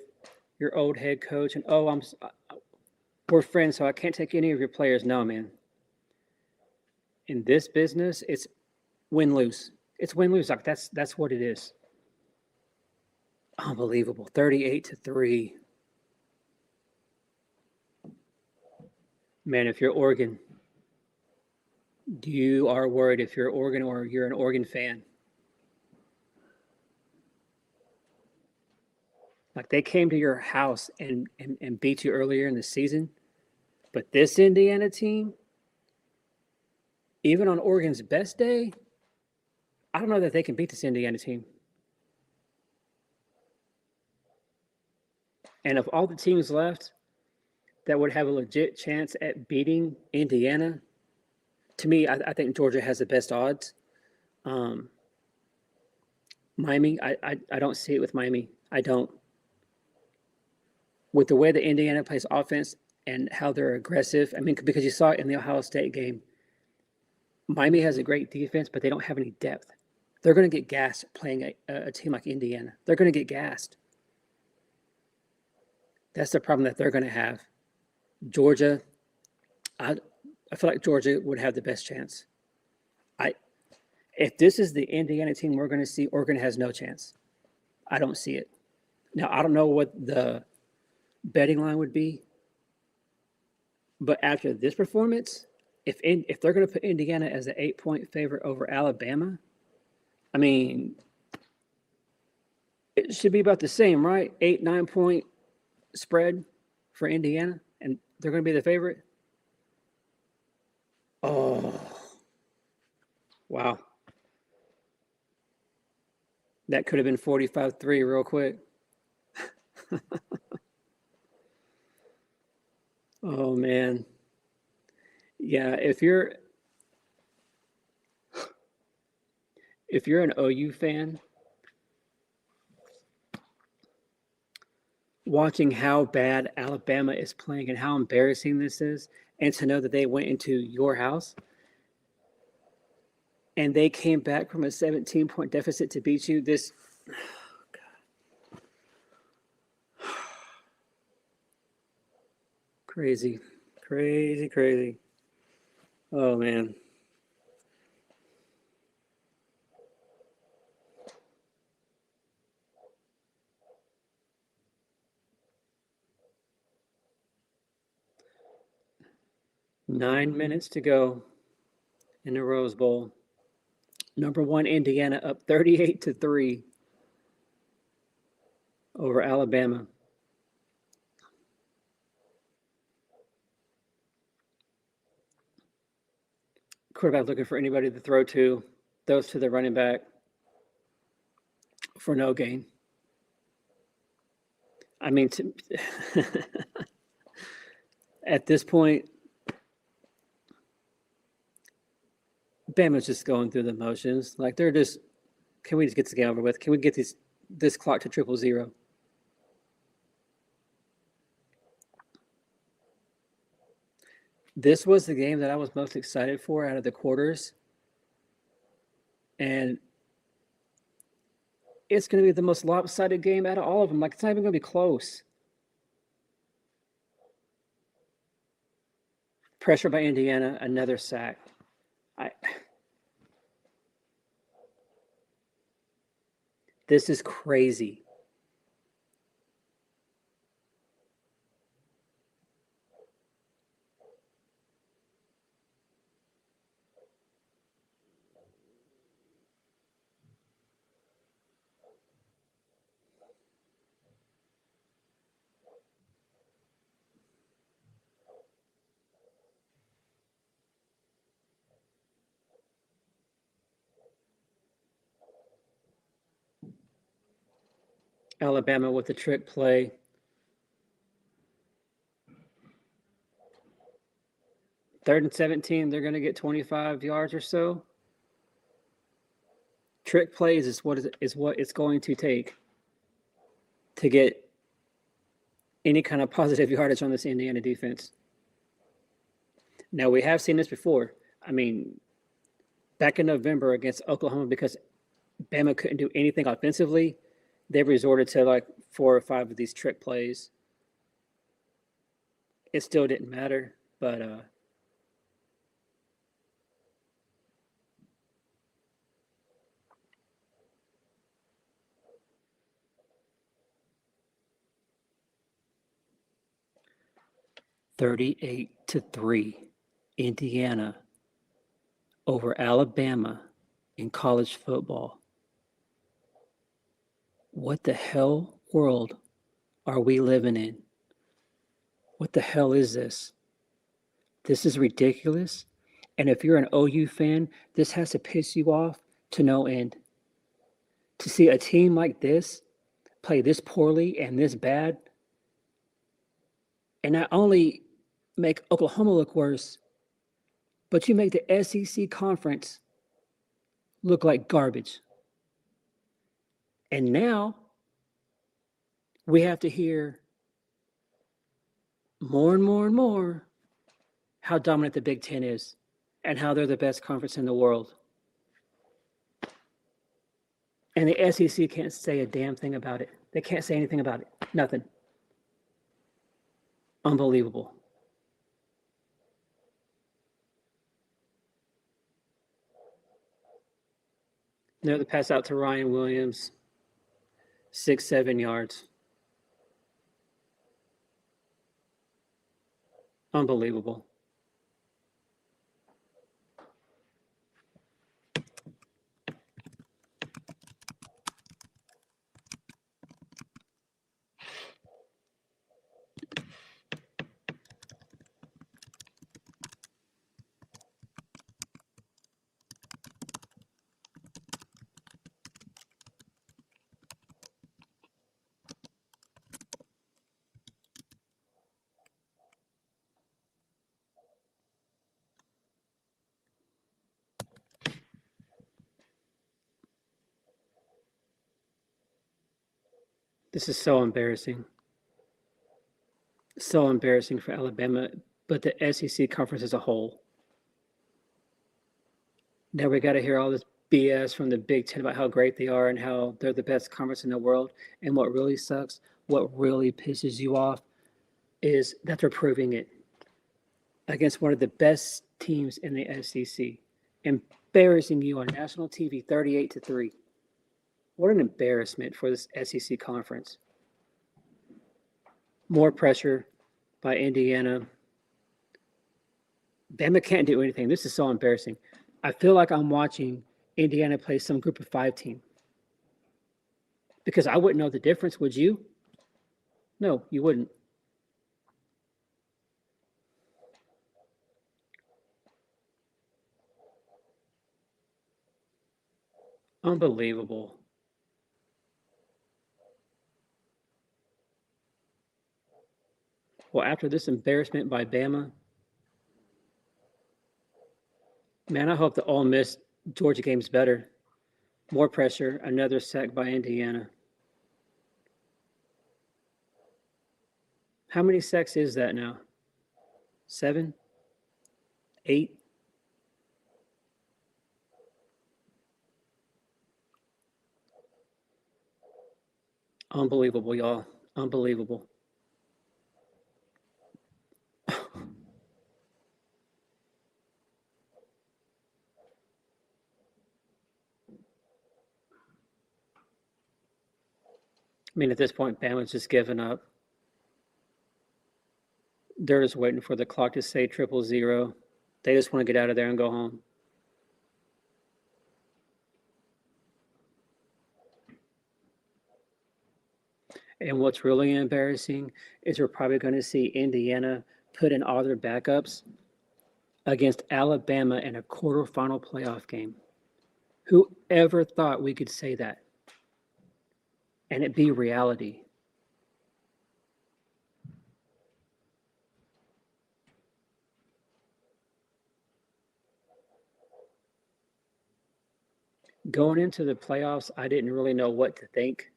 your old head coach and, oh, we're friends, so I can't take any of your players. No, man. In this business, it's win-lose. It's win-lose. Like that's what it is. Unbelievable. 38-3. Man, if you're Oregon, you are worried if you're Oregon or you're an Oregon fan. Like they came to your house and beat you earlier in the season. But this Indiana team, even on Oregon's best day, I don't know that they can beat this Indiana team. And of all the teams left that would have a legit chance at beating Indiana, to me, I think Georgia has the best odds. Um, Miami, I don't see it with Miami. I don't. With the way that Indiana plays offense and how they're aggressive, I mean, because you saw it in the Ohio State game, Miami has a great defense, but they don't have any depth. They're going to get gassed playing a team like Indiana. They're going to get gassed. That's the problem that they're going to have. Georgia, I feel like Georgia would have the best chance. I If this is the Indiana team we're going to see, Oregon has no chance. I don't see it. Now I don't know what the betting line would be, but after this performance, if they're going to put Indiana as an 8-point favorite over Alabama, I mean, it should be about the same, right? 8-9 point spread for Indiana, and they're going to be the favorite. Oh, wow. That could have been 45-3 real quick. Oh, man. Yeah, if you're an OU fan, watching how bad Alabama is playing and how embarrassing this is, and to know that they went into your house and they came back from a 17-point deficit to beat you, this crazy, crazy, crazy. Oh, man. Nine minutes to go in the Rose Bowl. Number one, Indiana up 38-3 over Alabama. Quarterback looking for anybody to throw to, throws to the running back for no gain. I mean, at this point, Bama's just going through the motions. Like they're just, can we just get this game over with? Can we get this clock to 0-0? This was the game that I was most excited for out of the quarters. And it's going to be the most lopsided game out of all of them. Like, it's not even going to be close. Pressure by Indiana, another sack. This is crazy. Alabama with the trick play. Third and 17, they're going to get 25 yards or so. Trick plays is what it's going to take to get any kind of positive yardage on this Indiana defense. Now, we have seen this before. I mean, back in November against Oklahoma, because Bama couldn't do anything offensively, they resorted to like 4 or 5 of these trick plays. It still didn't matter, but 38-3, Indiana over Alabama in college football. What the hell world are we living in? What the hell is this? This is ridiculous. And if you're an OU fan, this has to piss you off to no end. To see a team like this play this poorly and this bad, and not only make Oklahoma look worse, but you make the SEC conference look like garbage. And now we have to hear more and more and more how dominant the Big Ten is and how they're the best conference in the world. And the SEC can't say a damn thing about it. They can't say anything about it. Nothing. Unbelievable. They're the pass out to Ryan Williams, 6-7 yards. Unbelievable. This is so embarrassing. So embarrassing for Alabama, but the SEC conference as a whole. Now we got to hear all this BS from the Big Ten about how great they are and how they're the best conference in the world. And what really sucks, what really pisses you off, is that they're proving it against one of the best teams in the SEC, embarrassing you on national TV 38-3. What an embarrassment for this SEC conference. More pressure by Indiana. Bama can't do anything. This is so embarrassing. I feel like I'm watching Indiana play some group of 5 team. Because I wouldn't know the difference, would you? No, you wouldn't. Unbelievable. Well, after this embarrassment by Bama, man, I hope the Ole Miss Georgia game's better. More pressure, another sack by Indiana. How many sacks is that now? 7? 8? Unbelievable, y'all. Unbelievable. I mean, at this point, Bama's just given up. They're just waiting for the clock to say 000. They just want to get out of there and go home. And what's really embarrassing is we're probably going to see Indiana put in all their backups against Alabama in a quarterfinal playoff game. Who ever thought we could say that and it be reality? Going into the playoffs, I didn't really know what to think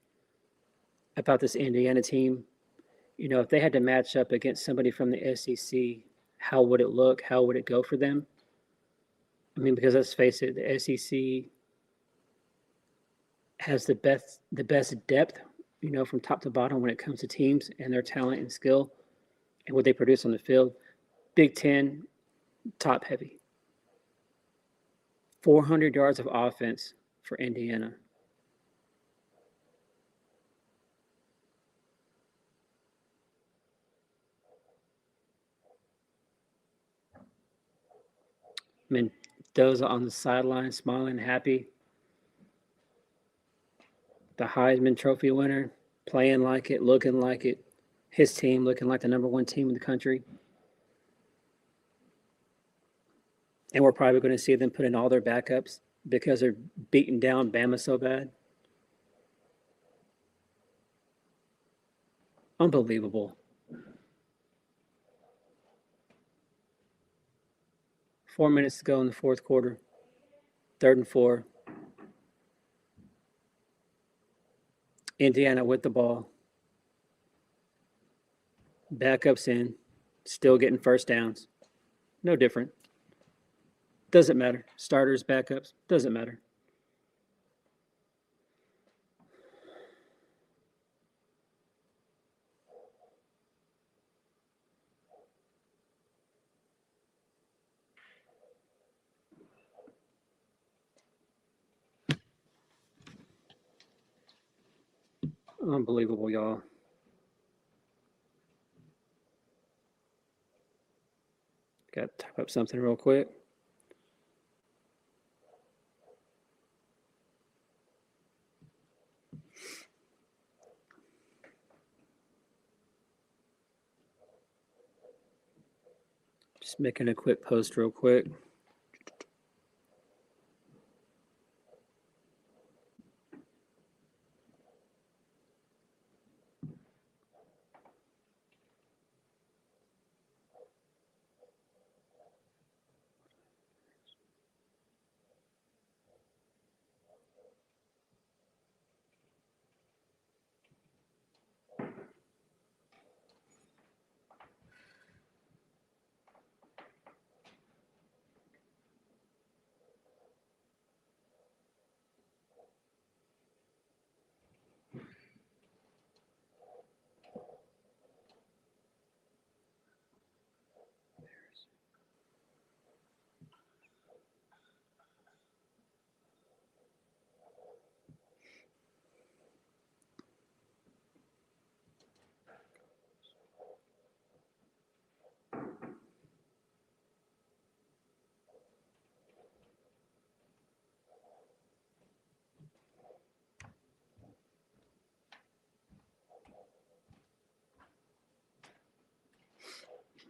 about this Indiana team. You know, if they had to match up against somebody from the SEC, how would it look? How would it go for them? I mean, because let's face it, the SEC has the best depth, you know, from top to bottom when it comes to teams and their talent and skill and what they produce on the field. Big Ten, top heavy. 400 yards of offense for Indiana. Mendoza on the sideline, smiling, happy. The Heisman Trophy winner, playing like it, looking like it. His team looking like the number one team in the country. And we're probably going to see them put in all their backups because they're beating down Bama so bad. Unbelievable. 4 minutes to go in the fourth quarter. 3rd and 4. Indiana with the ball. Backups in. Still getting first downs. No different. Doesn't matter. Starters, backups, doesn't matter. Unbelievable, y'all. Got to type up something real quick. Just making a quick post real quick.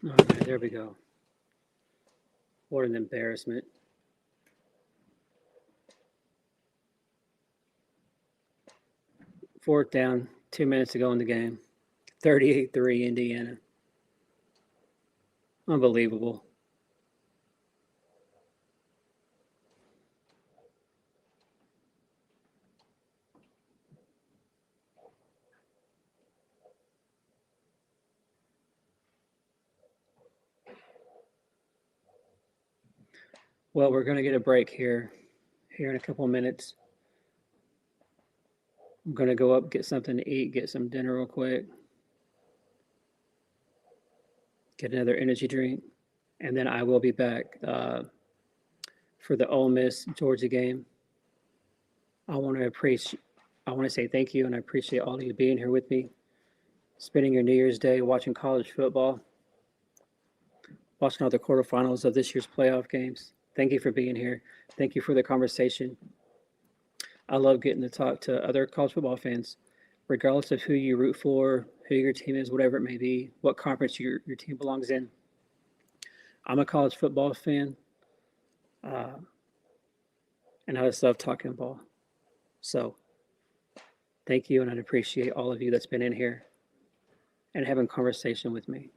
Okay, there we go. What an embarrassment. Fourth down, 2 minutes to go in the game. 38-3 Indiana. Unbelievable. Well, we're going to get a break here in a couple minutes. I'm going to go up, get something to eat, get some dinner real quick, get another energy drink, and then I will be back for the Ole Miss Georgia game. I want to say thank you, and I appreciate all of you being here with me, spending your New Year's Day watching college football, watching all the quarterfinals of this year's playoff games. Thank you for being here. Thank you for the conversation. I love getting to talk to other college football fans, regardless of who you root for, who your team is, whatever it may be, what conference your team belongs in. I'm a college football fan, and I just love talking ball. So thank you, and I'd appreciate all of you that's been in here and having conversation with me.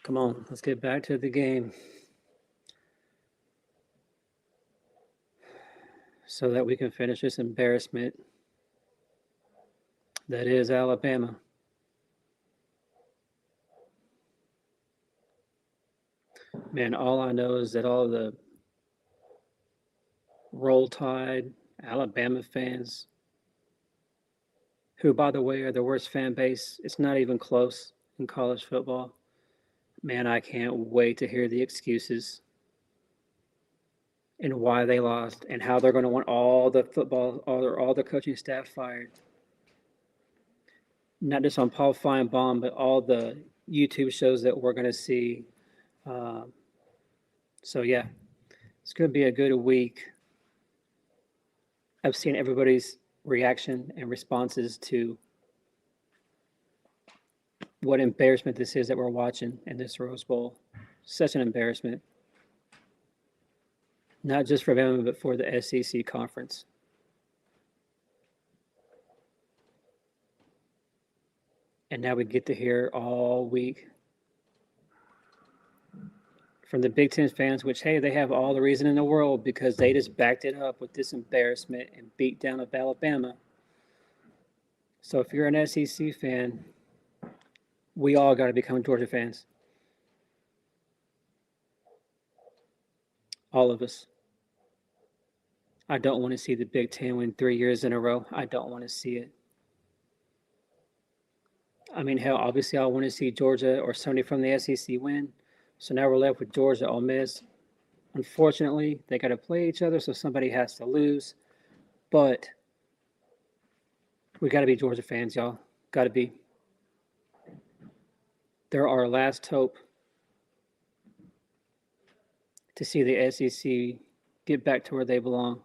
Come on, let's get back to the game so that we can finish this embarrassment that is Alabama. Man, all I know is that all the Roll Tide, Alabama fans, who, by the way, are the worst fan base. It's not even close in college football. Man, I can't wait to hear the excuses and why they lost and how they're going to want all the football, all the coaching staff fired. Not just on Paul Feinbaum, but all the YouTube shows that we're going to see. So, yeah, it's going to be a good week. I've seen everybody's reaction and responses to what embarrassment this is that we're watching in this Rose Bowl. Such an embarrassment. Not just for BAMA, but for the SEC conference. And now we get to hear all week from the Big Ten fans, which, hey, they have all the reason in the world because they just backed it up with this embarrassment and beat down of Alabama. So if you're an SEC fan, we all got to become Georgia fans. All of us. I don't want to see the Big Ten win 3 years in a row. I don't want to see it. I mean, hell, obviously I want to see Georgia or somebody from the SEC win. So now we're left with Georgia, Ole Miss. Unfortunately, they got to play each other, so somebody has to lose. But we got to be Georgia fans, y'all. Got to be. They're our last hope to see the SEC get back to where they belong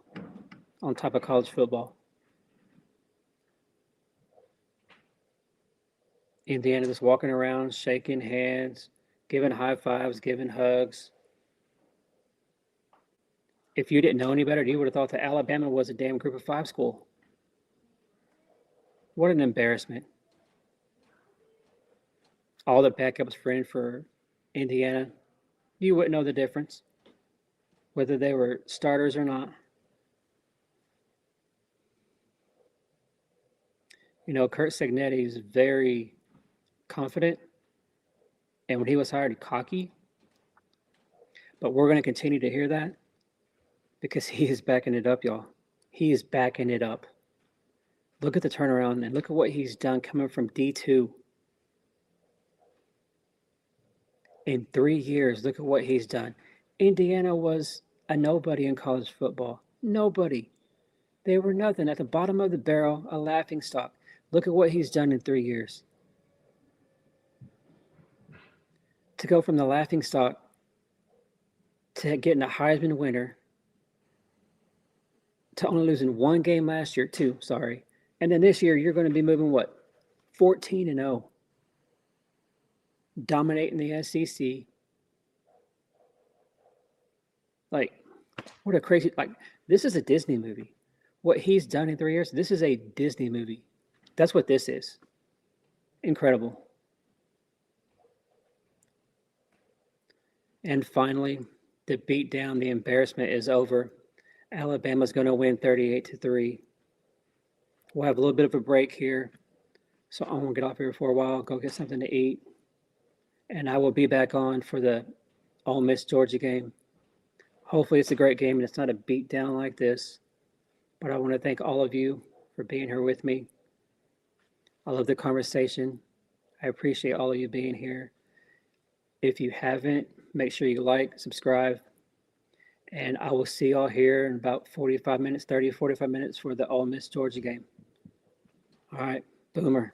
on top of college football. Indiana just walking around, shaking hands, giving high fives, giving hugs. If you didn't know any better, you would have thought that Alabama was a damn group of five school. What an embarrassment. All the backups for in for Indiana, you wouldn't know the difference, whether they were starters or not. You know, Kurt Signetti is very confident, and when he was hired, cocky. But we're going to continue to hear that because he is backing it up, y'all. He is backing it up. Look at the turnaround and look at what he's done coming from D2. In 3 years, look at what he's done. Indiana was a nobody in college football. Nobody. They were nothing. At the bottom of the barrel, a laughing stock. Look at what he's done in 3 years. To go from the laughing stock to getting a Heisman winner to only losing one game last year, and then this year you're going to be moving what? 14-0. Dominating the SEC. Like, what a crazy, this is a Disney movie. What he's done in 3 years, this is a Disney movie. That's what this is. Incredible. And finally, the beatdown, the embarrassment is over. Alabama's going to win 38-3. We'll have a little bit of a break here. So I'm going to get off here for a while, go get something to eat. And I will be back on for the Ole Miss Georgia game. Hopefully it's a great game and it's not a beatdown like this. But I want to thank all of you for being here with me. I love the conversation. I appreciate all of you being here. If you haven't, make sure you like, subscribe, and I will see y'all here in about 45 minutes for the Ole Miss Georgia game. All right, Boomer.